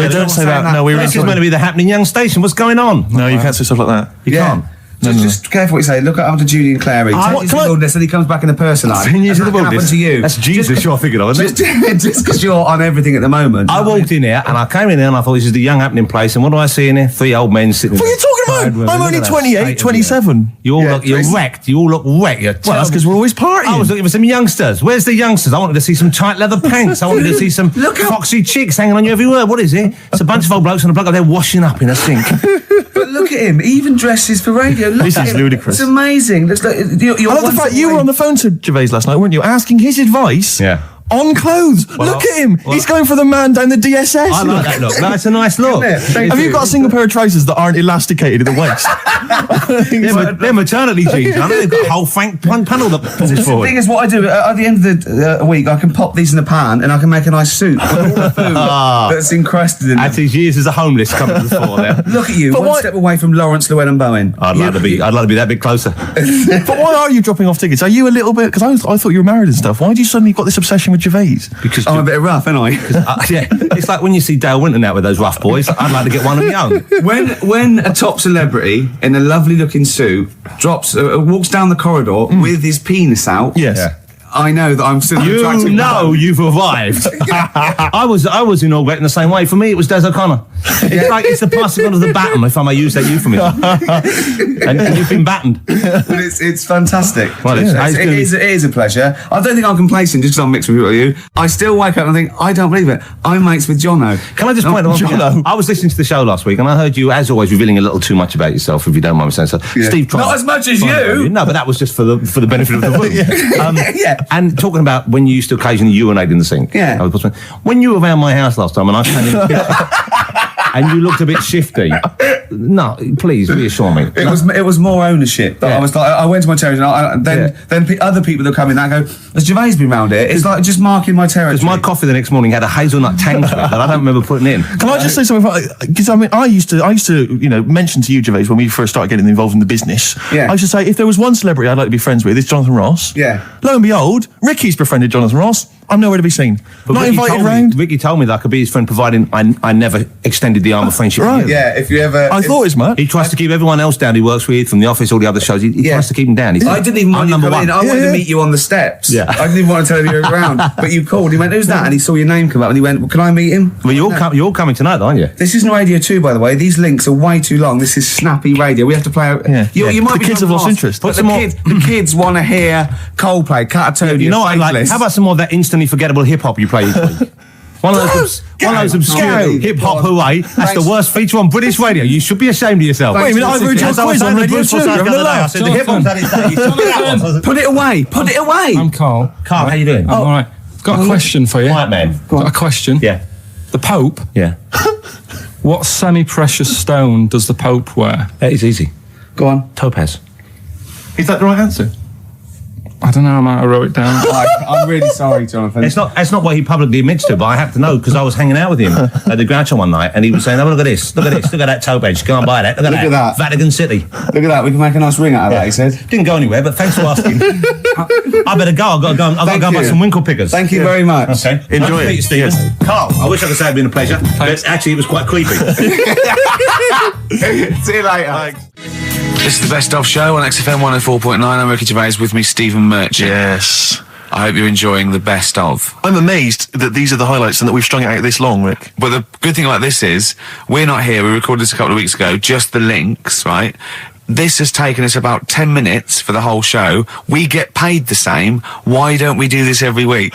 Don't say that. No, This is meant to be the happening young station. What's going on? No, you can't say stuff like that. You can't. Just careful what you say. Look at after Julian Clary. Take you to the wilderness and he comes back in a person line. 10 years in the That can wilderness. happen to you. That's Jesus you're thinking of, isn't it? Just because you're on everything at the moment. I walked in here and I came in there and I thought this is the young happening place, and what do I see in here? 3 old men sitting. What are you talking about? I'm only 28, 27. You're wrecked. You all look wrecked. Well, that's because we're always partying. I was looking for some youngsters. Where's the youngsters? I wanted to see some tight leather pants. I wanted to see some foxy chicks hanging on you everywhere. What is it? It's a bunch of old blokes and a bloke up there washing up in a sink. But look at him. He even dresses for radio. Look This at is him. ludicrous. It's amazing. Looks like I love the fact you were on the phone to Gervais last night, weren't you? Asking his advice on clothes. Look at him. He's going for the man down the DSS. I like that look. That's a nice look. Have you got a single pair of trousers that aren't elasticated at the waist? They're maternity jeans, aren't they? They've got a whole frank panel that pushes The forward. thing is, what I do at the end of the week, I can pop these in the pan and I can make a nice soup with all the food that's encrusted in At them. his years as a homeless coming to the fore there. Look at you, But one why- step away from Lawrence Llewellyn Bowen. I'd like to be that bit closer. But why are you dropping off tickets? Are you a little bit... Because I thought you were married and stuff. Why do you suddenly got this obsession with Gervais? Because I'm a bit rough, ain't I? yeah, it's like when you see Dale Winton out with those rough boys. I'd like to get one of my own. When a top celebrity in a lovely looking suit walks down the corridor with his penis out, Yes. I know that I'm still an You attractive know man. you've arrived. I was inaugurating the same way. For me, it was Des O'Connor. It's the passing on of the baton, if I may use that euphemism. and you've been battened. But it's fantastic. Well, it is a pleasure. I don't think I'm complacent just because I'm mixed with you. I still wake up and think, I don't believe it. I'm mates with Jono. Can I just point out one thing? I was listening to the show last week and I heard you, as always, revealing a little too much about yourself, if you don't mind me saying so. Steve tried. Not as much as you. No, but that was just for the benefit of the room. Yeah. And talking about when you used to occasionally urinate in the sink. Yeah. When you were around my house last time and I came in and you looked a bit shifty, No, please reassure me. It was more ownership. I was like, I went to my territory, and then other people that come in, I go, has Gervais been round here? It's like just marking my territory. Because my coffee the next morning had a hazelnut tang to it that I don't remember putting in. Can I just say something? Because I mean, I used to, you know, mention to you, Gervais, when we first started getting involved in the business. Yeah. I should say, if there was one celebrity I'd like to be friends with, it's Jonathan Ross. Yeah. Lo and behold, Ricky's befriended Jonathan Ross. I'm nowhere to be seen. But Not Ricky invited round. Ricky told me that I could be his friend, providing I never extended the arm of friendship. Right. Yeah, if you ever... I thought as much. He tries to keep everyone else down he works with, from the office, all the other shows. He tries to keep them down. I didn't even want you to come in. I wanted to meet you on the steps. Yeah. I didn't even want to tell him you were around. But you called. He went, who's that? And he saw your name come up and he went, well, can I meet him? Well, you're coming tonight, aren't you? This isn't Radio 2, by the way. These links are way too long. This is snappy radio. We have to play... You might The be kids have lost interest. But the kids want to hear Coldplay, Catatonia, You know what I like? Faithless. How about some more of that instantly forgettable hip-hop you play each week? One of those obscure hip-hop hooey. That's the worst feature on British radio. You should be ashamed of yourself. Wait a minute, I've heard your quiz on Radio 2. I said the hip-hop's had its day. You told me that one. Put it away. Put it away. I'm Carl. Carl, how you doing? I'm all right. Got a question for you. Right, man. Got a question. Yeah. The Pope. Yeah. What semi-precious stone does the Pope wear? That is easy. Go on. Topaz. Is that the right answer? I don't know. I might have wrote it down. I'm really sorry, Jonathan. It's not what he publicly admits to, but I have to know because I was hanging out with him at the Groucho one night, and he was saying, "Oh, look at this, look at that topaz. Go and buy that. Look at that. Vatican City. Look at that. We can make a nice ring out of that," he said. Didn't go anywhere, but thanks for asking. I better go. I've got to go and buy some winkle pickers. Thank you very much. Okay. Enjoy it. Stephen. Carl, I wish I could say it'd been a pleasure, but actually it was quite creepy. See you later. This is the Best Of Show on XFM 104.9. I'm Ricky Gervais, with me Stephen Merchant. Yes. I hope you're enjoying the Best Of. I'm amazed that these are the highlights and that we've strung it out this long, Rick. But the good thing about this is, we're not here, we recorded this a couple of weeks ago, just the links, right? This has taken us about 10 minutes for the whole show. We get paid the same. Why don't we do this every week?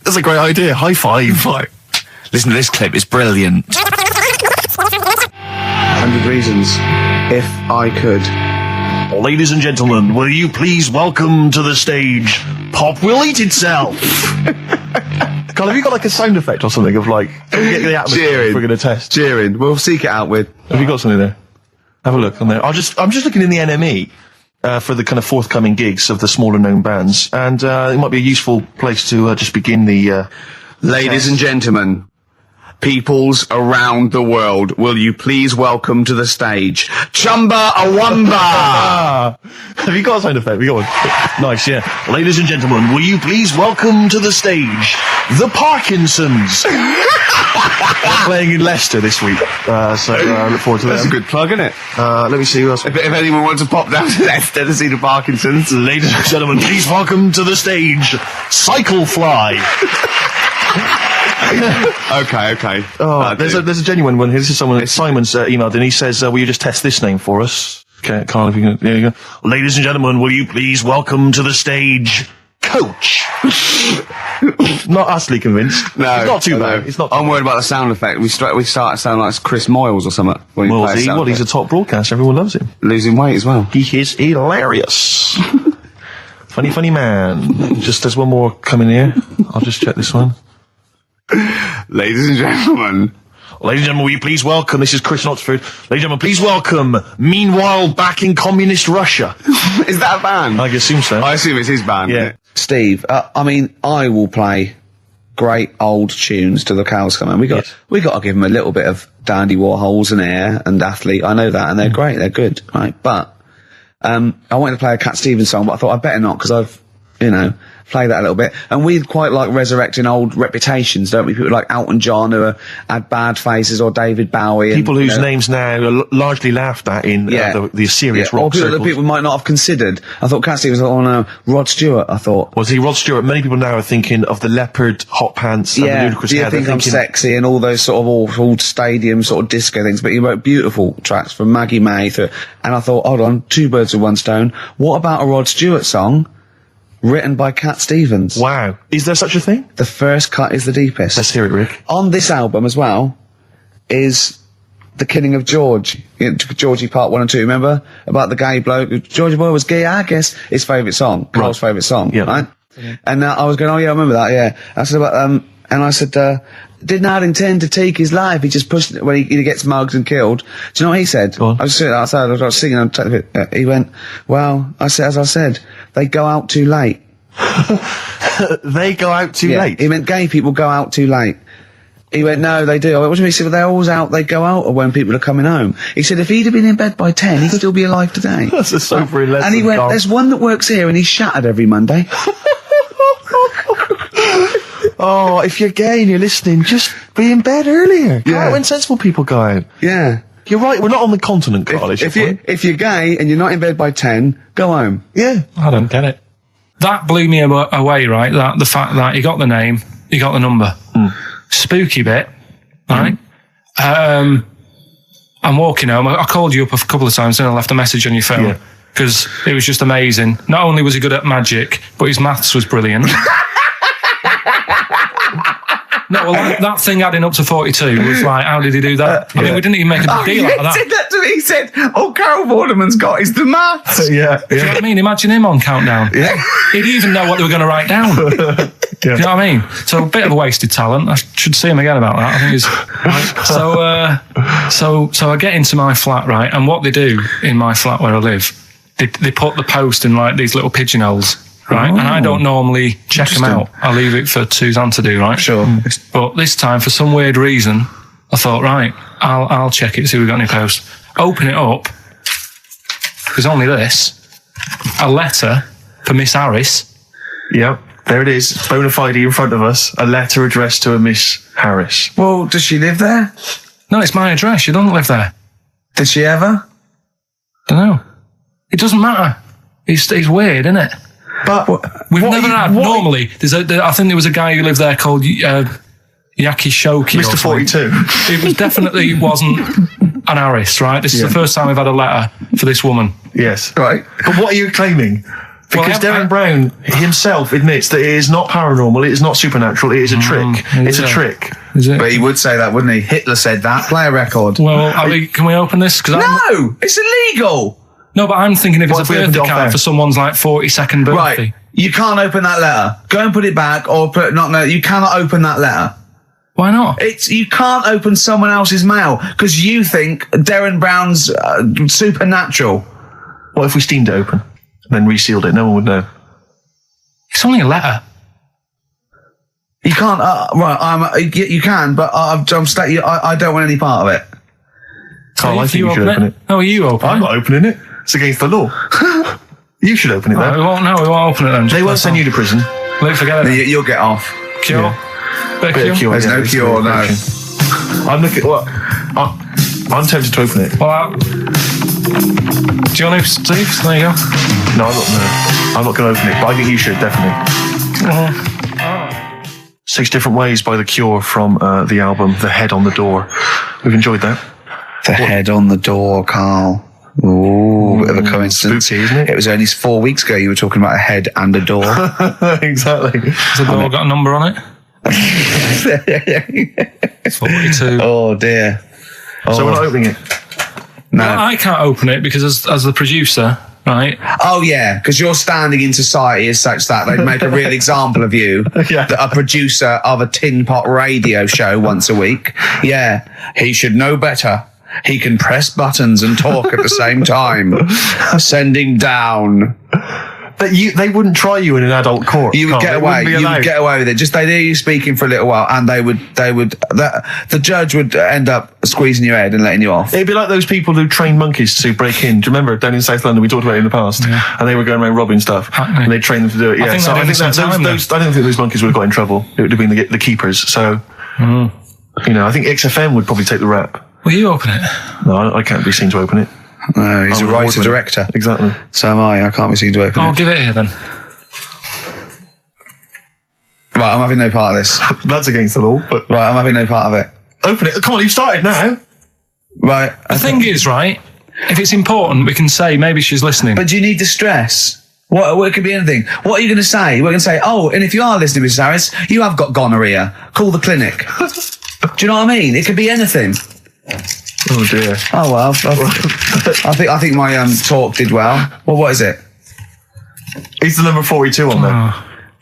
That's a great idea. High five. Listen to this clip, it's brilliant. 100 reasons. If I could. Ladies and gentlemen, will you please welcome to the stage Pop Will Eat Itself? Carl, have you got like a sound effect or something of like, get the atmosphere Cheering. we're going to test? Cheering. We'll seek it out with. Have you got something there? Have a look on there. I'm just looking in the NME for the kind of forthcoming gigs of the smaller known bands, and it might be a useful place to just begin the. Ladies and gentlemen, peoples around the world, will you please welcome to the stage Chumba Awamba? Have you got a sound effect? We got one. Nice, yeah. Ladies and gentlemen, will you please welcome to the stage the Parkinsons? They're playing in Leicester this week, so I look forward to that. That's a good plug, isn't it? Let me see who else. If anyone wants to pop down to Leicester to see the Parkinsons. Ladies and gentlemen, please welcome to the stage Cyclefly. Okay. Oh, there's a genuine one here. This is someone. Simon's emailed, and he says, "Will you just test this name for us?" Okay, Carl, if you can. There you go. Ladies and gentlemen, will you please welcome to the stage Coach? Not utterly convinced. No, it's not too bad. It's not. I'm worried about the sound effect. We start to sound like Chris Moyles or something. When Well, play a sound he's a effect. top broadcaster. Everyone loves him. Losing weight as well. He is hilarious. Funny man. Just there's one more coming here. I'll just check this one. Ladies and gentlemen. Ladies and gentlemen, will you please welcome, this is Chris Oxford. Ladies and gentlemen, please welcome, meanwhile back in communist Russia. Is that a band? I assume so. I assume it's his band. Yeah. Isn't it? Steve, I mean, I will play great old tunes till the cows come in. We got to give them a little bit of Dandy Warhols and Air and Athlete. I know that, and they're great. They're good, right? But I wanted to play a Cat Stevens song, but I thought I'd better not because I've, play that a little bit. And we quite like resurrecting old reputations, don't we? People like Elton John who had bad faces, or David Bowie. People whose names now are largely laughed at in the serious rock or people circles. that people might not have considered. I thought Cat Stevens, oh no, Rod Stewart, I thought. Was he Rod Stewart? Many people now are thinking of the leopard hot pants and the ludicrous Do you hair. think I'm sexy and all those sort of old stadium sort of disco things? But he wrote beautiful tracks from Maggie May and I thought, hold on, two birds with one stone. What about a Rod Stewart song written by Cat Stevens? Wow. Is there such a thing? The first cut is the deepest. Let's hear it, Rick. On this album as well is The Killing of George. Georgie Part 1 and 2, remember? About the gay bloke. Georgie Boy was gay, I guess. His favourite song. Carl's favourite song. Yeah. Right? And I was going, oh yeah, I remember that, yeah. I said about, and I said, did not intend to take his life. He just pushed it when he gets mugged and killed. Do you know what he said? Go on. I was sitting outside, I was singing, he went, well, as I said, they go out too late. They go out too late? He meant gay people go out too late. He went, no, they do. I went, what do you mean? He said, well, they're always out, they go out when people are coming home. He said, if he'd have been in bed by 10, he'd still be alive today. That's a sobering lesson. And he went, there's one that works here and he's shattered every Monday. Oh, if you're gay and you're listening, just be in bed earlier. Go out when sensible people go out. Yeah. You're right, we're not on the continent, Carl. If you're gay and you're not in bed by 10, go home. Yeah. I don't get it. That blew me away, right? That the fact that he got the name, he got the number. Spooky bit, right? I'm walking home. I called you up a couple of times and I left a message on your phone because it was just amazing. Not only was he good at magic, but his maths was brilliant. No, well, that thing adding up to 42 was like, how did he do that? I mean, we didn't even make a big deal out of that. He said that to me. He said, all Carol Vorderman's got is the maths. Do you know what I mean? Imagine him on Countdown. Yeah. He'd even know what they were going to write down. Do you know what I mean? So a bit of a wasted talent. I should see him again about that. I think he's... So I get into my flat, right? And what they do in my flat where I live, they put the post in like these little pigeonholes. Right, and I don't normally check them out. I leave it for Suzanne to do, right? Sure. But this time, for some weird reason, I thought, right, I'll check it, see if we've got any posts. Open it up. There's only this. A letter for Miss Harris. Yep, there it is. Bona fide in front of us. A letter addressed to a Miss Harris. Well, does she live there? No, it's my address. She doesn't live there. Did she ever? Don't know. It doesn't matter. It's weird, isn't it? But we've never had. Normally, I think there was a guy who lived there called Yaki Shoki. Mr. 42. It was definitely wasn't an Harris, right? This is the first time we've had a letter for this woman. Yes. Right. But what are you claiming? Because Darren Brown himself admits that it is not paranormal, it is not supernatural, it is a trick. It's a trick. Is it? But he would say that, wouldn't he? Hitler said that. Play a record. Well, can we open this? No! It's illegal! No, but I'm thinking if it's a birthday card for someone's like 42nd birthday. Right. You can't open that letter. Go and put it back or you cannot open that letter. Why not? You can't open someone else's mail because you think Darren Brown's supernatural. What if we steamed it open and then resealed it? No one would know. It's only a letter. You can't, you can, but I don't want any part of it. Carl, I think you should open it. No, you open it. I'm not opening it. It's against the law. You should open it then. We won't open it then. They won't send you to prison. Forget it. You'll get off. Cure? Yeah. Bit of cure? There's no cure, no. I'm looking, I'm tempted to open it. Well, do you want to, Steve? There you go. No, I'm not going to open it, but I think you should, definitely. 6 Different Ways by The Cure from the album The Head on the Door. We've enjoyed that. The Head on the Door, Carl. Ooh, bit of a coincidence. Spooky, isn't it? It was only 4 weeks ago you were talking about a head and a door. Exactly. Has the door got a number on it? 42. Oh, dear. So we're not opening it? No. Well, I can't open it because as the producer, right? Oh, yeah, because your standing in society is such that they'd make a real example of you. Yeah. A producer of a tin pot radio show once a week. Yeah, he should know better. He can press buttons and talk at the same time. Sending down. But they wouldn't try you in an adult court. You would get away. You would get away with it. Just they hear you speaking for a little while, and the judge would end up squeezing your head and letting you off. It'd be like those people who train monkeys to break in. Do you remember down in South London? We talked about it in the past, and they were going around robbing stuff, and they trained them to do it. Yeah, I don't think those monkeys would have got in trouble. It would have been the keepers. So, I think XFM would probably take the rap. Will you open it? No, I can't be seen to open it. No, he's a writer-director. Exactly. So am I. I can't be seen to open it. I'll give it here then. Right, I'm having no part of this. That's against the law, but... Right, I'm having no part of it. Open it. Come on, you've started now. Right. The thing is, right, if it's important, we can say maybe she's listening. But do you need the stress? What it could be anything. What are you going to say? We're going to say, oh, and if you are listening, Mrs. Harris, you have got gonorrhea. Call the clinic. Do you know what I mean? It could be anything. Oh dear. Oh well. I think my talk did well. Well, what is it? It's the number 42 on there.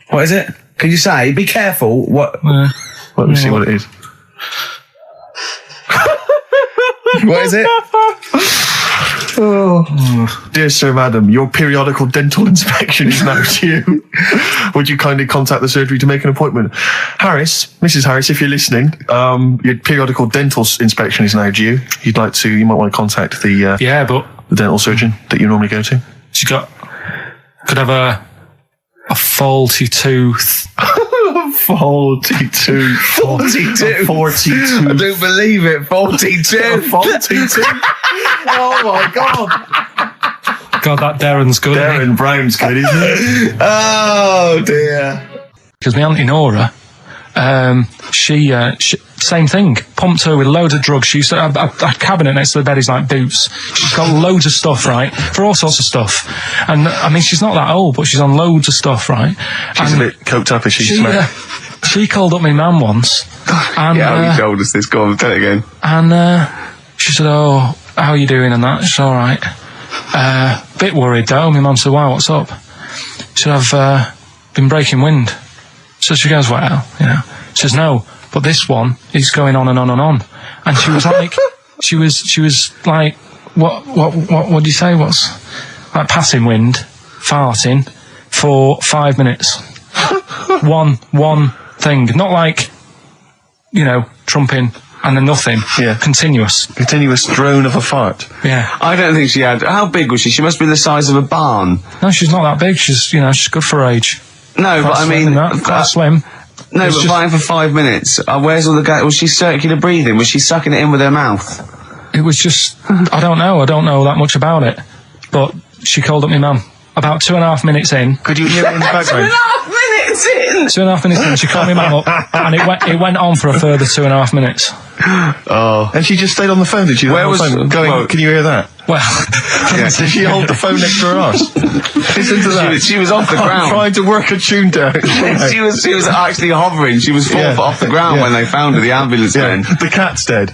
What is it? Can you say? Be careful. What? Let me see what it is. What is it? Dear Sir, Madam, your periodical dental inspection is now due. Would you kindly contact the surgery to make an appointment? Mrs. Harris, if you're listening, your periodical dental inspection is now due. You might want to contact the dental surgeon that you normally go to. She could have a faulty tooth. Faulty tooth. 42. 42. I don't believe it. 42. 42. Oh my God. God, that Darren's good. Darren Brown's good, isn't it? Oh dear. Because my Auntie Nora, she same thing, pumped her with loads of drugs. She used to have a cabinet next to the bed is like boots. She's got loads of stuff, right, for all sorts of stuff. And I mean, she's not that old, but she's on loads of stuff, right? She's a bit coked up, is she? She called up my mum once. And, You told us this. Go on, tell it again. And she said, "Oh, how are you doing?" And that. She's all right. Bit worried though. My mum said, "Why? What's up?" She said, "I've been breaking wind." So she goes, "Well, you know." She says, "No, but this one is going on and on and on." And she was like, she was like, what do you say? What's like passing wind, farting for 5 minutes. one thing, not like, you know, trumping and then nothing. Yeah. Continuous drone of a fart. Yeah. I don't think she had. How big was she? She must be the size of a barn. No, she's not that big. She's good for her age. No, but I mean, quite slim. No, but fine for 5 minutes. Where's all the gas? Was she circular breathing? Was she sucking it in with her mouth? It was just, I don't know that much about it. But she called up my mum about 2.5 minutes in. Could you hear it in the background? 2.5 minutes in! 2.5 minutes in, she called my mum up, and it went on for a further 2.5 minutes. Oh. And she just stayed on the phone, did she? Where was... can you hear that? Well... Yeah. Did she hold the phone next to her arse? Listen to that. She was off the ground. Trying to work a tune down. she was actually hovering. She was 4 foot off the ground when they found her, the ambulance men. The cat's dead.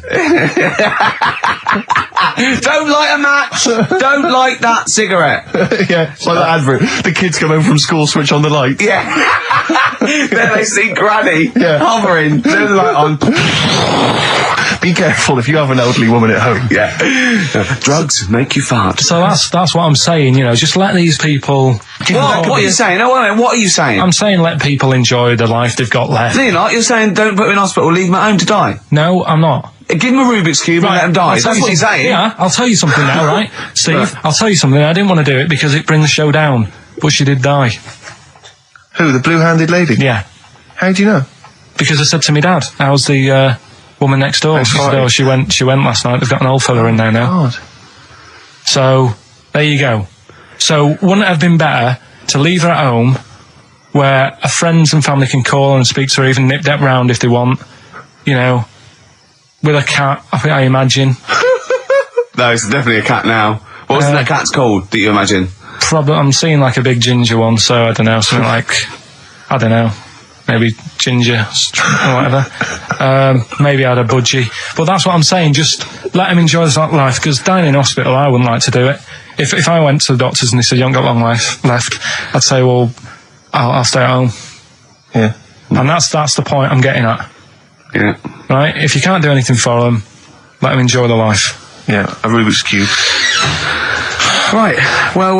Don't light a match! Don't light that cigarette! Yeah, it's like that advert. The kids come home from school, switch on the light. Yeah. Then they see Granny hovering, turn the light on. Be careful if you have an elderly woman at home. Yeah. Drugs make you fart. So that's what I'm saying, you know, just let these people... What are you saying? No, wait a minute, what are you saying? I'm saying let people enjoy the life they've got left. No, you're not. You're saying don't put them in hospital, leave them at home to die. No, I'm not. Give them a Rubik's Cube and let them die. That's what you're saying. Yeah, I'll tell you something now, right? Steve, I'll tell you something. I didn't want to do it because it brings the show down, but she did die. Who, the blue-handed lady? Yeah. How do you know? Because I said to my dad, how's the woman next door? She said, oh, she went last night. They've got an old fella in there now. God. So, there you go. So, wouldn't it have been better to leave her at home where her friends and family can call and speak to her, even nip that round if they want, you know, with a cat, I imagine. No, it's definitely a cat now. What's that cat's called, do you imagine? Probably, I'm seeing like a big ginger one, so I don't know, something like, I don't know, maybe ginger or whatever. Maybe I had a budgie. But that's what I'm saying, just let them enjoy this life, because dying in hospital, I wouldn't like to do it. If I went to the doctors and they said, you haven't got long life left, I'd say, well, I'll stay at home. Yeah. And that's the point I'm getting at. Yeah. Right? If you can't do anything for them, let them enjoy the life. Yeah, a Rubik's Cube. Right, well,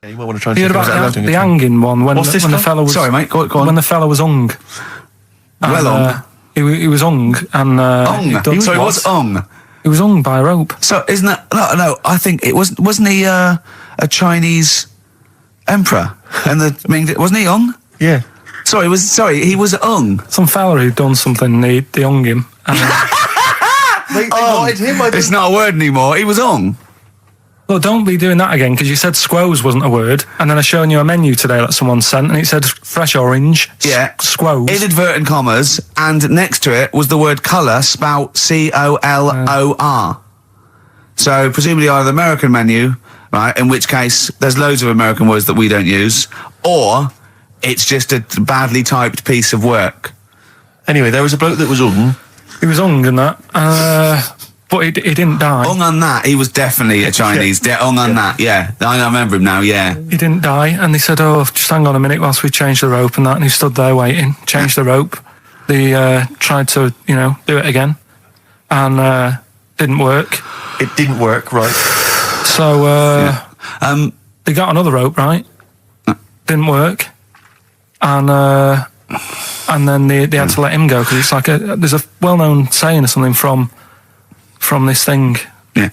Yeah, you might want to try and You heard about the hanging one when the fella was... Sorry, mate, go on. When the fella was hung. Well hung? He was hung and... Hung? Sorry, what's hung? He was hung by a rope. So, isn't that... No, I think it wasn't he a Chinese emperor? And wasn't he hung? Yeah. Sorry, he was hung. Some fella who'd done something, they hung him. And, They wanted him, it's not a word anymore, he was hung. Look, don't be doing that again, because you said squoze wasn't a word, and then I shown you a menu today that someone sent, and it said fresh orange, squoze. Inadvertent commas, and next to it was the word colour, spelt C-O-L-O-R. So, presumably either the American menu, right, in which case there's loads of American words that we don't use, or it's just a badly typed piece of work. Anyway, there was a bloke that was hung. He was hung and that, but he didn't die. Hung on that, he was definitely a Chinese. Hung on that, yeah. I remember him now, yeah. He didn't die, and they said, oh, just hang on a minute whilst we change the rope and that, and he stood there waiting, changed the rope, They tried to, do it again, and didn't work. It didn't work, right? So they got another rope, right? Didn't work, and then they had to let him go because it's like there's a well-known saying or something from this thing. Yeah.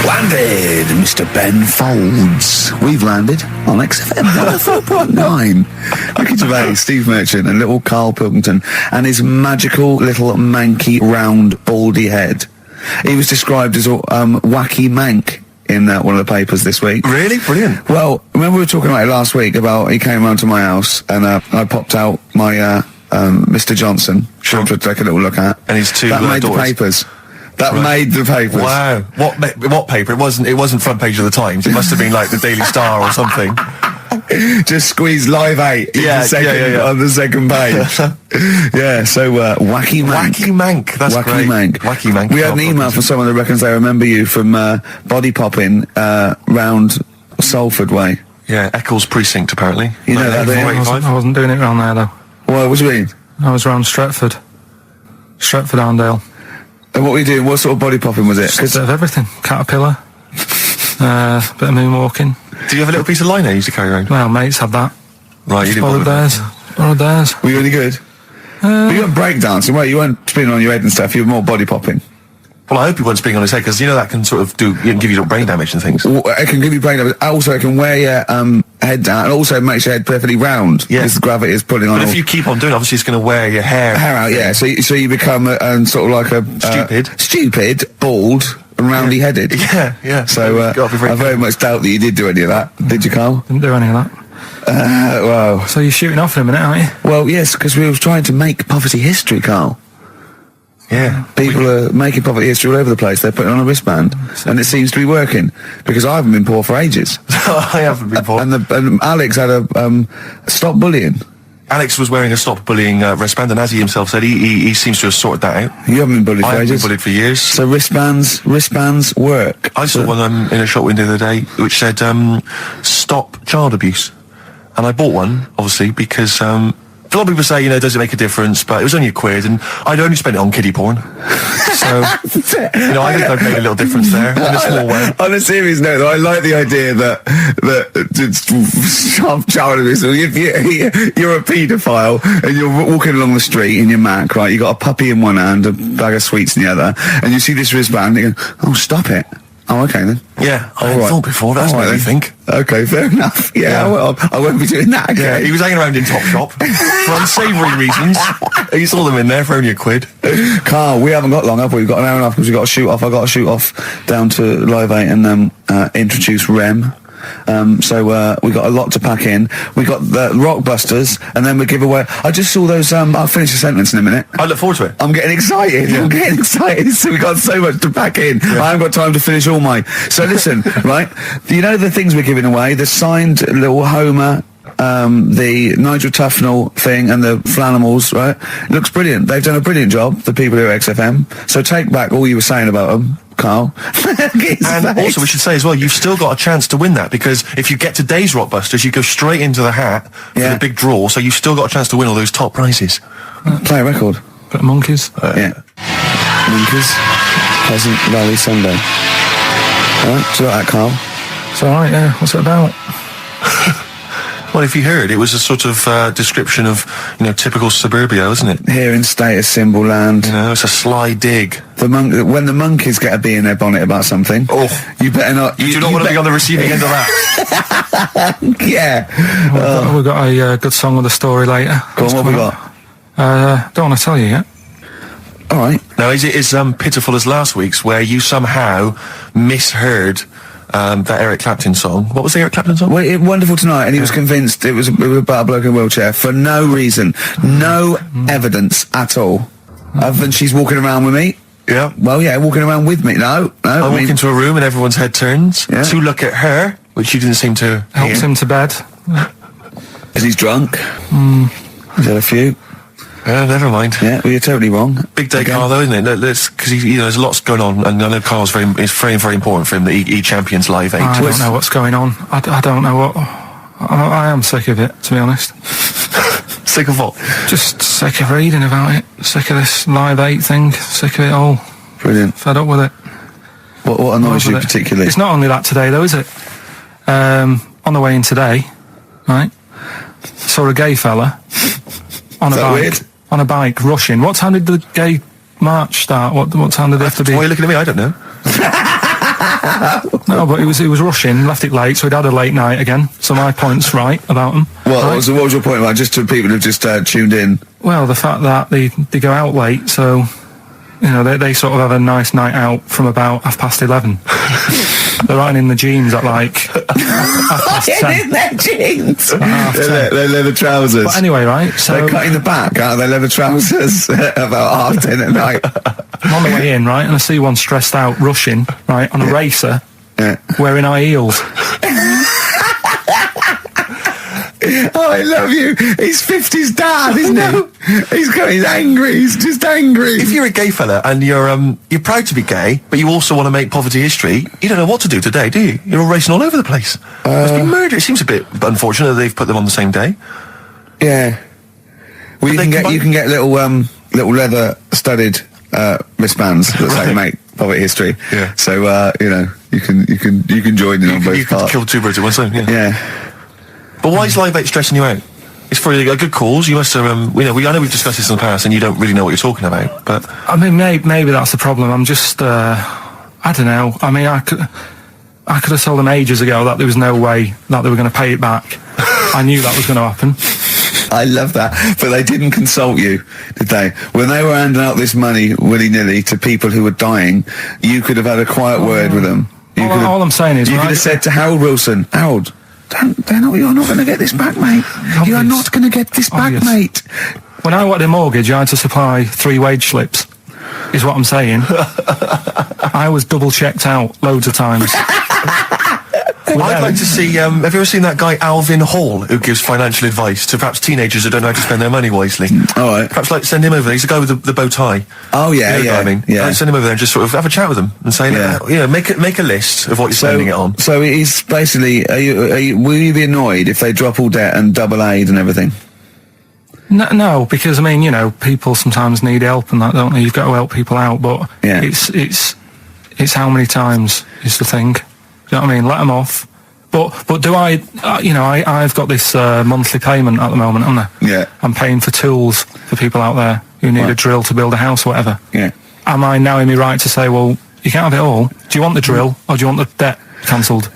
Landed, Mr. Ben Folds. We've landed on XFM 104.9. Ricky Gervais, Steve Merchant, and little Karl Pilkington, and his magical little manky, round, baldy head. He was described as a wacky mank in one of the papers this week. Really? Brilliant. Well, remember we were talking about it last week about he came round to my house and I popped out my Mr. Johnson to take a little look at. And his two that made daughters. the papers. That made the papers. Wow. What paper? It wasn't front page of the Times. It must have been like the Daily Star or something. Just squeeze Live 8 on the second page. Yeah, so Wacky Mank. Wacky Mank, that's Wacky great. Mank. Wacky Mank. We had an email from someone that reckons they remember you from body popping round Salford Way. Yeah, Eccles Precinct, apparently. You know that, I wasn't doing it round there, though. Well, what do you mean? I was round Stretford Arndale. And what were you doing? What sort of body popping was it? Just a bit of everything. Caterpillar, bit of moonwalking. Do you have a little piece of line you used to carry around? Well, mates had that. Right, you didn't Borrowed bother theirs. Were you any good? But you weren't breakdancing, well, you weren't spinning on your head and stuff, you were more body popping. Well, I hope he wasn't spinning on his head, because that can sort of give you little brain damage and things. Well, it can give you brain damage. Also, it can wear your head down, and also makes your head perfectly round. Yeah. Because the gravity is pulling on. But if you keep on doing it, obviously it's going to wear your hair out, yeah. So you become sort of like a stupid, bald, and roundy headed. Yeah. So I very much doubt that you did do any of that. Did you, Karl? Didn't do any of that. Well. So you're shooting off in a minute, aren't you? Well, yes, because we were trying to make poverty history, Karl. Yeah. People are making poverty history all over the place. They're putting on a wristband, and it seems to be working, because I haven't been poor for ages. I haven't been poor. And Alex had a stop bullying. Alex was wearing a stop bullying wristband, and as he himself said, he seems to have sorted that out. You haven't been bullied for I haven't ages? been bullied for years. So wristbands work. I saw one in a shop window the other day which said, stop child abuse. And I bought one, obviously, because a lot of people say, does it make a difference? But it was only £1, and I'd only spent it on kiddie porn. So, I think I've made a little difference there, in a small way. On a serious note, though, I like the idea that child abuse. If you're a paedophile and you're walking along the street in your Mac, right? You got a puppy in one hand, a bag of sweets in the other, and you see this wristband, and you go, "Oh, stop it." Oh, okay then. Yeah, I hadn't thought before. That's what I think. Okay, fair enough. Yeah. Well, I won't be doing that again. Yeah, he was hanging around in Topshop for unsavoury reasons. You saw them in there for only £1. Karl, we haven't got long, have we? We've got an hour and a half because we've got to shoot off. I've got to shoot off down to Live 8 and introduce Rem. So we got a lot to pack in. We got the Rockbusters, and then we give away. I just saw those. I'll finish the sentence in a minute. I look forward to it. I'm getting excited. Yeah. I'm getting excited. So we got so much to pack in. Yeah. I haven't got time to finish all my. So listen, right? You know the things we're giving away: the signed little Homer, the Nigel Tufnell thing, and the Flanimals. Right? It looks brilliant. They've done a brilliant job. The people here at XFM. So take back all you were saying about them, Karl. And also we should say as well, you've still got a chance to win that, because if you get today's Rockbusters, you go straight into the hat for the big draw, so you've still got a chance to win all those top prizes. Play a record. Bit of Monkeys. Yeah. Monkeys. Pleasant Valley Sunday. Alright, do you like that, Karl? It's alright, yeah. What's it about? Well, if you heard, it was a sort of description of, typical suburbia, isn't it? Here in status symbol land. It's a sly dig. When the monkeys get a bee in their bonnet about something, you better not. You do not want to be on the receiving end of that. Yeah. We've got a good song with a story later. Go on, what have we got? Don't want to tell you yet. All right. Now, is it as pitiful as last week's, where you somehow misheard that Eric Clapton song? What was the Eric Clapton song? Well, Wonderful Tonight, and he was convinced it was about a bloke in a wheelchair for no reason, no evidence at all, other than she's walking around with me. Yeah. Well, yeah, walking around with me. No. I walk into a room and everyone's head turns to look at her, which you didn't seem to helps him to bed. Is he's drunk? He's had a few. Never mind. Yeah, well, you're totally wrong. Big day, Karl, though, isn't it? Because there's lots going on, and I know Karl's it's very, very important for him that he champions Live 8. I don't know what's going on. I don't know what. I am sick of it, to be honest. Sick of what? Just sick of reading about it. Sick of this Live 8 thing. Sick of it all. Brilliant. Fed up with it. What annoys you Over it. particularly? It's not only that today, though, is it? On the way in today, right, saw a gay fella on a that bike. weird? On a bike, rushing. What time did the gay march start? What time did they have to be? Why are you looking at me? I don't know. No, but he was rushing, left it late, so he'd had a late night again. So my point's right about him. What was your point about, just to people who've just tuned in? Well, the fact that they go out late, so, you know, they sort of have a nice night out from about 11:30. They're riding in the jeans at like 10:30. In their jeans! They're Their leather trousers. But anyway, right, so They're cutting the back out of their leather trousers about 10:30 at night. I'm on the way in, right, and I see one stressed out, rushing, right, on a racer, wearing high heels. Oh, I love you. He's 50's dad, isn't he? He's angry. He's just angry. If you're a gay fella and you're proud to be gay, but you also want to make poverty history, you don't know what to do today, do you? You're all racing all over the place. Must be murder. It seems a bit unfortunate that they've put them on the same day. Yeah. Well, you can get little leather studded wristbands that say make poverty history. Yeah. So you can join in on both You can parts. kill two birds with one stone. Yeah. Yeah. But why is Live 8 stressing you out? It's for a good cause. You must have, I know we've discussed this in the past, and you don't really know what you're talking about. But I mean, maybe that's the problem. I'm just, I don't know. I mean, I could have told them ages ago that there was no way that they were going to pay it back. I knew that was going to happen. I love that. But they didn't consult you, did they? When they were handing out this money willy-nilly to people who were dying, you could have had a quiet word with them. All I'm saying is, you could have said to Harold Wilson, Harold, you're not going to get this back, mate. You are not going to get this back, mate. When I wanted a mortgage, I had to supply 3 wage slips, is what I'm saying. I was double checked out loads of times. I'd like to see, have you ever seen that guy Alvin Hall, who gives financial advice to perhaps teenagers who don't know how to spend their money wisely? All right. Perhaps send him over there. He's the guy with the bow tie. Oh, yeah, You know what I mean? yeah. Send him over there and just sort of have a chat with him and say, make a list of what you're spending it on. So it's basically, will you be annoyed if they drop all debt and double aid and everything? No, because I mean, you know, people sometimes need help and that, don't they? You've got to help people out, but Yeah. it's how many times is the thing. Do you know what I mean? Let them off. But do I, I've got this monthly payment at the moment, haven't I? Yeah. I'm paying for tools for people out there who need a drill to build a house or whatever. Yeah. Am I now in my right to say, well, you can't have it all? Do you want the drill or do you want the debt cancelled?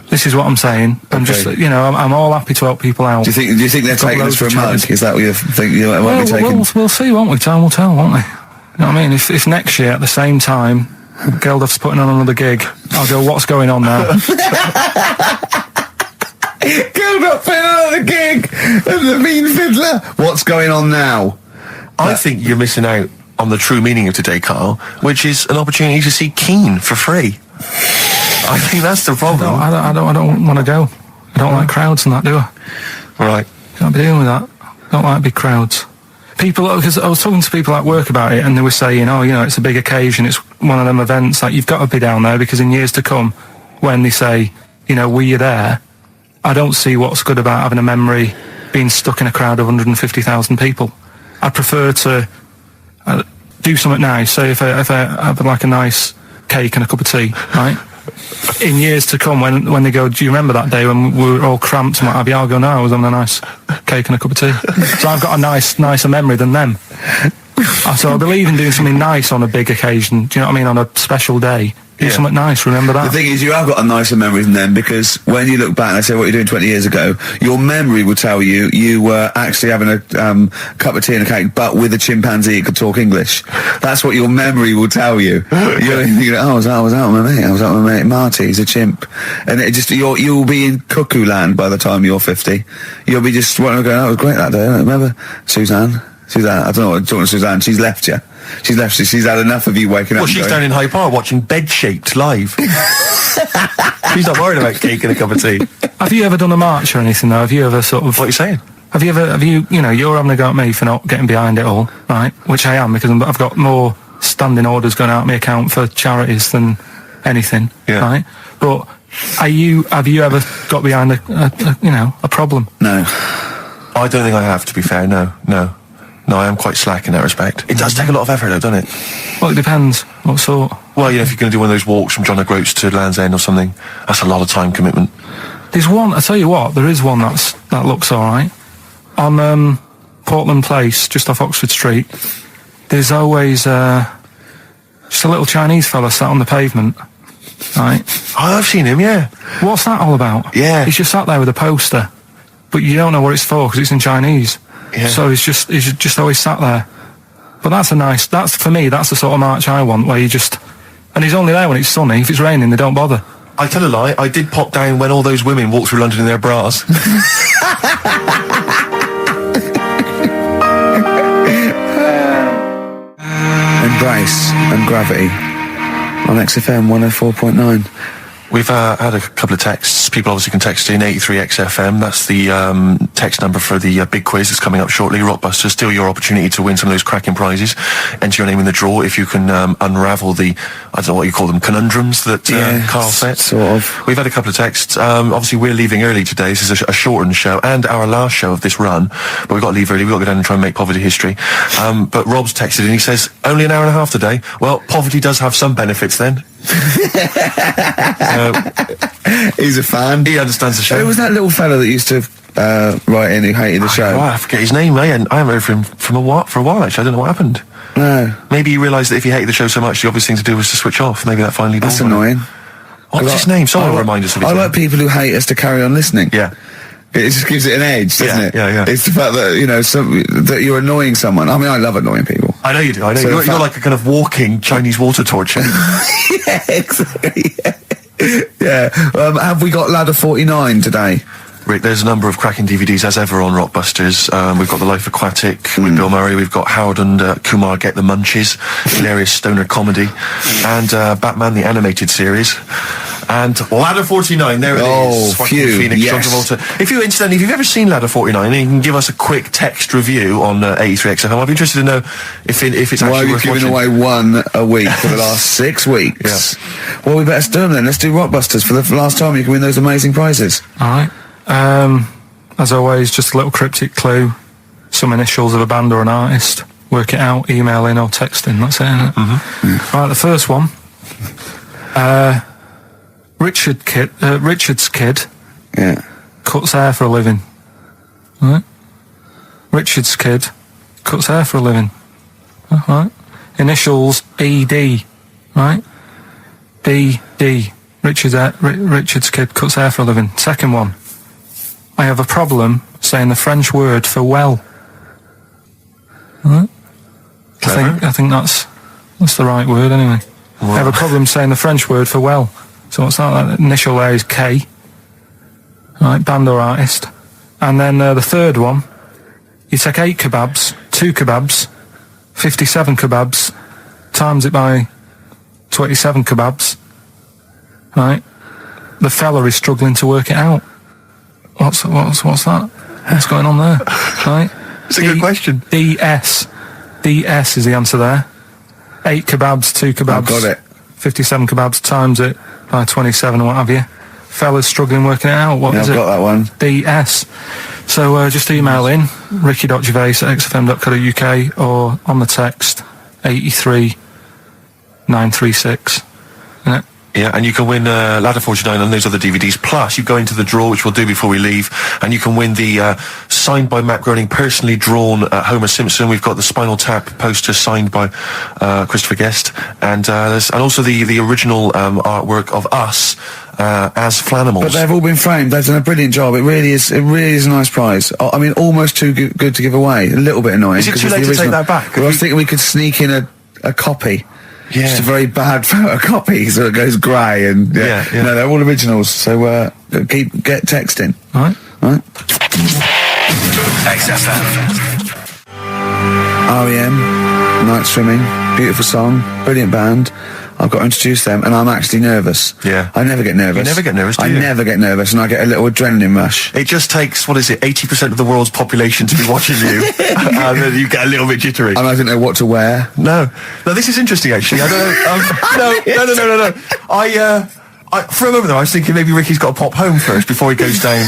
This is what I'm saying. I'm just, I'm all happy to help people out. Do you think they're taking us for a mug? Is that what you think you might be taking? We'll see, won't we? Time will tell, won't we? You know what I mean? If next year at the same time Geldof's putting on another gig, I'll go, what's going on now? Geldof putting on another gig and the mean fiddler. What's going on now? I think you're missing out on the true meaning of today, Carl, which is an opportunity to see Keane for free. I think that's the problem. I don't want to go. I don't like crowds and that, do I? Right. Can't be dealing with that. Don't like big crowds. People, because I was talking to people at work about it, and they were saying, it's a big occasion, it's one of them events, like, you've got to be down there, because in years to come, when they say, were you there, I don't see what's good about having a memory being stuck in a crowd of 150,000 people. I prefer to do something nice. Say if I have like a nice cake and a cup of tea, right? In years to come, when they go, do you remember that day when we were all cramped and what have you? I'll go, no, I was having a nice cake and a cup of tea. So I've got a nicer memory than them. So I believe in doing something nice on a big occasion. Do you know what I mean? On a special day. Do something nice, remember that? The thing is, you have got a nicer memory than them, because when you look back and they say what you're doing 20 years ago, your memory will tell you were actually having a cup of tea and a cake, but with a chimpanzee that could talk English. That's what your memory will tell you. You go, I was out with my mate. I was out with my mate Marty. He's a chimp, and it just you'll be in cuckoo land by the time you're 50. You'll be just going, that was great that day. Remember Suzanne? I don't know what I'm talking to Suzanne. She's left you. She's had enough of you waking up. Well, she's down in Hyde Park watching Bed Shaped live. She's not worried about cake and a cup of tea. Have you ever done a march or anything, though? Have you ever sort of... What are you saying? Have you, you're having a go at me for not getting behind it all, right? Which I am, because I've got more standing orders going out of my account for charities than anything, right? But have you ever got behind a problem? No. I don't think I have, to be fair. No, I am quite slack in that respect. It does take a lot of effort, though, doesn't it? Well, it depends. What sort? Well, if you're going to do one of those walks from John O'Groats to Land's End or something, that's a lot of time commitment. There's one, I tell you what, there is one that looks alright. On Portland Place, just off Oxford Street, there's always just a little Chinese fella sat on the pavement, right? Oh, I've seen him, yeah. What's that all about? Yeah. He's just sat there with a poster, but you don't know what it's for because it's in Chinese. Yeah. So he's just always sat there. But that's for me, that's the sort of march I want, where you just, and he's only there when it's sunny. If it's raining, they don't bother. I tell a lie, I did pop down when all those women walked through London in their bras. Embrace and Gravity on XFM 104.9. We've had a couple of texts. People obviously can text in 83XFM. That's the text number for the big quiz that's coming up shortly. Rockbusters, still your opportunity to win some of those cracking prizes. Enter your name in the draw if you can unravel the, I don't know what you call them, conundrums that Karl set. Sort of. We've had a couple of texts. Obviously, we're leaving early today. This is a shortened show and our last show of this run. But we've got to leave early. We've got to go down and try and make poverty history. But Rob's texted and he says, only an hour and a half today. Well, poverty does have some benefits then. He's a fan. He understands the show. Who was that little fella that used to write in who hated the show? I forget his name. I haven't heard from him for a while, actually. I don't know what happened. No. Maybe he realised that if he hated the show so much, the obvious thing to do was to switch off. Maybe that finally dawned That's on him. annoying. What's his name? Someone remind us of his I name. like people who hate us to carry on listening. Yeah. It just gives it an edge, doesn't it? Yeah. It's the fact that, that you're annoying someone. I mean, I love annoying people. I know you do. So You're like a kind of walking Chinese water torch. Yeah, exactly. Yeah. Have we got Ladder 49 today? Rick, there's a number of cracking DVDs as ever on Rockbusters. We've got The Life Aquatic with Bill Murray. We've got Howard and Kumar Get the Munchies, hilarious stoner comedy, and Batman the Animated Series. And Ladder 49, there it is. Joaquin Phoenix, yes. John Travolta. If you've ever seen Ladder 49, then you can give us a quick text review on 83XFM. I'd be interested to know if it's Why actually are you worth giving watching. away one a week for the last 6 weeks? Yeah. Well, we better do them then. Let's do Rockbusters for the last time. You can win those amazing prizes. Alright. As always, just a little cryptic clue, some initials of a band or an artist. Work it out, email in or text in, that's it, isn't it? Mm-hmm. Right, the first one. Richard's kid cuts hair for a living. Right? Richard's kid cuts hair for a living. Right? Initials ED. Right? BD. Richard's kid cuts hair for a living. Second one. I have a problem saying the French word for well. Right? I think that's the right word anyway. Wow. I have a problem saying the French word for well. So what's that? That initial there is K. Right, band or artist. And then the third one, you take 8 kebabs, 2 kebabs, 57 kebabs, times it by 27 kebabs. Right? The fella is struggling to work it out. What's that? What's going on there? Right? It's a good question. DS is the answer there. 8 kebabs, 2 kebabs. I've got it. 57 kebabs, times it by 27 or what have you. Fella's struggling working it out. What is it? I've got that one. DS. So just email in ricky.gervais@xfm.co.uk or on the text 83936. Yeah, and you can win Ladder 49 and those other DVDs. Plus, you go into the draw, which we'll do before we leave, and you can win the signed by Matt Groening, personally drawn Homer Simpson. We've got the Spinal Tap poster signed by Christopher Guest, and also the original artwork of us as Flanimals. But they've all been framed. They've done a brilliant job. It really is a nice prize. I mean, almost too good to give away. A little bit annoying. Is it too late to take that back? Well, I was thinking we could sneak in a copy. Yeah. Just a very bad photocopy, so it goes grey, and no, they're all originals. So get texting. All right. XFM. REM, Night Swimming, beautiful song, brilliant band. I've got to introduce them, and I'm actually nervous. Yeah. I never get nervous. You never get nervous, do you? I never get nervous, and I get a little adrenaline rush. It just takes, 80% of the world's population to be watching you, and then you get a little bit jittery. And I don't know what to wear. No, this is interesting, actually. I don't know. No. I for a moment, though, I was thinking maybe Ricky's got to pop home first before he goes down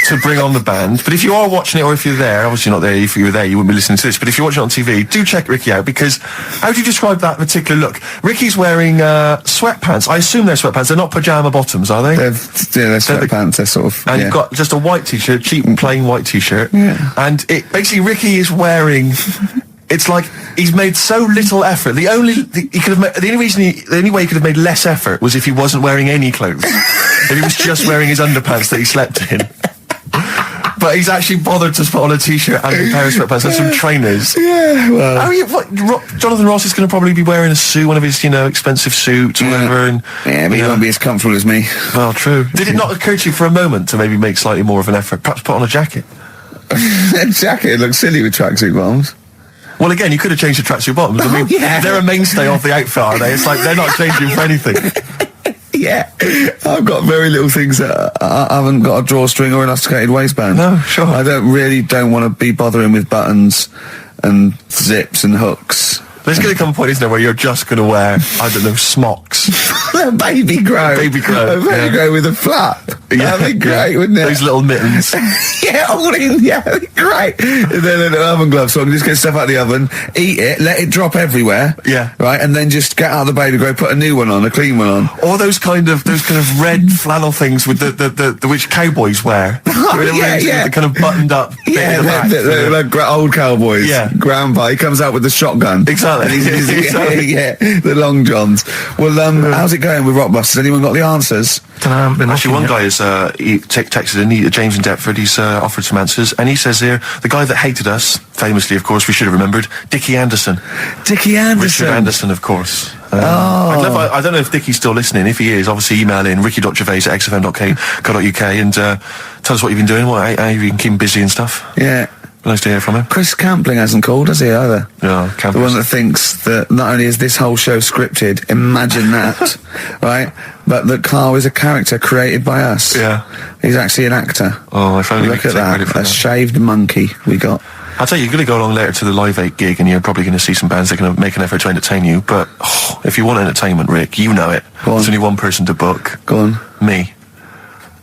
to bring on the band. But if you are watching it, or if you're there, obviously not there, if you were there, you wouldn't be listening to this, but if you're watching it on TV, do check Ricky out, because how do you describe that particular look? Ricky's wearing sweatpants. I assume they're sweatpants. They're not pyjama bottoms, are they? They're sweatpants. They're sort of... And you've got just a white t-shirt, cheap and plain white t-shirt. Yeah. And it basically, Ricky is wearing... It's like he's made so little effort. The only way he could have made less effort was if he wasn't wearing any clothes. If he was just wearing his underpants that he slept in. But he's actually bothered to put on a t-shirt and a pair of sweatpants and some trainers. Yeah, well... Jonathan Ross is going to probably be wearing a suit, one of his, expensive suits or whatever. And, yeah, but he won't be as comfortable as me. Well, true. Did it not occur to you for a moment to maybe make slightly more of an effort? Perhaps put on a jacket? A jacket looks silly with tracksuit bottoms. Well, again, you could have changed the tracksuit bottoms. I mean, they're a mainstay of the outfit, are they? It's like they're not changing for anything. Yeah, I've got very little things that I haven't got a drawstring or elasticated waistband. No, sure. I don't want to be bothering with buttons and zips and hooks. There's going to come a point, isn't there, where you're just going to wear, I don't know, smocks. A baby grow. Baby grow. A baby grow with a flap. Yeah. That'd be great, wouldn't it? Those little mittens. Yeah, all in, yeah, that'd be great. And then a little oven glove, so I can just get stuff out of the oven, eat it, let it drop everywhere. Yeah. Right, and then just get out of the baby grow, put a new one on, a clean one on. Or those kind of red flannel things with the which cowboys wear. Yeah. The kind of buttoned up bit Yeah, in the back. the old cowboys. Yeah. Grandpa, he comes out with the shotgun. Exactly. Yeah, the long johns. Well, how's it going with Rockbusters? Anyone got the answers? Actually, one guy has texted in, James in Deptford, he's offered some answers, and he says here, the guy that hated us, famously, of course, we should have remembered, Dickie Anderson. Dickie Anderson? Richard Anderson, of course. I don't know if Dickie's still listening. If he is, obviously email in ricky.gervais@xfm.co.uk and tell us what you've been doing, how you've been keeping busy and stuff. Yeah. Nice to hear from him. Chris Campling hasn't called, has he, either? No, The one that thinks that not only is this whole show scripted, imagine that, right? But that Carl is a character created by us. Yeah. He's actually an actor. Oh, if only we Look could at take credit that. for A that. shaved monkey we got. I'll tell you, you're going to go along later to the Live 8 gig and you're probably going to see some bands that are going to make an effort to entertain you, but if you want entertainment, Rick, you know it. There's only one person to book. Go on. Me.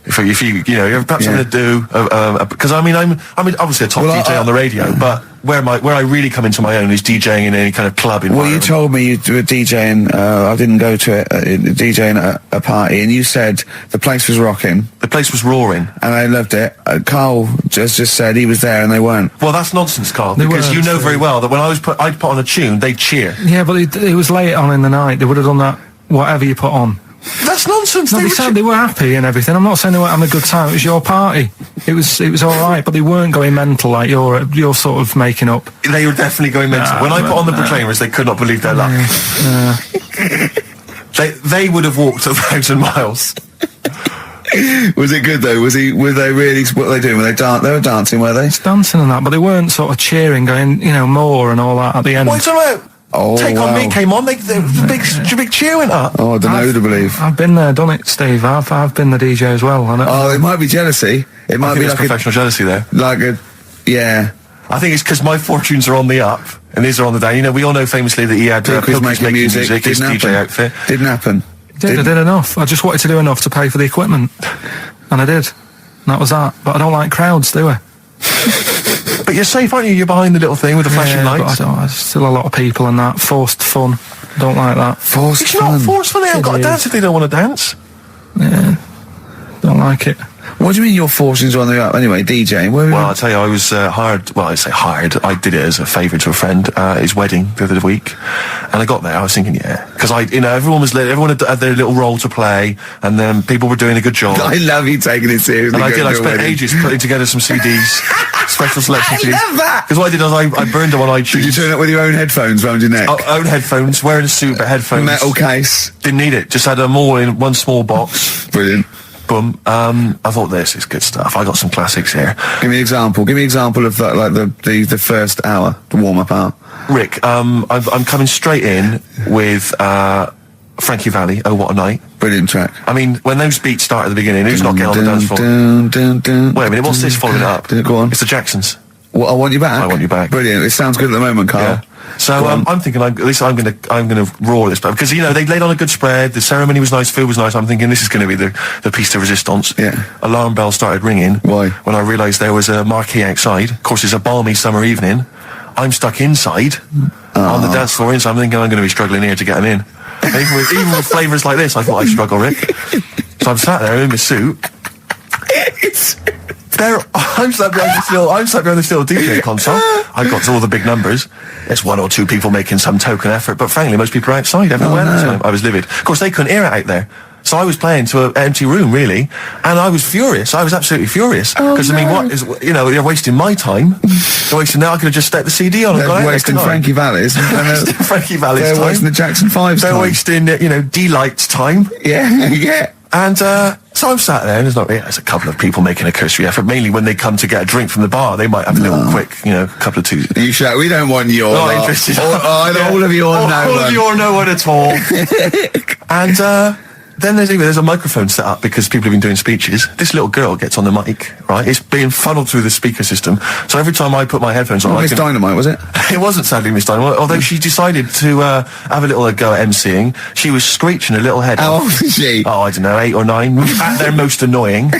If you have perhaps something to do, because I'm obviously a top DJ on the radio, but where I really come into my own is DJing in any kind of club environment. Well, you told me you were DJing, I didn't go to it, DJing at a party, and you said the place was rocking. The place was roaring. And I loved it. Carl just said he was there and they weren't. Well, that's nonsense, Carl, because you know very well that when I'd put on a tune, they'd cheer. Yeah, but it was late on in the night. They would have done that, whatever you put on. That's nonsense. No, they said they were happy and everything. I'm not saying they weren't having a good time. It was your party. It was all right, but they weren't going mental like you're sort of making up. They were definitely going mental. When I put on the Proclaimers, they could not believe their luck. They would have walked 1,000 miles. Was it good though? Were they really? What were they doing? They were dancing, were they? Dancing and that, but they weren't sort of cheering, going, more and all that at the end. What are you talking about? Oh, Take On Me came on, the big cheer went up. Oh, I don't know who to believe. I've been there, done it, Steve. I've been the DJ as well. It might be jealousy. It might be like professional jealousy there. Yeah. I think it's because my fortunes are on the up and his are on the down. We all know famously that he had Pilkington making music. His DJ outfit. Didn't happen. I did enough. I just wanted to do enough to pay for the equipment, and I did. And that was that. But I don't like crowds, do I? But you're safe, aren't you? You're behind the little thing with the flashing lights. But there's still a lot of people and that. Forced fun. Don't like that. Forced it's fun? It's not forced fun. They haven't got to dance if they don't want to dance. Yeah. Don't like it. What do you mean your fortunes are on the up? Anyway, DJing. Well, I'll tell you, I was hired. Well, I say hired. I did it as a favour to a friend. His wedding the other week, and I got there. I was thinking, because everyone had their little role to play, and then people were doing a good job. I love you taking it seriously. And I spent ages putting together some CDs, special selection CDs. I love that. Because what I did was I burned them on iTunes. Did you turn up with your own headphones round your neck? Own headphones, wearing a suit, but headphones. Metal case. Didn't need it. Just had them all in one small box. Brilliant. Boom. I thought this is good stuff. I got some classics here. Give me an example. Give me an example of that, like the first hour, the warm up hour. Rick, I'm coming straight in with Frankie Valli. Oh, what a night! Brilliant track. I mean, when those beats start at the beginning, who's not getting on the dance floor? Wait a minute, what's this following it up? Go on. It's the Jacksons. What, I Want You Back? I Want You Back. Brilliant. It sounds good at the moment, Carl. Yeah. So I'm thinking, at least I'm gonna roar this, but because they laid on a good spread, the ceremony was nice, food was nice. I'm thinking this is going to be the piece de resistance. Yeah. Alarm bell started ringing. Why? When I realised there was a marquee outside. Of course, it's a balmy summer evening. I'm stuck inside on the dance floor, so I'm thinking I'm going to be struggling here to get them in. Even with flavours like this, I thought I'd struggle, Rick. So I'm sat there in my suit. I'm sat behind the still DJ console. I've got all the big numbers. There's one or two people making some token effort, but frankly, most people are outside everywhere. So I was livid. Of course, they couldn't hear it out there. So I was playing to an empty room, really, and I was furious. I was absolutely furious. Because, what is, they're wasting my time. They're wasting now. I could have just stuck the CD on and gone out. They're wasting Frankie Vallis. Frankie Vallis' They're time. wasting the Jackson 5's They're time. wasting, D-Light's time. Yeah. And so I'm sat there, and there's a couple of people making a cursory effort. Mainly when they come to get a drink from the bar, they might have a little quick, couple of twos. You shout, we don't want your Not interested. all of your no all one. of your no one at all. And then there's a microphone set up because people have been doing speeches. This little girl gets on the mic, right? It's being funneled through the speaker system. So every time I put my headphones on, Miss Dynamite, was it? It wasn't sadly Miss Dynamite, although she decided to have a little go at MCing. She was screeching her little head How off. old is she? Oh, I don't know, 8 or 9. At their most annoying.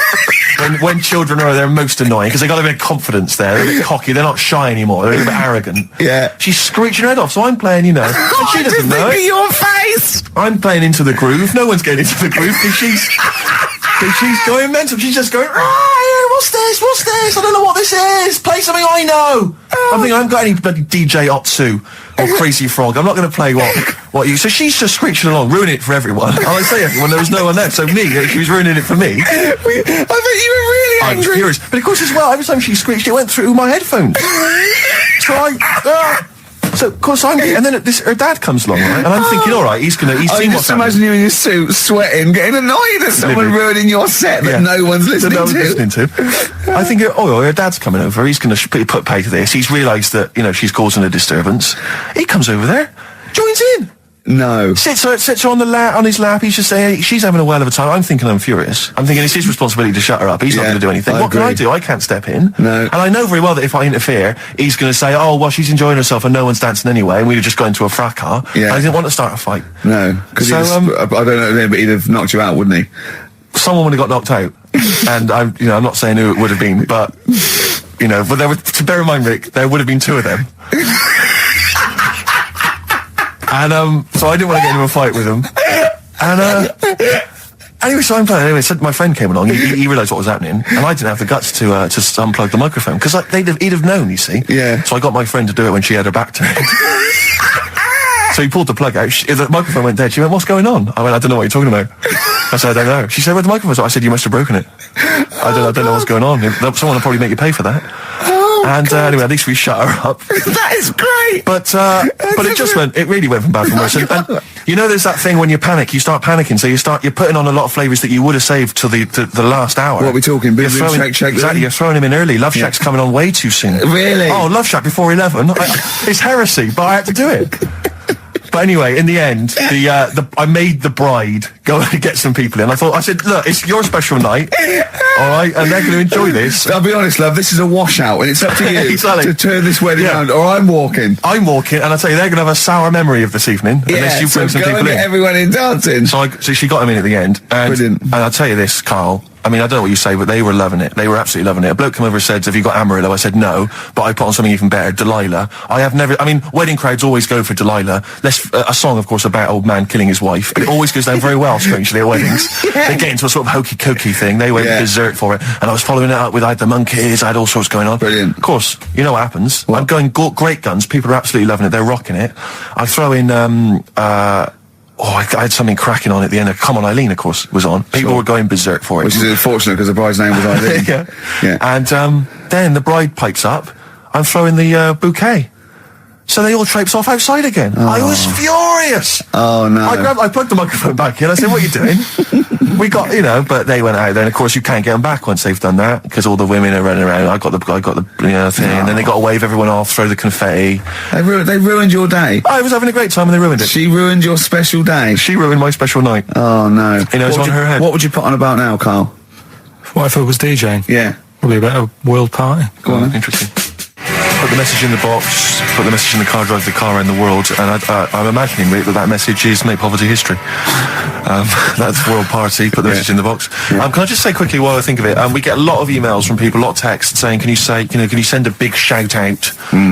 when children are their most annoying, because they got a bit of confidence there. They're a bit cocky. They're not shy anymore. They're a bit arrogant. Yeah. She's screeching her head off, so I'm playing, and she doesn't know it. Your face! I'm playing into the groove. No one's getting into the groove because she's going mental. She's just going, what's this? I don't know what this is. Play something I know. I'm thinking I haven't got any bloody DJ Otsu or Crazy Frog. I'm not going to play what you... So she's just screeching along, ruining it for everyone. And I say everyone, there was no one there. So she was ruining it for me. I bet you were really I'm angry. furious. But of course as well, every time she screeched, it went through my headphones. So of course and then her dad comes along, right? And I'm thinking, all right, he's seen what's just imagine you in your suit, sweating, getting annoyed at someone ruining your set that no one's listening to. I think, her dad's coming over. He's going to put pay to this. He's realised that she's causing a disturbance. He comes over there, joins in. No. Sits her on his lap. He's just saying she's having a whale of a time. I'm thinking I'm furious. I'm thinking it's his responsibility to shut her up. He's not going to do anything. What can I do? I can't step in. No. And I know very well that if I interfere, he's going to say, oh, well, she's enjoying herself and no one's dancing anyway, and we'd have just got into a fracas. Yeah. And I didn't want to start a fight. No. Because I don't know, but he'd have knocked you out, wouldn't he? Someone would have got knocked out. And I'm not saying who it would have been, but but to bear in mind, Rick, there would have been 2 of them. And so I didn't want to get into a fight with him. And anyway, so I'm playing. Anyway, so my friend came along. He realised what was happening, and I didn't have the guts to unplug the microphone because he'd have known. You see. Yeah. So I got my friend to do it when she had her back turned. So he pulled the plug out. The microphone went dead. She went, "What's going on?" I went, "I don't know what you're talking about." I said, "I don't know." She said, "Where the microphone?" I said, "You must have broken it." I don't know what's going on. Someone will probably make you pay for that. And anyway, at least we shut her up. That is great. But it really went from bad to worse. And there's that thing when you panic, you start panicking. So you're putting on a lot of flavours that you would have saved to the last hour. What are we talking? Boom, Boom, Shake. Exactly, you're throwing him in early. Love Shack's coming on way too soon. Really? Oh, Love Shack before 11. It's heresy, but I had to do it. But anyway, in the end, I made the bride go and get some people in. I said, look, it's your special night, all right, and they're going to enjoy this. I'll be honest, love, this is a washout, and it's up to you exactly. to turn this wedding around, or I'm walking. And I tell you, they're going to have a sour memory of this evening unless you bring some people in. Get everyone in dancing. So she got him in at the end. Brilliant. And I'll tell you this, Carl. I mean, I don't know what you say, but they were loving it. They were absolutely loving it. A bloke came over and said, "Have you got Amarillo?" I said, "No," but I put on something even better, Delilah. Wedding crowds always go for Delilah. A song, of course, about old man killing his wife, but it always goes down very well, strangely, at weddings. They get into a sort of hokey-cokey thing. They went berserk for it. And I was following it up with, I had the monkeys, I had all sorts going on. Brilliant. Of course, you know what happens. I'm going great guns. People are absolutely loving it. They're rocking it. I throw in, I had something cracking on at the end. Come On Eileen, of course, was on. People were going berserk for it. Which is unfortunate because the bride's name was Eileen. Yeah. And then the bride pipes up. I'm throwing the bouquet. So they all traipse off outside again. I was furious. Oh, no. I plugged the microphone back in. I said, "What are you doing?" We got, but they went out there. And of course, you can't get them back once they've done that because all the women are running around. I got the thing. And then they got to wave everyone off, throw the confetti. They ruined your day. I was having a great time and they ruined it. She ruined your special day. She ruined my special night. Oh, no. It's on her head. What would you put on about now, Carl? What if I was DJing? Yeah. Probably a bit of world party. Go on. Interesting. put the message in the box, put the message in the car, drive the car around the world, and I'm imagining that message is make poverty history. That's World Party, put the message in the box. Can I just say quickly while I think of it, we get a lot of emails from people, a lot of texts saying, can you send a big shout out,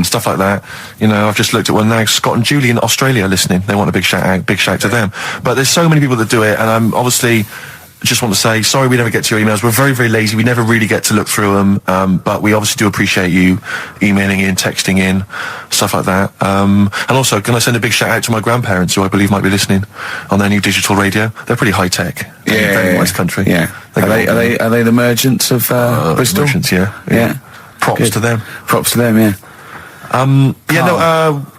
stuff like that. I've just looked at one now, Scott and Julie in Australia are listening. They want a big shout out, big shout to them. But there's so many people that do it, and I'm obviously just want to say, sorry we never get to your emails. We're very, very lazy. We never really get to look through them. But we obviously do appreciate you emailing in, texting in, stuff like that. And also, can I send a big shout out to my grandparents, who I believe might be listening on their new digital radio? They're pretty high tech. Very nice country. Yeah. Are they the merchants of Bristol? Merchants, yeah. Props to them. Props to them, yeah.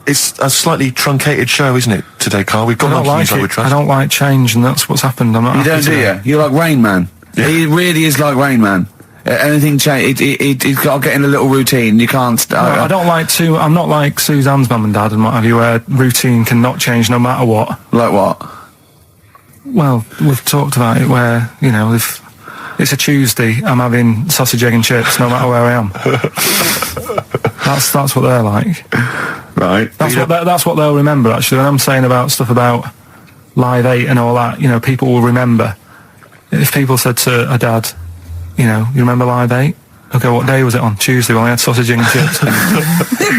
It's a slightly truncated show, isn't it, today, Carl? We've got monkeys like we trust. I don't like change, and that's what's happened. I'm not You don't, do you? You're like Rain Man. Yeah. He really is like Rain Man. Anything change, he's got to get in a little routine. You can't. I don't like to. I'm not like Suzanne's mum and dad and what have you, where routine cannot change no matter what. Like what? Well, we've talked about it where if it's a Tuesday, I'm having sausage, egg and chips no matter where I am. That's what they're like. Right. That's what they'll remember, actually. When I'm saying about stuff about Live 8 and all that, people will remember. If people said to a dad, you remember Live 8? Okay, what day was it on? Tuesday, when we had sausage, egg and chips.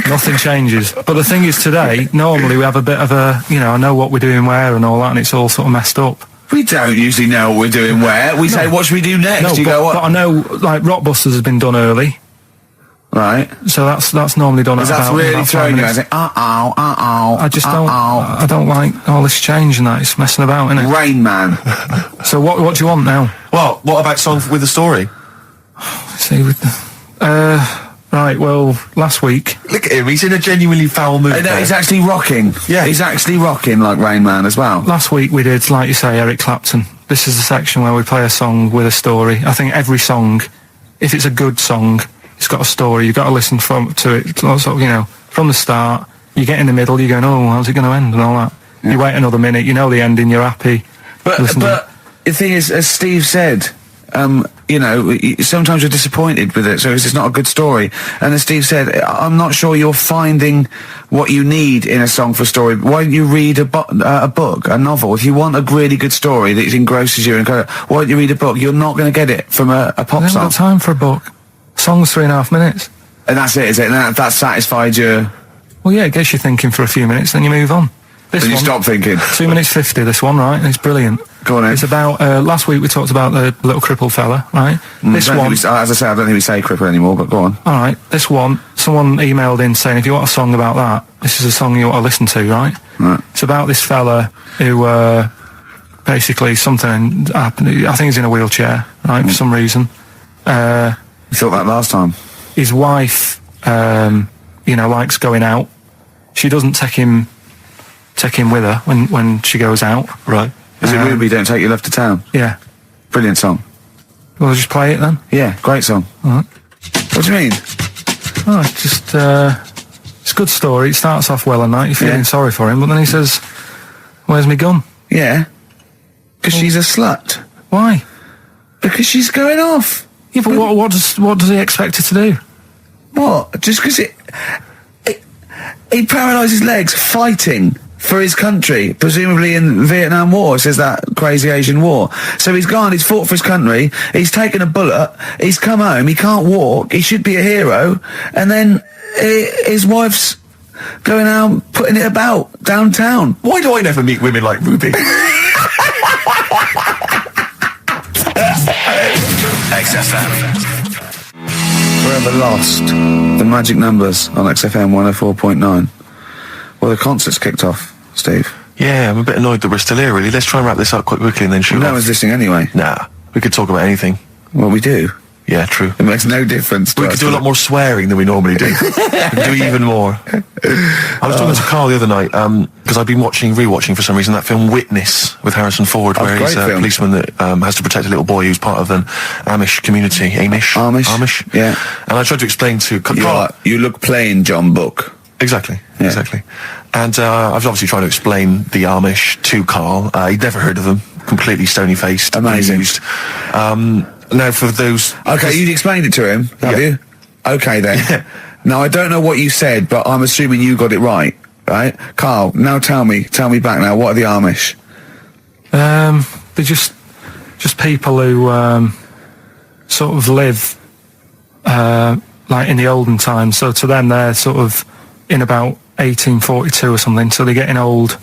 Nothing changes. But the thing is, today, normally we have a bit of a, I know what we're doing where and all that, and it's all sort of messed up. We don't usually know what we're doing where. We say, what should we do next? But I know, like, Rockbusters has been done early. Right. So that's normally done at about 5 minutes. That's really throwing you. I say, I just don't. I don't like all this change and that. It's messing about, isn't it? Rain Man. So what do you want now? Well, what about song with a story? See, right. Well, last week. Look at him. He's in a genuinely foul mood. No, he's actually rocking. Yeah, he's actually rocking like Rain Man as well. Last week we did, like you say, Eric Clapton. This is the section where we play a song with a story. I think every song, if it's a good song, it's got a story. You've got to listen to it, sort of, from the start. You get in the middle, you're going, oh, how's it going to end and all that. Yeah. You wait another minute, you know the ending, you're happy. But the thing is, as Steve said, sometimes you're disappointed with it, so it's not a good story. And as Steve said, I'm not sure you're finding what you need in a song for a story. Why don't you read a book, a novel? If you want a really good story that engrosses you, why don't you read a book? You're not going to get it from a pop song. I haven't got time for a book. Song's 3.5 minutes. And that's it, is it? And that satisfied you? Well, yeah, it gets you thinking for a few minutes, then you move on. Then you stop thinking. 2 minutes 50, this one, right? It's brilliant. Go on, It's about, last week we talked about the little crippled fella, right? This one... as I say, I don't think we say cripple anymore, but go on. Alright, this one, someone emailed in saying, if you want a song about that, this is a song you want to listen to, right? It's about this fella who, basically something happened. I think he's in a wheelchair, right, for some reason. You thought that last time? His wife, likes going out. She doesn't take him with her when she goes out. Right. Is it Ruby, Don't Take Your Love to Town? Yeah. Brilliant song. Well, I'll just play it then? Yeah, great song. Alright. What do you mean? Oh, it's a good story. It starts off well and that. You're feeling sorry for him, but then he says, where's my gun? Yeah. Because she's a slut. Why? Because she's going off. Yeah, but what does he expect her to do? What? Just because he paralysed his legs fighting for his country, presumably in the Vietnam War, says that crazy Asian war. So he's gone, he's fought for his country, he's taken a bullet, he's come home, he can't walk, he should be a hero, and then his wife's going out putting it about downtown. Why do I never meet women like Ruby? XFM. Forever Lost. The magic numbers on XFM 104.9. Well, the concert's kicked off, Steve. Yeah, I'm a bit annoyed that we're still here, really. Let's try and wrap this up quite quickly and then shoot off. No one's listening anyway. Nah, we could talk about anything. Well, we do. Yeah, true. It makes no difference to We us. could do a lot more swearing than we normally do. We could do even more. I was talking to Carl the other night, because I've been rewatching for some reason that film Witness with Harrison Ford, where he's a policeman that has to protect a little boy who's part of an Amish community. Amish? Yeah. And I tried to explain to Carl... You look plain, John Book. Exactly. And I was obviously trying to explain the Amish to Carl. He'd never heard of them. Completely stony-faced. Amazing. Now, for those... Okay, you'd explained it to him, have you? Okay, then. Now, I don't know what you said, but I'm assuming you got it right, right? Carl, now tell me back now, what are the Amish? They're just people who sort of live like in the olden times. So to them, they're sort of in about 1842 or something. So they're getting old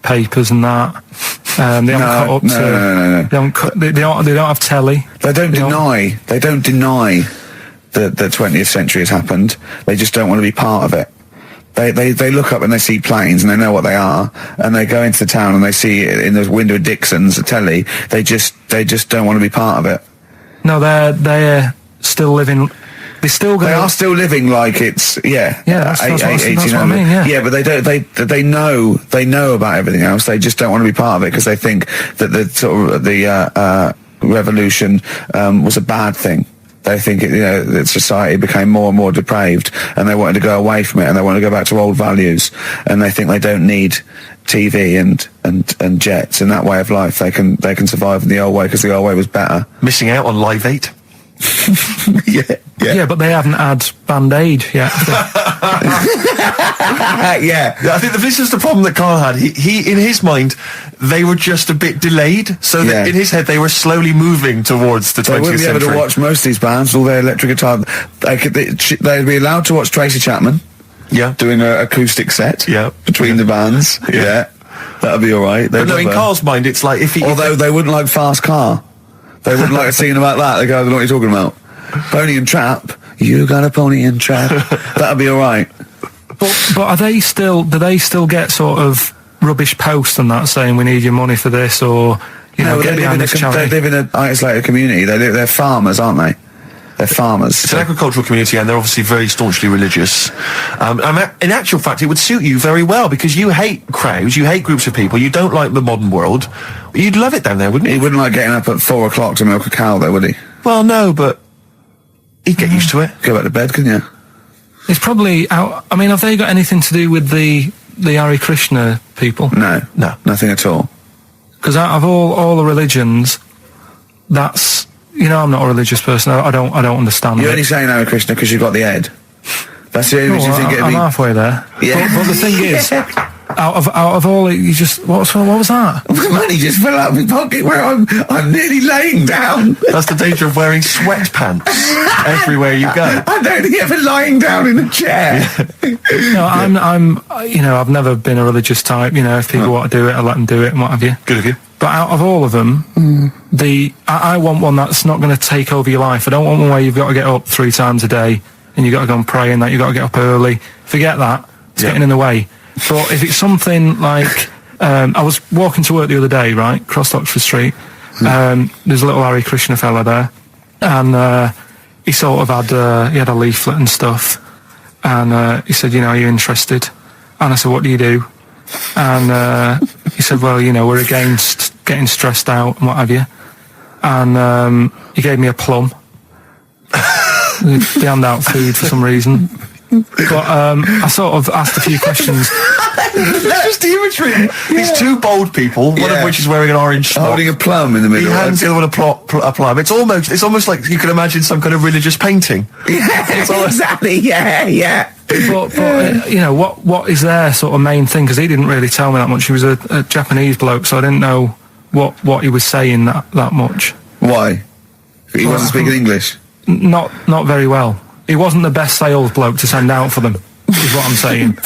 papers and that. They haven't cut up to. No. They don't have telly. They don't deny that the 20th century has happened. They just don't want to be part of it. They look up and they see planes and they know what they are, and they go into the town and they see it in the window of Dixon's, a telly. They just don't want to be part of it. No, they're still living. They are still living like it's that's what I mean. Yeah, but they don't. They know about everything else. They just don't want to be part of it because they think that the sort of the revolution was a bad thing. They think that society became more and more depraved, and they wanted to go away from it, and they want to go back to old values, and they think they don't need TV and jets and that way of life. They can survive in the old way because the old way was better. Missing out on Live 8. Yeah, but they haven't had Band-Aid yet. Yeah, I think this is the problem that Carl had. He in his mind, they were just a bit delayed, so that in his head they were slowly moving towards the 20th century. They wouldn't be able to watch most of these bands, all their electric guitar. They'd be allowed to watch Tracy Chapman. Yeah, doing an acoustic set. Yeah, between the bands. Yeah, that'd be all right. But no, in Carl's mind, it's like if he. Although they wouldn't like Fast Car. They wouldn't like singing about that. They go, I don't know what you're talking about. Pony and Trap. You got a pony and trap. That'd be all right. But are they still? Do they still get sort of rubbish posts and that saying we need your money for this, or get behind this charity? They live in an isolated community. They're farmers, aren't they? They're farmers. It's an agricultural community, and they're obviously very staunchly religious. In actual fact, it would suit you very well because you hate crowds, you hate groups of people, you don't like the modern world. You'd love it down there, wouldn't you? He wouldn't like getting up at 4 o'clock to milk a cow, though, would he? Well, no, but he'd get used to it. Go back to bed, couldn't you? It's probably out. I mean, have they got anything to do with the Hare Krishna people? No, nothing at all. Because out of all the religions, that's. I'm not a religious person. I don't understand. You're only saying Hare Krishna because you've got the head. That's the only reason you think it'd be. I'm halfway there. Yeah. But the thing is, out of all, you just what was that? Money just fell out of my pocket where I'm nearly laying down. That's the danger of wearing sweatpants everywhere you go. I'm only ever lying down in a chair. No, I'm I've never been a religious type. If people want to do it, I let them do it and what have you. Good of you. But out of all of them, I want one that's not going to take over your life. I don't want one where you've got to get up 3 times a day and you've got to go and pray and that you've got to get up early. Forget that. It's getting in the way. But if it's something like... I was walking to work the other day, right, across Oxford Street. There's a little Hare Krishna fella there. And he sort of had... he had a leaflet and stuff. And he said, are you interested? And I said, what do you do? And he said, well, we're against getting stressed out and what have you. And he gave me a plum. They hand out food for some reason. But I sort of asked a few questions. That's just the imagery. These two bold people, one of which is wearing an orange smock, holding a plum in the middle. He hands the other one a plum. It's almost like you could imagine some kind of religious painting. Yeah, exactly. Yeah. But what is their sort of main thing? Because he didn't really tell me that much. He was a Japanese bloke, so I didn't know what he was saying that much. Why? He wasn't speaking English. Not very well. He wasn't the best sales bloke to send out for them, is what I'm saying.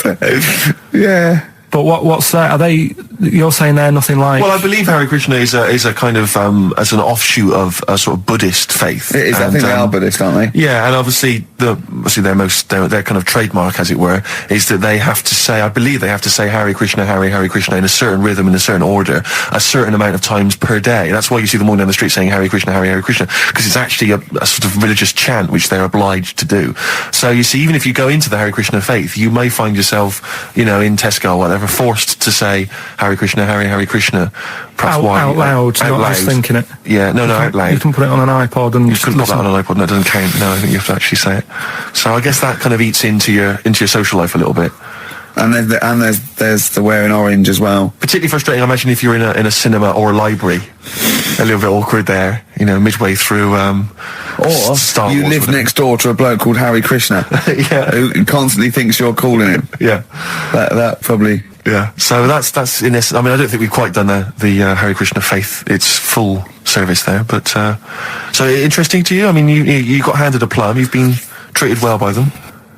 Yeah. But what's that? Are they? You're saying they're nothing like? Well, I believe Hare Krishna is a kind of as an offshoot of a sort of Buddhist faith. It is. I think they are Buddhist, aren't they? Yeah, and obviously their kind of trademark, as it were, is that they have to say. I believe they have to say Hare Krishna, Hare Krishna in a certain rhythm, in a certain order, a certain amount of times per day. That's why you see them walking down the street saying Hare Krishna, Hare Krishna, because it's actually a sort of religious chant which they're obliged to do. So you see, even if you go into the Hare Krishna faith, you may find yourself, in Tesco or whatever, forced to say Hare Krishna, Hare Krishna, perhaps out loud, not just thinking it. Yeah, no, out loud. You can put it on an iPod and you can put that on an iPod. No, it doesn't count. No, I think you have to actually say it. So I guess that kind of eats into your social life a little bit. And there's the wearing orange as well. Particularly frustrating, I imagine, if you're in a cinema or a library. A little bit awkward there. you know, midway through, Or Star you Wars, live whatever. next door to a bloke called Harry Krishna, who constantly thinks you're calling him. Yeah. That probably. Yeah. So that's in essence. I mean, I don't think we've quite done the Hare Krishna faith its full service there, but so interesting to you. I mean, you got handed a plum. You've been treated well by them.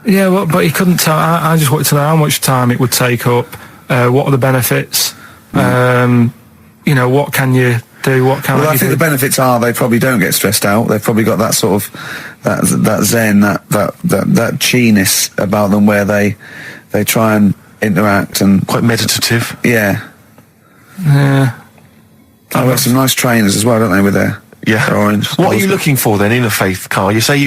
Yeah, well, but he couldn't tell. I just wanted to know how much time it would take up. What are the benefits? You know, what can you do? What can Well, I you think do? the benefits are they probably don't get stressed out. They've probably got that sort of that zen, that chi-ness about them, where they try and interact and Quite meditative. yeah. Yeah. I've got some nice trainers as well, don't they, with their orange. What are you looking for then in a faith, Carl? You say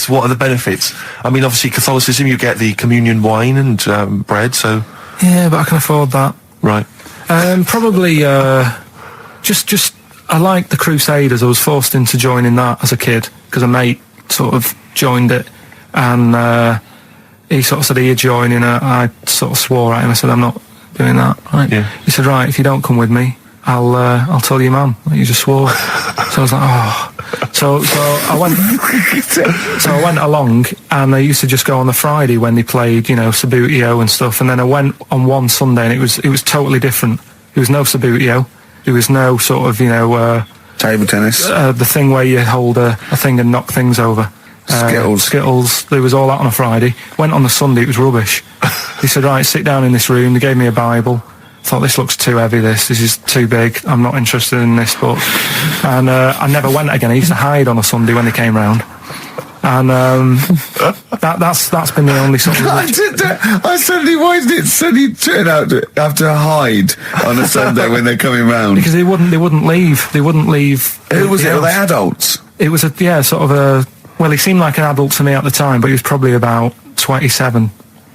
what are the benefits? I mean, obviously Catholicism, you get the communion wine and bread. So Yeah, but I can afford that. right. Probably just I like the Crusaders. I was forced into joining that as a kid because a mate sort of joined it, and he sort of said he'd join in. I sort of swore at him. I said I'm not doing that. Right? Yeah. He said, right, if you don't come with me, I'll tell your mum that you just swore. So I was like, oh. So I went. So I went along, and I used to just go on the Friday when they played, you know, Sabutio and stuff. And then I went on one Sunday, and it was totally different. There was no Sabutio. There was no sort of, you know, Table tennis. the thing where you hold a thing and knock things over. Skittles. There was all that on a Friday. Went on the Sunday, it was rubbish. He said, right, sit down in this room. They gave me a Bible. Thought, this looks too heavy, this is too big, I'm not interested in this book. And I never went again. I used to hide on a Sunday when they came round. And that's been the only sort of... I suddenly, why did it suddenly turn out to have to hide on a Sunday when they're coming round? Because they wouldn't leave. They wouldn't leave. Who was it? Were else. they adults? It was sort of a... Well, he seemed like an adult to me at the time, but he was probably about 27.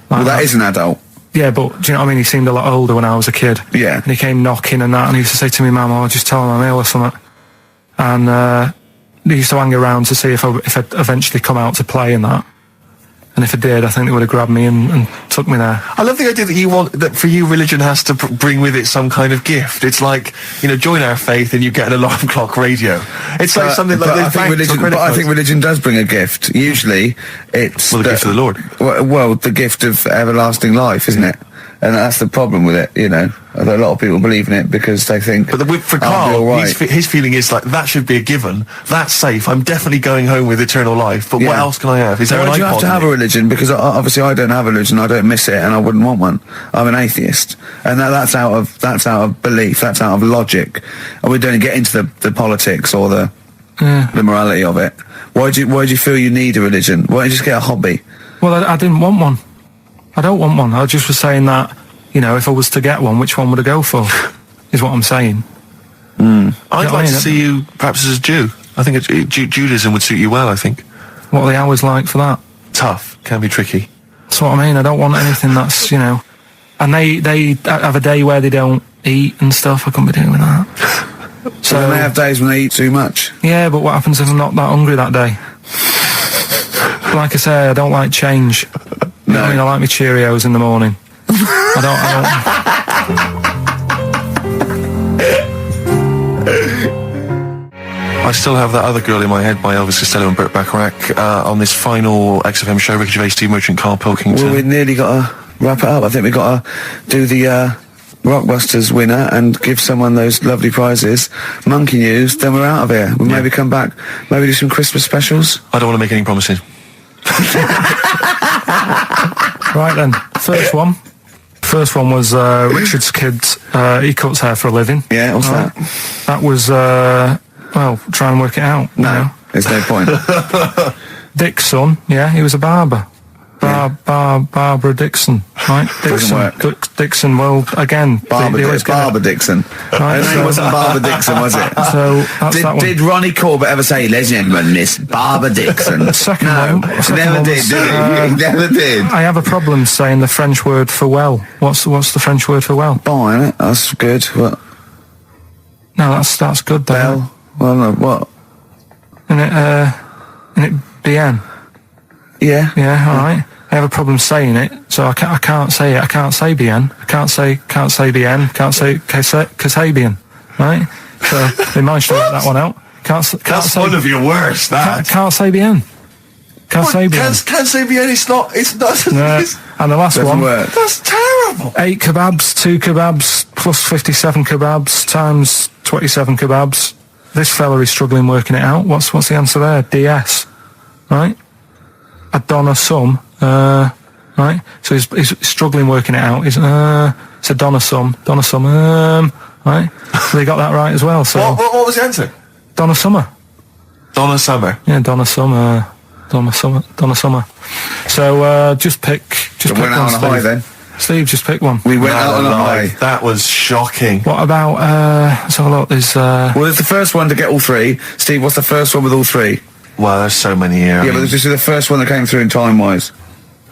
Well, that is an adult. Yeah, but do you know what I mean? He seemed a lot older when I was a kid. Yeah. And he came knocking and that, and he used to say to me, Mum, I'll just tell him I'm ill or something. And he used to hang around to see if I'd eventually come out to play and that. And if I did, I think they would have grabbed me and took me there. I love the idea that for you, religion has to bring with it some kind of gift. It's like, you know, join our faith and you get an alarm clock radio. It's like something like I think religion does bring a gift. Usually, it's the gift of the Lord. Well, the gift of everlasting life, isn't it? And that's the problem with it, you know. A lot of people believe in it because they think. But for I'll be Carl, all right. his feeling is like, that should be a given. That's safe. I'm definitely going home with eternal life. But what Yeah. else can I have? Is there Why an do you iPod have to in have it? a religion? Because obviously I don't have a religion. I don't miss it, and I wouldn't want one. I'm an atheist, and that's out of belief. That's out of logic, and we don't get into the politics or the morality of it. Why do you feel you need a religion? Why don't you just get a hobby? Well, I didn't want one. I don't want one. I just was saying that, you know, if I was to get one, which one would I go for? Is what I'm saying. I'd like to see you perhaps as a Jew. I think Judaism would suit you well, I think. What are the hours like for that? Tough. Can be tricky. That's what I mean. I don't want anything that's, you know... And they have a day where they don't eat and stuff. I couldn't be doing with that. So they have days when they eat too much. Yeah, but what happens if I'm not that hungry that day? Like I say, I don't like change. You know what I mean? I like my Cheerios in the morning. I still have that other girl in my head by Elvis Costello and Burt Bacharach on this final XFM show. Ricky Gervais, Steve Merchant, Karl Pilkington. Well, we nearly got to wrap it up. I think we got to do the Rockbusters winner and give someone those lovely prizes. Monkey News. Then we're out of here. We'll maybe come back. Maybe do some Christmas specials. I don't want to make any promises. Right then, First one was Richard's kids. He cuts hair for a living. Yeah, what's that? That was, well, try and work it out. No, you know. there's no point. Dick's son, yeah, he was a barber. Barbara Dixon, right? Dixon, well, again, Barbara Dixon. Right, Her name wasn't Barbara Dixon, was it? So that's that one. Did Ronnie Corbett ever say, ladies and gentlemen, Miss Barbara Dixon? Second No, one. he never did, did he? He never did. I have a problem saying the French word for well. What's the French word for well? Oh, isn't it? That's good. What? No, that's good though. Bell? Well, no, what? Isn't it bien? Yeah. Yeah, all right. I have a problem saying it, so I can't say it. I can't say bien. I can't say bien. Can't say Kasabian, right? So they managed to work that one out. Can't say one of your worst, that. Can't say bien. Can't say bien. Can't say bien, it's not. No. And the last one. That's terrible. 8 kebabs, 2 kebabs, plus 57 kebabs, times 27 kebabs. This fella is struggling working it out. What's the answer there? DS. Right? A donna sum. Right? So he's struggling working it out. It's a donna sum. Right? So they got that right as well. So What was the answer? Donna Summer. Donna Summer. Yeah, Donna Summer. So just pick went one, out on a high Steve. then. Steve, just pick one. We went out on a high. That was shocking. What about let's have a look. There's Well, it's the first one to get all 3. Steve, what's the first one with all 3? Well, there's so many here. Yeah, but this is the first one that came through in time-wise.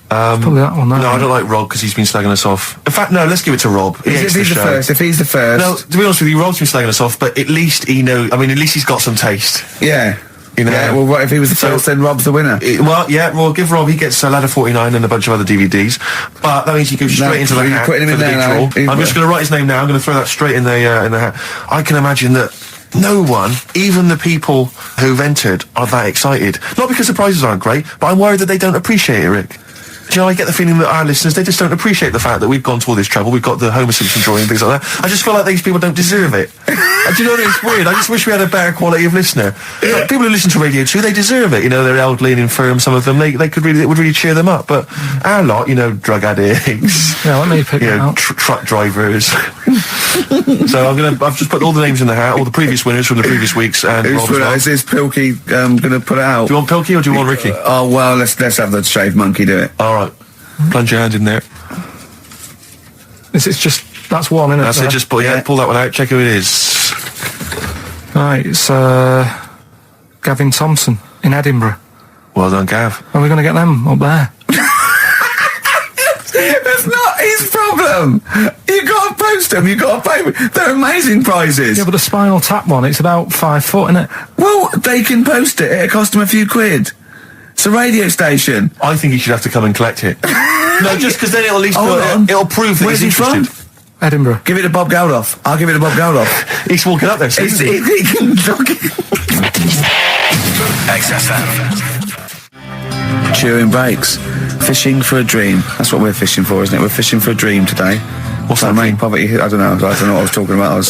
probably that one. No, I don't like Rob because he's been slagging us off. In fact, no, let's give it to Rob. If he's the first. No, to be honest with you, Rob's been slagging us off, but at least he knows. I mean, at least he's got some taste. Yeah. You know? Yeah, well, what if he was the first, then Rob's the winner? Well, give Rob, he gets a Ladder 49 and a bunch of other DVDs, but that means he goes straight into the hat putting him for in the there big draw. I'm just going to write his name now, I'm going to throw that straight in the hat. I can imagine that no one, even the people who've entered, are that excited. Not because the prizes aren't great, but I'm worried that they don't appreciate it, Rick. Do you know, I get the feeling that our listeners, they just don't appreciate the fact that we've gone to all this trouble, we've got the Homer Simpson drawing and things like that. I just feel like these people don't deserve it. Do you know what it's weird? I just wish we had a better quality of listener. Like, people who listen to Radio 2, they deserve it. You know, they're elderly and infirm, some of them, it would really cheer them up. But our lot, you know, drug addicts. Yeah, let me pick you know, out. truck drivers. So I've just put all the names in the hat, all the previous winners from the previous weeks, and Rob as well. Is this Pilky gonna put it out? Do you want Pilky or do you want Ricky? Oh well, let's have the shaved monkey do it. Alright. Plunge your hand in there. This is just, that's one, isn't it? That's it, just pull that one out, check who it is. Right, it's Gavin Thompson in Edinburgh. Well done, Gav. Are we going to get them up there? That's not his problem. You got to post them. You got to pay. They're amazing prizes. Yeah, but the Spinal Tap one, it's about 5 foot, isn't it? Well, they can post it. It'll cost them a few quid. It's a radio station. I think he should have to come and collect it. No, just because then it'll at least it'll prove that Where's he's he interested. from? Edinburgh. Give it to Bob Geldof. I'll give it to Bob Geldof. He's walking up there. He can talk it. XFM. Chewing breaks. Fishing for a dream. That's what we're fishing for, isn't it? We're fishing for a dream today. What's that mean? Poverty. I don't know what I was talking about.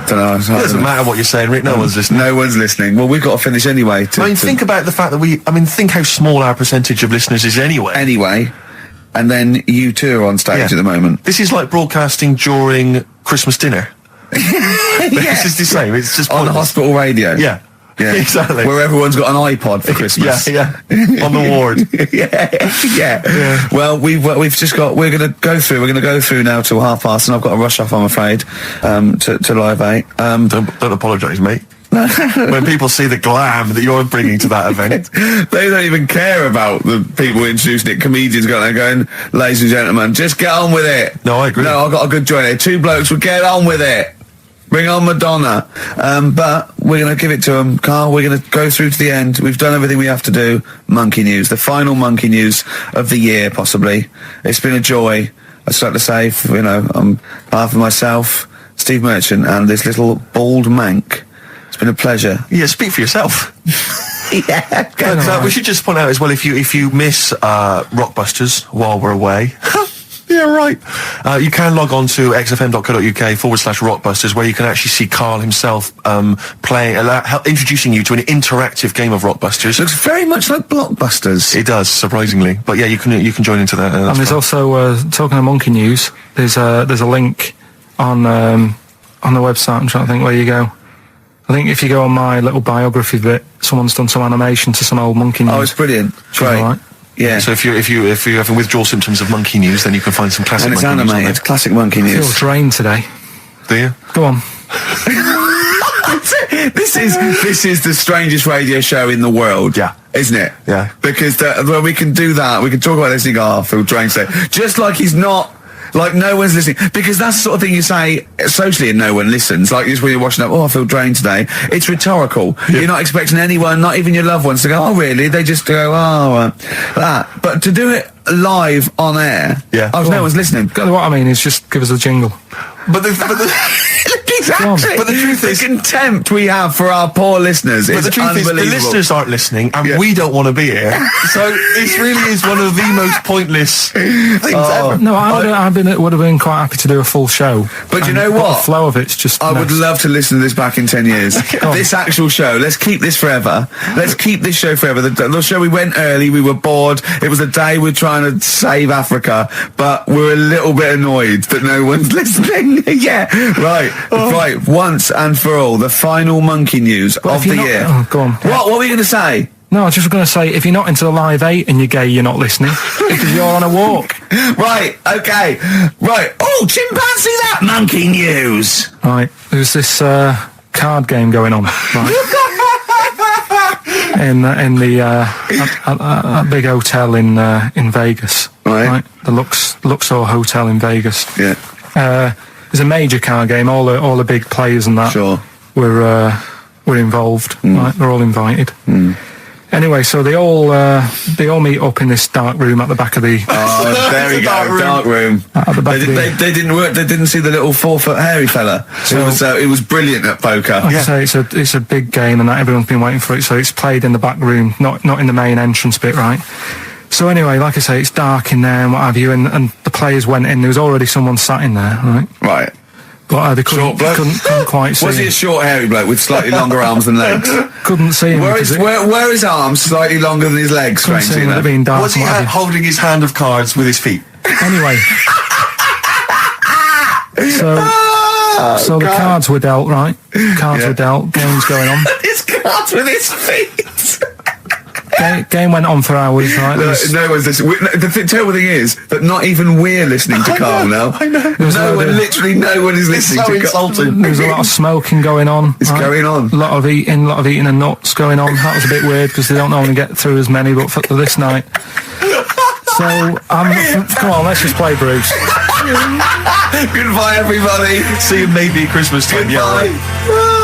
It doesn't matter what you're saying, Rick. No one's listening. No one's listening. Well, we've got to finish anyway. Think about the fact that think how small our percentage of listeners is anyway. Anyway, and then you two are on stage at the moment. This is like broadcasting during Christmas dinner. This is the same. It's just on hospital radio. Yeah. Yeah, exactly. Where everyone's got an iPod for Christmas. Yeah. On the ward. yeah. Well, we're going to go through now till 5:30, and I've got to rush off, I'm afraid, to Live 8. Don't apologise, mate. When people see the glam that you're bringing to that event, they don't even care about the people introducing it. Comedians going, ladies and gentlemen, just get on with it. No, I agree. No, I've got a good joint here. 2 blokes will get on with it. Bring on Madonna. But we're going to give it to them, Carl. We're going to go through to the end. We've done everything we have to do. Monkey news. The final monkey news of the year, possibly. It's been a joy. I'd just like to say, on behalf of myself, Steve Merchant, and this little bald mank, it's been a pleasure. Yeah, speak for yourself. Yeah. We should just point out as well, if you miss Rockbusters while we're away... Yeah, right. You can log on to xfm.co.uk/Rockbusters, where you can actually see Carl himself introducing you to an interactive game of Rockbusters. Looks very much like Blockbusters. It does, surprisingly. But yeah, you can join into that. And there's also talking of monkey news. There's a link on the website. I'm trying to think where you go. I think if you go on my little biography bit, someone's done some animation to some old monkey news. Oh, it's brilliant. Great. Right. Yeah. So if you're having withdrawal symptoms of monkey news, then you can find some classic monkey news. And it's animated, classic monkey news. I feel drained today. Do you? Go on. This is the strangest radio show in the world. Yeah. Isn't it? Yeah. Because when we can do that, we can talk about this and go, I feel drained today. Just like he's not. Like, no one's listening. Because that's the sort of thing you say socially and no one listens. Like, just when you're watching up, I feel drained today. It's rhetorical. Yeah. You're not expecting anyone, not even your loved ones, to go, oh, really? They just go, that. But to do it live on air, no one's listening. What I mean is just give us a jingle. But the Exactly. But the truth is, contempt we have for our poor listeners but is the truth is, unbelievable. the listeners aren't listening, and we don't want to be here. So this really is one of the most pointless things ever. No, would have been quite happy to do a full show. But you know what? The flow of it's just. I would love to listen to this back in 10 years. This actual show, let's keep this forever. Let's keep this show forever. The show, we went early, we were bored. It was a day we're trying to save Africa, but we're a little bit annoyed that no one's listening. Yeah, right. Right, once and for all, the final monkey news of the year. Oh, go on. What were you going to say? No, I was just going to say, if you're not into the Live 8 and you're gay, you're not listening. Because you're on a walk. Right, okay. Right. Oh, chimpanzee that monkey news. Right, there's this card game going on, right? in the big hotel in Vegas. Right. The Luxor Hotel in Vegas. Yeah. There's a major card game. All the big players and that were involved. Right, they're all invited. Anyway, so they all meet up in this dark room at the back of the. Oh, there we go, dark room. At the back they didn't work. They didn't see the little 4-foot hairy fella. So it was brilliant at poker. Like I say, it's a big game, and that everyone's been waiting for it. So it's played in the back room, not in the main entrance bit, right? So anyway, like I say, it's dark in there and what have you, and the players went in. There was already someone sat in there, right? Right. But they couldn't quite see Was he him. a short, hairy bloke with slightly longer arms than legs? Couldn't see him. Were his arms slightly longer than his legs, strangely enough? Was he holding his hand of cards with his feet? Anyway. So the cards were dealt, right? Cards were dealt, game's going on. His cards with his feet! Game went on for hours, right? No one's listening. The terrible thing is that not even we're listening to Carl now. I know. Literally no one is listening to Carl. There was a lot of smoking going on. It's going on. A lot of eating and nuts going on. That was a bit weird because they don't normally get through as many, but for this night. So, come on, let's just play Bruce. Goodbye, everybody. See you maybe at Christmas time. Goodbye. Yeah, right.